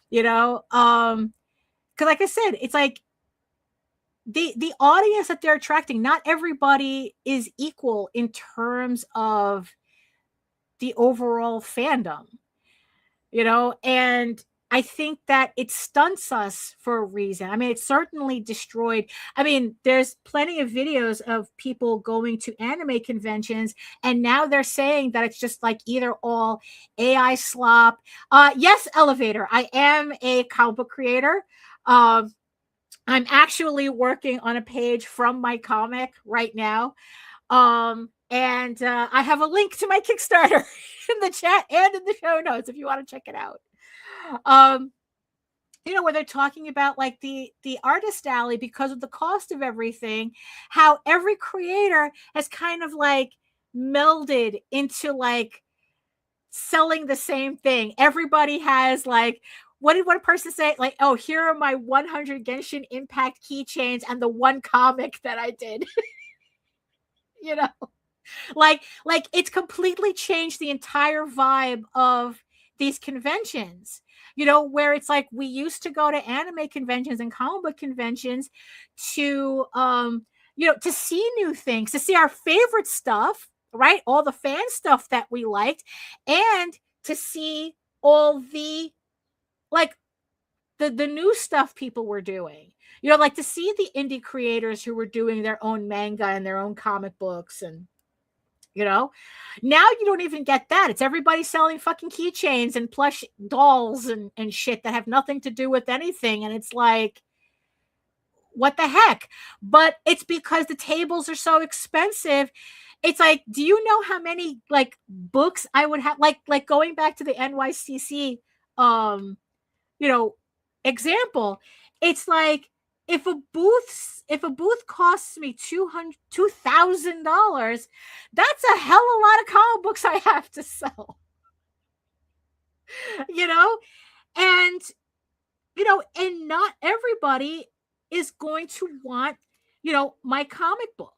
you know, because like I said, it's like the audience that they're attracting. Not everybody is equal in terms of the overall fandom. You know, and I think that it stunts us for a reason. I mean, it certainly destroyed. I mean, there's plenty of videos of people going to anime conventions, and now they're saying that it's just like either all AI slop. Yes, Elevator. I am a comic book creator. I'm actually working on a page from my comic right now. And I have a link to my Kickstarter in the chat and in the show notes if you want to check it out. You know, where they're talking about like the artist alley, because of the cost of everything, how every creator has kind of like melded into like selling the same thing. Everybody has like, what did one person say? Like, oh, here are my 100 Genshin Impact keychains and the one comic that I did. You know, like it's completely changed the entire vibe of these conventions. You know, where it's like, we used to go to anime conventions and comic book conventions to you know, to see new things, to see our favorite stuff, right? All the fan stuff that we liked, and to see all the like the new stuff people were doing. You know, like to see the indie creators who were doing their own manga and their own comic books. And you know, now you don't even get that. It's everybody selling fucking keychains and plush dolls and shit that have nothing to do with anything. And it's like, what the heck? But it's because the tables are so expensive. It's like, do you know how many like books I would have? Like going back to the NYCC, you know, example, it's like, if a booth costs me $2,000, that's a hell of a lot of comic books I have to sell. You know, and you know, and not everybody is going to want, my comic book.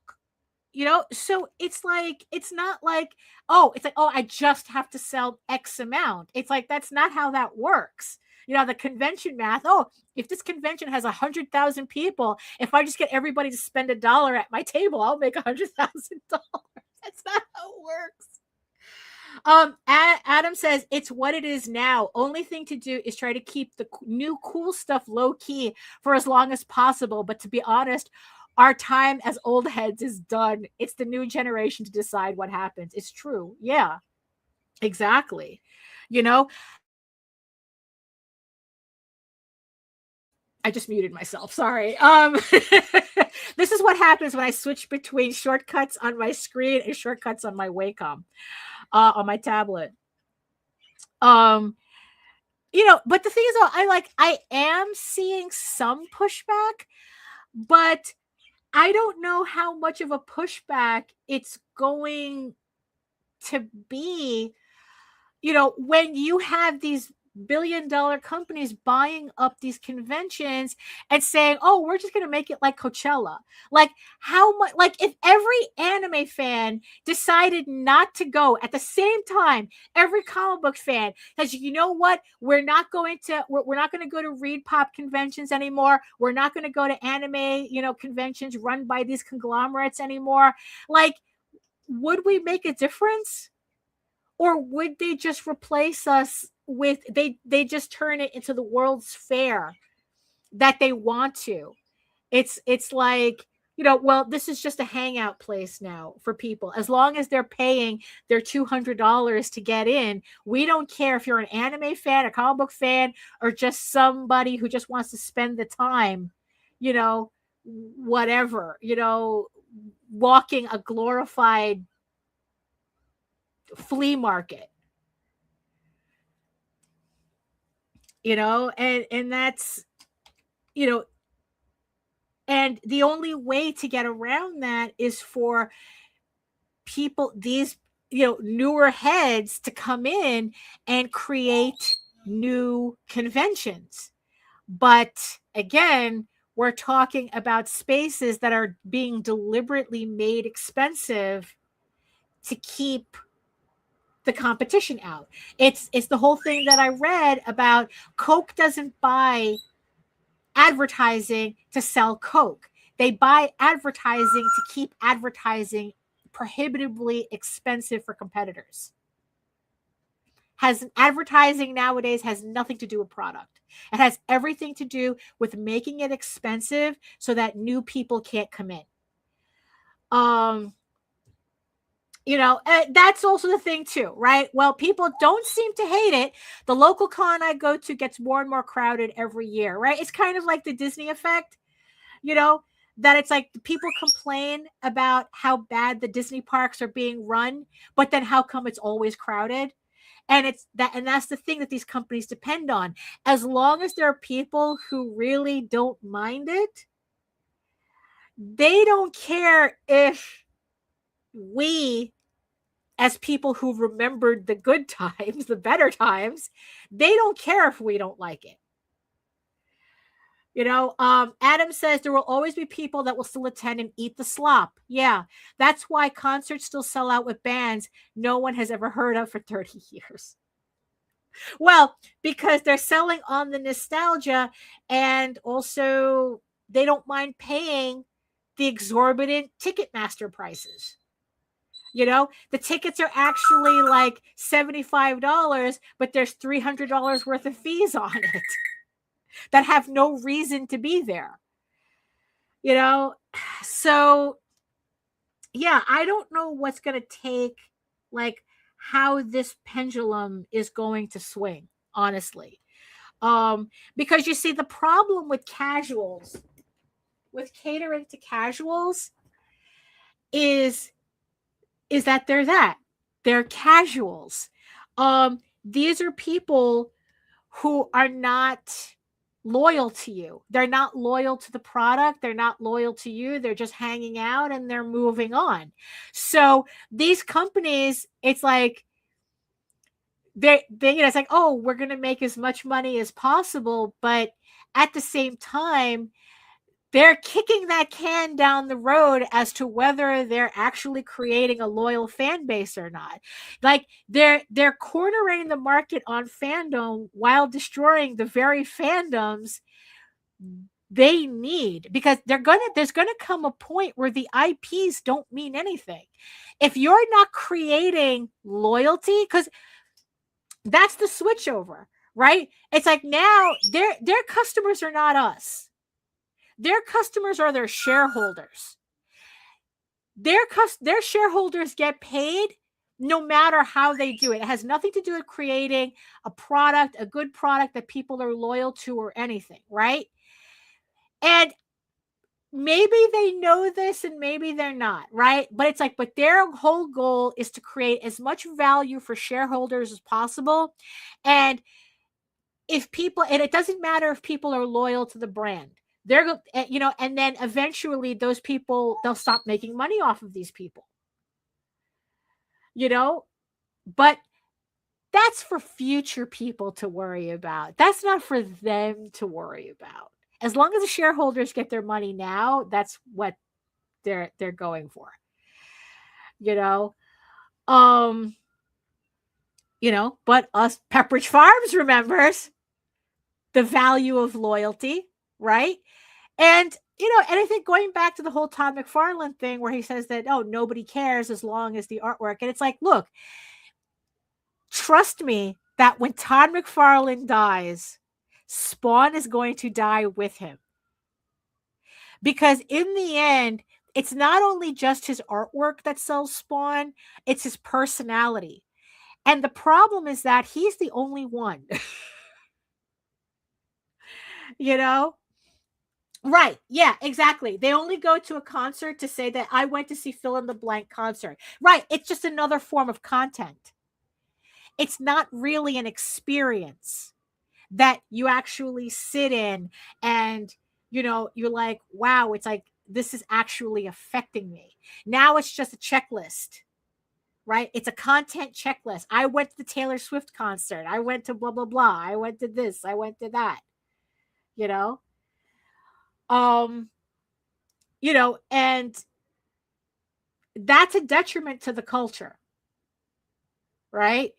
So it's like, it's not like, oh, it's like, oh, I just have to sell X amount. It's like, that's not how that works. The convention math. Oh, if this convention has 100,000 people, if I just get everybody to spend $1 at my table, I'll make $100,000. That's not how it works. Adam says it's what it is now. Only thing to do is try to keep the new cool stuff low key for as long as possible. But to be honest, our time as old heads is done. It's the new generation to decide what happens. It's true. Yeah, exactly. I just muted myself. Sorry. This is what happens when I switch between shortcuts on my screen and shortcuts on my Wacom, on my tablet. But the thing is, though, I am seeing some pushback, but I don't know how much of a pushback it's going to be, when you have these billion-dollar companies buying up these conventions and saying, oh, we're just going to make it like Coachella. Like, how much, like, if every anime fan decided not to go at the same time, every comic book fan, because you know what, we're not going to go to Read Pop conventions anymore. We're not going to go to anime, conventions run by these conglomerates anymore. Like, would we make a difference? Or would they just replace us with, they just turn it into the World's Fair that they want to? It's like, well, this is just a hangout place now for people. As long as they're paying their $200 to get in, we don't care if you're an anime fan, a comic book fan, or just somebody who just wants to spend the time, whatever, walking a glorified flea market, and that's, and the only way to get around that is for people, these, newer heads, to come in and create new conventions. But again, we're talking about spaces that are being deliberately made expensive to keep the competition out. It's the whole thing that I read about. Coke doesn't buy advertising to sell Coke. They buy advertising to keep advertising prohibitively expensive for competitors. Advertising nowadays has nothing to do with product. It has everything to do with making it expensive so that new people can't come in. That's also the thing too, right? Well, people don't seem to hate it. The local con I go to gets more and more crowded every year, right? It's kind of like the Disney effect, that it's like people complain about how bad the Disney parks are being run, but then how come it's always crowded? And that's the thing that these companies depend on. As long as there are people who really don't mind it, they don't care if we, as people who remembered the good times, the better times, they don't care if we don't like it. Adam says there will always be people that will still attend and eat the slop. Yeah, that's why concerts still sell out with bands no one has ever heard of for 30 years. Well, because they're selling on the nostalgia, and also they don't mind paying the exorbitant Ticketmaster prices. The tickets are actually like $75, but there's $300 worth of fees on it that have no reason to be there. So yeah, I don't know what's going to take, like, how this pendulum is going to swing, honestly. Because you see, the problem with casuals, with catering to casuals, is that they're casuals. These are people who are not loyal to you. They're not loyal to the product. They're not loyal to you. They're just hanging out and they're moving on. So these companies, it's like, it's like, oh, we're going to make as much money as possible. But at the same time, they're kicking that can down the road as to whether they're actually creating a loyal fan base or not. Like they're cornering the market on fandom while destroying the very fandoms they need, because there's gonna come a point where the IPs don't mean anything if you're not creating loyalty, because that's the switchover, right? It's like now their customers are not us. Their customers are their shareholders. Their shareholders get paid no matter how they do it. It has nothing to do with creating a product, a good product that people are loyal to or anything, right? And maybe they know this and maybe they're not, right? But it's like, but their whole goal is to create as much value for shareholders as possible. And if people, and it doesn't matter if people are loyal to the brand, they're, you know, and then eventually those people, they'll stop making money off of these people, you know, but that's for future people to worry about. That's not for them to worry about. As long as the shareholders get their money now, that's what they're going for. You know, but us Pepperidge Farms remembers the value of loyalty, right? And and I think going back to the whole Todd McFarlane thing where he says that, oh, nobody cares as long as the artwork. And it's like, look, trust me that when Todd McFarlane dies, Spawn is going to die with him. Because in the end, it's not only just his artwork that sells Spawn, it's his personality. And the problem is that he's the only one. Right. Yeah, exactly. They only go to a concert to say that I went to see fill in the blank concert. Right. It's just another form of content. It's not really an experience that you actually sit in and, you're like, wow, it's like, this is actually affecting me. Now it's just a checklist, right? It's a content checklist. I went to the Taylor Swift concert. I went to blah, blah, blah. I went to this. I went to that, and that's a detriment to the culture, right?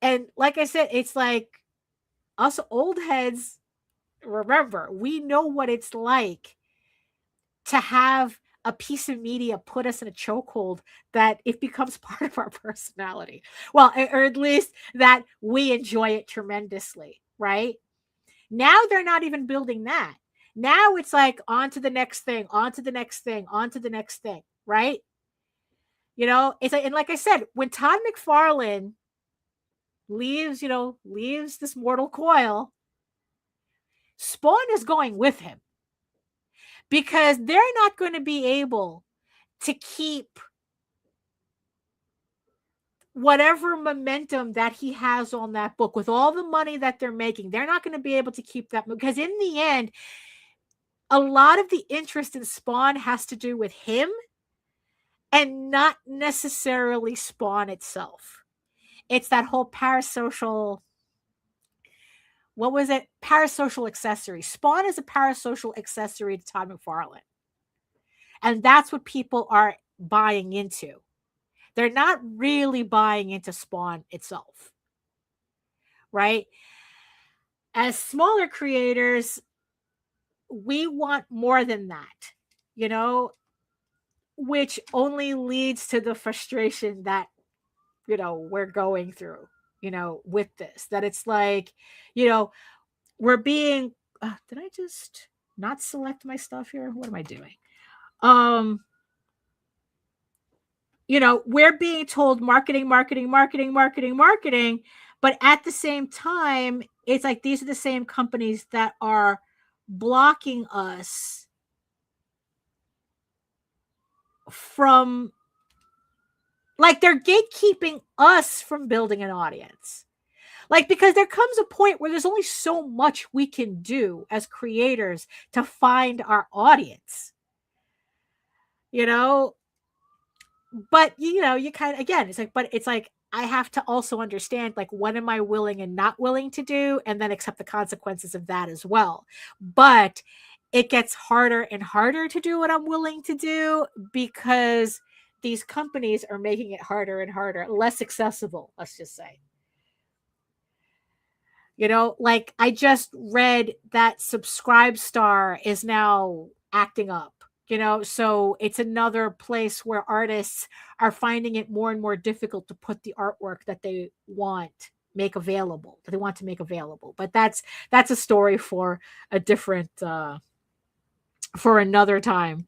And like I said, it's like us old heads, remember, we know what it's like to have a piece of media put us in a chokehold that it becomes part of our personality. Well, or at least that we enjoy it tremendously, right? Now they're not even building that. Now it's like on to the next thing, on to the next thing, on to the next thing, right? It's like, and like I said, when Todd McFarlane leaves this mortal coil, Spawn is going with him because they're not going to be able to keep whatever momentum that he has on that book with all the money that they're making. They're not going to be able to keep that, because in the end, a lot of the interest in Spawn has to do with him and not necessarily Spawn itself. It's that whole parasocial, what was it? Parasocial accessory. Spawn is a parasocial accessory to Todd McFarlane. And that's what people are buying into. They're not really buying into Spawn itself. Right? As smaller creators, we want more than that, which only leads to the frustration that, we're going through, with this, that it's like, we're being, did I just not select my stuff here? What am I doing? We're being told marketing, but at the same time, it's like, these are the same companies that are blocking us from, like, they're gatekeeping us from building an audience. Like, because there comes a point where there's only so much we can do as creators to find our audience, but you kind of, again, it's like, but it's like, I have to also understand, like, what am I willing and not willing to do, and then accept the consequences of that as well. But it gets harder and harder to do what I'm willing to do because these companies are making it harder and harder, less accessible, let's just say. You know, like I just read that Subscribestar is now acting up, you know, so it's another place where artists are finding it more and more difficult to put the artwork that they want make available, that they want to make available. But that's a story for a different for another time.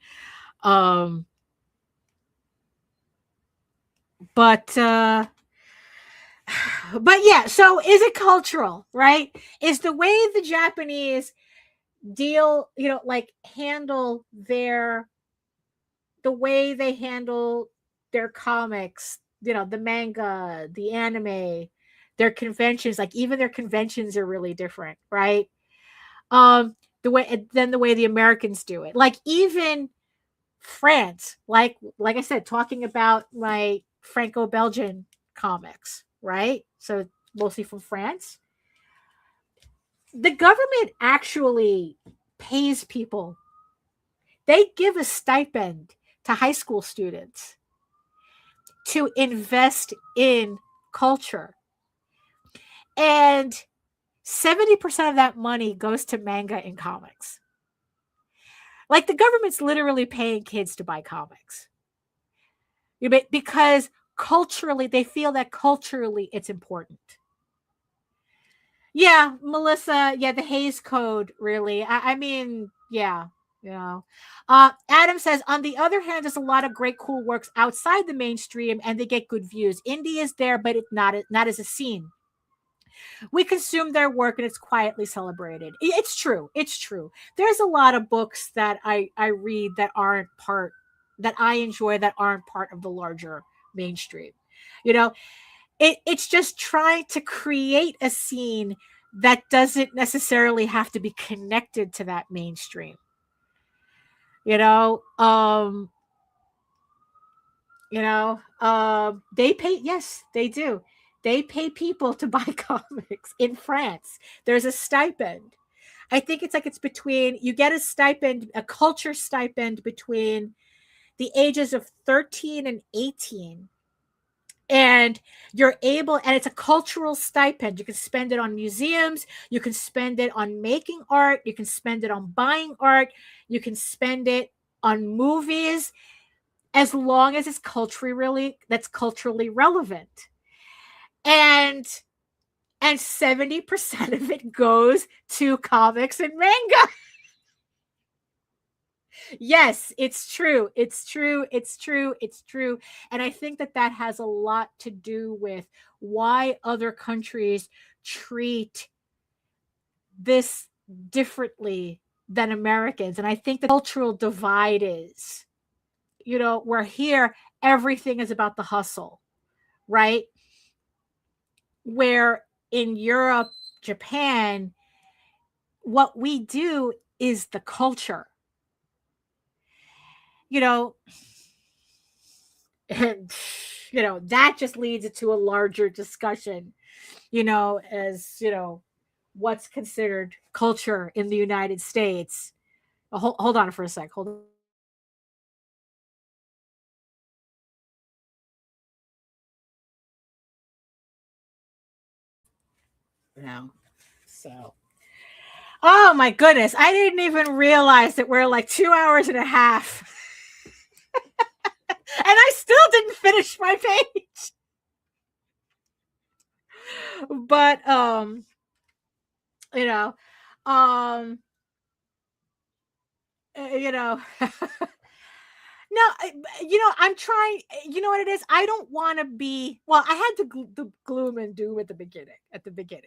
But yeah, so is it cultural, right? Is the way the Japanese deal, you know, like handle the way they handle their comics, you know, the manga, the anime, their conventions, like even their conventions are really different, right? The way the Americans do it. Like even France, like I said, talking about my Franco-Belgian comics, right? So mostly from France. The government actually pays people. They give a stipend to high school students to invest in culture. And 70% of that money goes to manga and comics. Like the government's literally paying kids to buy comics. Because culturally, they feel that culturally it's important. Yeah, Melissa. Yeah, the Hays Code, really. I mean, yeah, you know. Adam says, on the other hand, there's a lot of great, cool works outside the mainstream, and they get good views. Indie is there, but it's not as a scene. We consume their work, and it's quietly celebrated. It's true. It's true. There's a lot of books that I read that I enjoy that aren't part of the larger mainstream. You know, it's just trying to create a scene that doesn't necessarily have to be connected to that mainstream. You know, they pay, yes, they do. They pay people to buy comics in France. There's a stipend. I think it's between, you get a stipend, a culture stipend between the ages of 13 and 18. And you're able, and it's a cultural stipend. You can spend it on museums. You can spend it on making art. You can spend it on buying art. You can spend it on movies, as long as it's culturally relevant. And 70% of it goes to comics and manga. Yes, it's true. It's true. It's true. It's true. And I think that has a lot to do with why other countries treat this differently than Americans. And I think the cultural divide is, you know, where here, everything is about the hustle, right? Where in Europe, Japan, what we do is the culture. You know, and you know, that just leads it to a larger discussion, you know, as you know, what's considered culture in the United States. Hold on for a sec. Hold on. Now, so, oh my goodness, I didn't even realize that we're like 2 hours and a half. And I still didn't finish my page. But you know, you know, no, you know, I'm trying, you know what it is? I don't want to be, well, I had the gloom and doom at the beginning,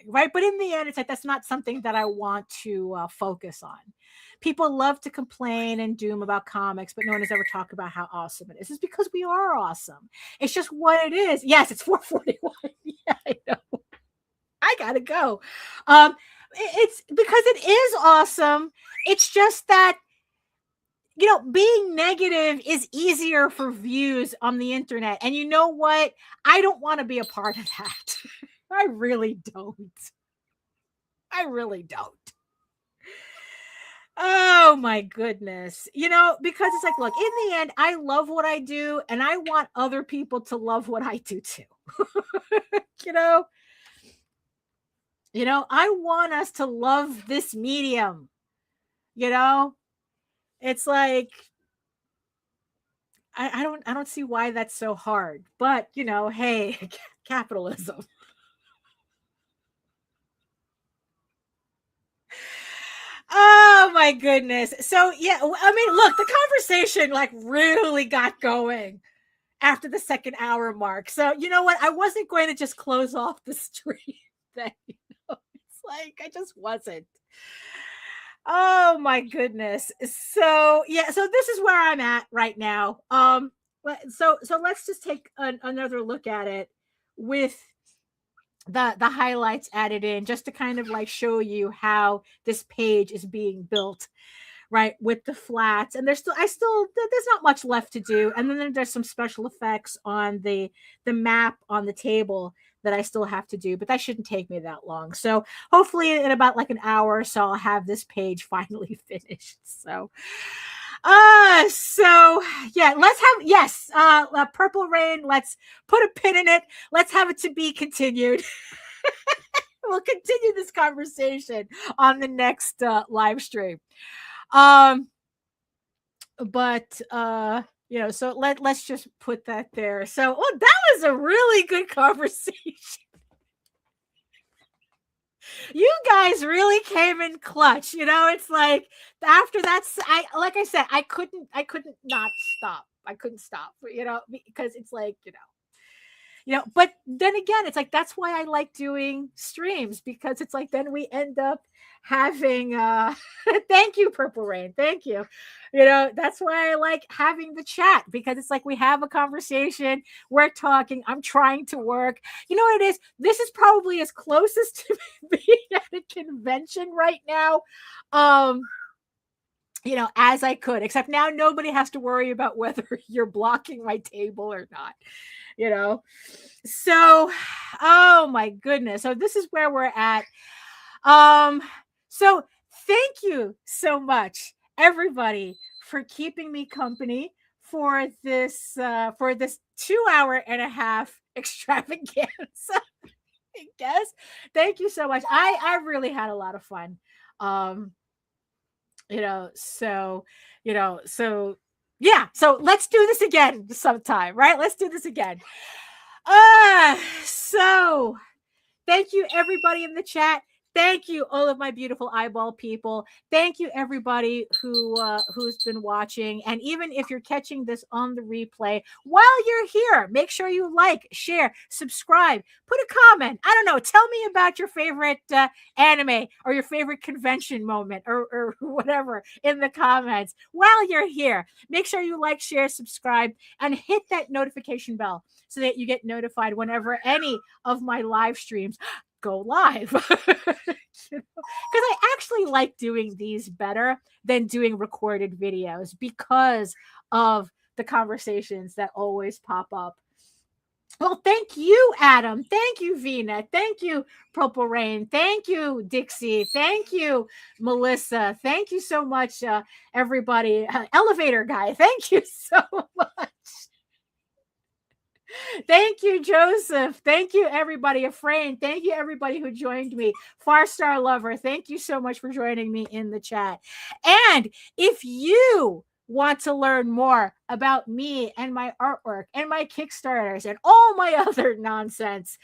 right? But in the end, it's like, that's not something that I want to focus on. People love to complain and doom about comics, but no one has ever talked about how awesome it is. It's because we are awesome. It's just what it is. Yes, it's 4:41. Yeah, I know. I gotta go. It's because it is awesome. It's just that, being negative is easier for views on the internet. And you know what? I don't want to be a part of that. I really don't. I really don't. Oh my goodness. Because it's like, look, in the end, I love what I do and I want other people to love what I do too. I want us to love this medium. It's like I don't see why that's so hard. But, hey, capitalism. Oh my goodness. So yeah, I mean, look, the conversation like really got going after the second hour mark. So you know what? I wasn't going to just close off the stream thing. It's like I just wasn't. Oh my goodness. So yeah, so this is where I'm at right now. So let's just take another look at it with the highlights added in, just to kind of like show you how this page is being built, right, with the flats. And there's not much left to do. And then there's some special effects on the map on the table that I still have to do, but that shouldn't take me that long. So hopefully in about like an hour or so, I'll have this page finally finished. So yeah, let's have, Purple Rain, let's put a pin in it. Let's have it to be continued. We'll continue this conversation on the next live stream. So let's just put that there. So, that was a really good conversation. You guys really came in clutch. It's like after that, like I said, I couldn't not stop. I couldn't stop, because it's like, but then again, it's like, that's why I like doing streams, because it's like, then we end up having, thank you, Purple Rain. Thank you. That's why I like having the chat, because it's like, we have a conversation, we're talking, I'm trying to work. You know what it is? This is probably as closest to being at a convention right now. As I could, except now nobody has to worry about whether you're blocking my table or not, So, oh my goodness. So this is where we're at. So thank you so much, everybody, for keeping me company for this 2.5-hour extravaganza. I guess. Thank you so much. I really had a lot of fun. So yeah, so let's do this again sometime, right? Let's do this again. So thank you, everybody in the chat. Thank you, all of my beautiful eyeball people. Thank you, everybody who's been watching. And even if you're catching this on the replay, while you're here, make sure you like, share, subscribe, put a comment. I don't know. Tell me about your favorite anime or your favorite convention moment or whatever in the comments. While you're here, make sure you like, share, subscribe, and hit that notification bell so that you get notified whenever any of my live streams go live. Because I actually like doing these better than doing recorded videos because of the conversations that always pop up. Well, thank you, Adam. Thank you, Vina. Thank you, Purple Rain. Thank you, Dixie. Thank you, Melissa. Thank you so much, everybody. Elevator guy, thank you so much. Thank you, Joseph. Thank you, everybody. Efrain. Thank you, everybody who joined me. Farstar Lover, thank you so much for joining me in the chat. And if you want to learn more about me and my artwork and my Kickstarters and all my other nonsense,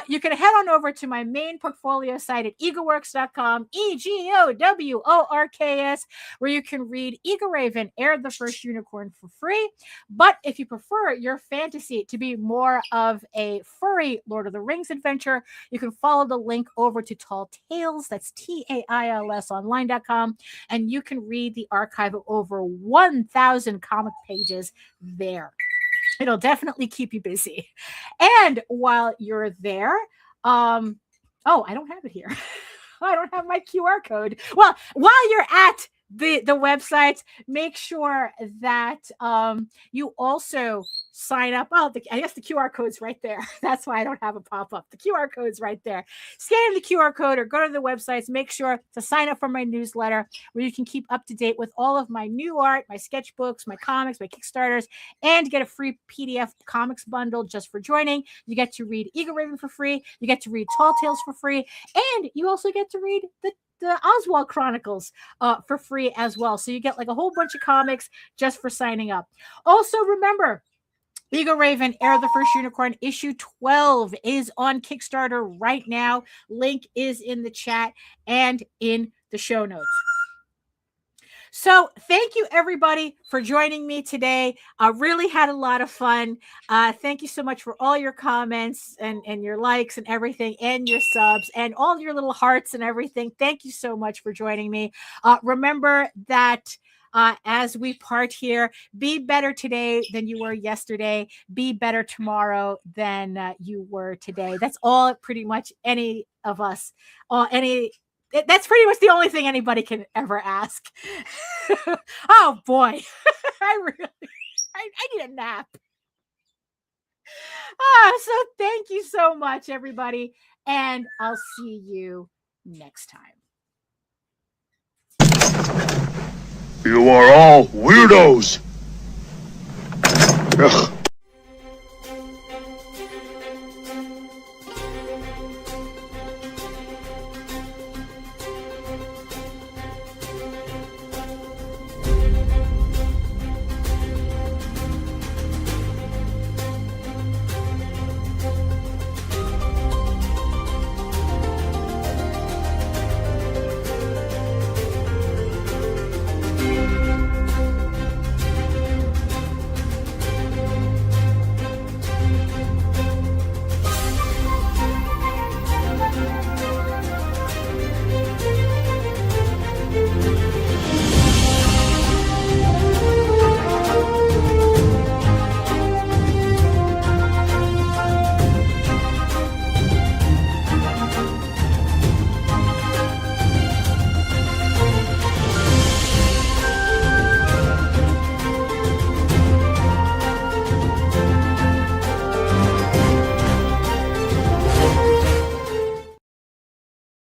you can head on over to my main portfolio site at egoworks.com, EGOWORKS, where you can read Ego Raven, Air the First Unicorn for free. But if you prefer your fantasy to be more of a furry Lord of the Rings adventure, you can follow the link over to Tall Tales, that's TAILS online.com, and you can read the archive of over 1,000 comic pages there. It'll definitely keep you busy. And while you're there, I don't have it here. I don't have my QR code. Well, while you're at the websites. Make sure that you also sign up. Oh, I guess the QR code's right there. That's why I don't have a pop-up. The QR code's right there. Scan the QR code or go to the websites. Make sure to sign up for my newsletter where you can keep up to date with all of my new art, my sketchbooks, my comics, my Kickstarters, and get a free PDF comics bundle just for joining. You get to read Eagle Raven for free. You get to read Tall Tales for free. And you also get to read the Oswald Chronicles for free as well. So you get like a whole bunch of comics just for signing up. Also, remember, Eagle Raven, Heir of the First Unicorn, issue 12 is on Kickstarter right now. Link is in the chat and in the show notes. So thank you, everybody, for joining me today. I really had a lot of fun. Thank you so much for all your comments and your likes and everything, and your subs and all your little hearts and everything. Thank you so much for joining me. Remember that as we part here, be better today than you were yesterday. Be better tomorrow than you were today. That's all pretty much any of us, that's pretty much the only thing anybody can ever ask. Oh boy, I need a nap. So thank you so much, everybody, and I'll see you next time. You are all weirdos. Ugh.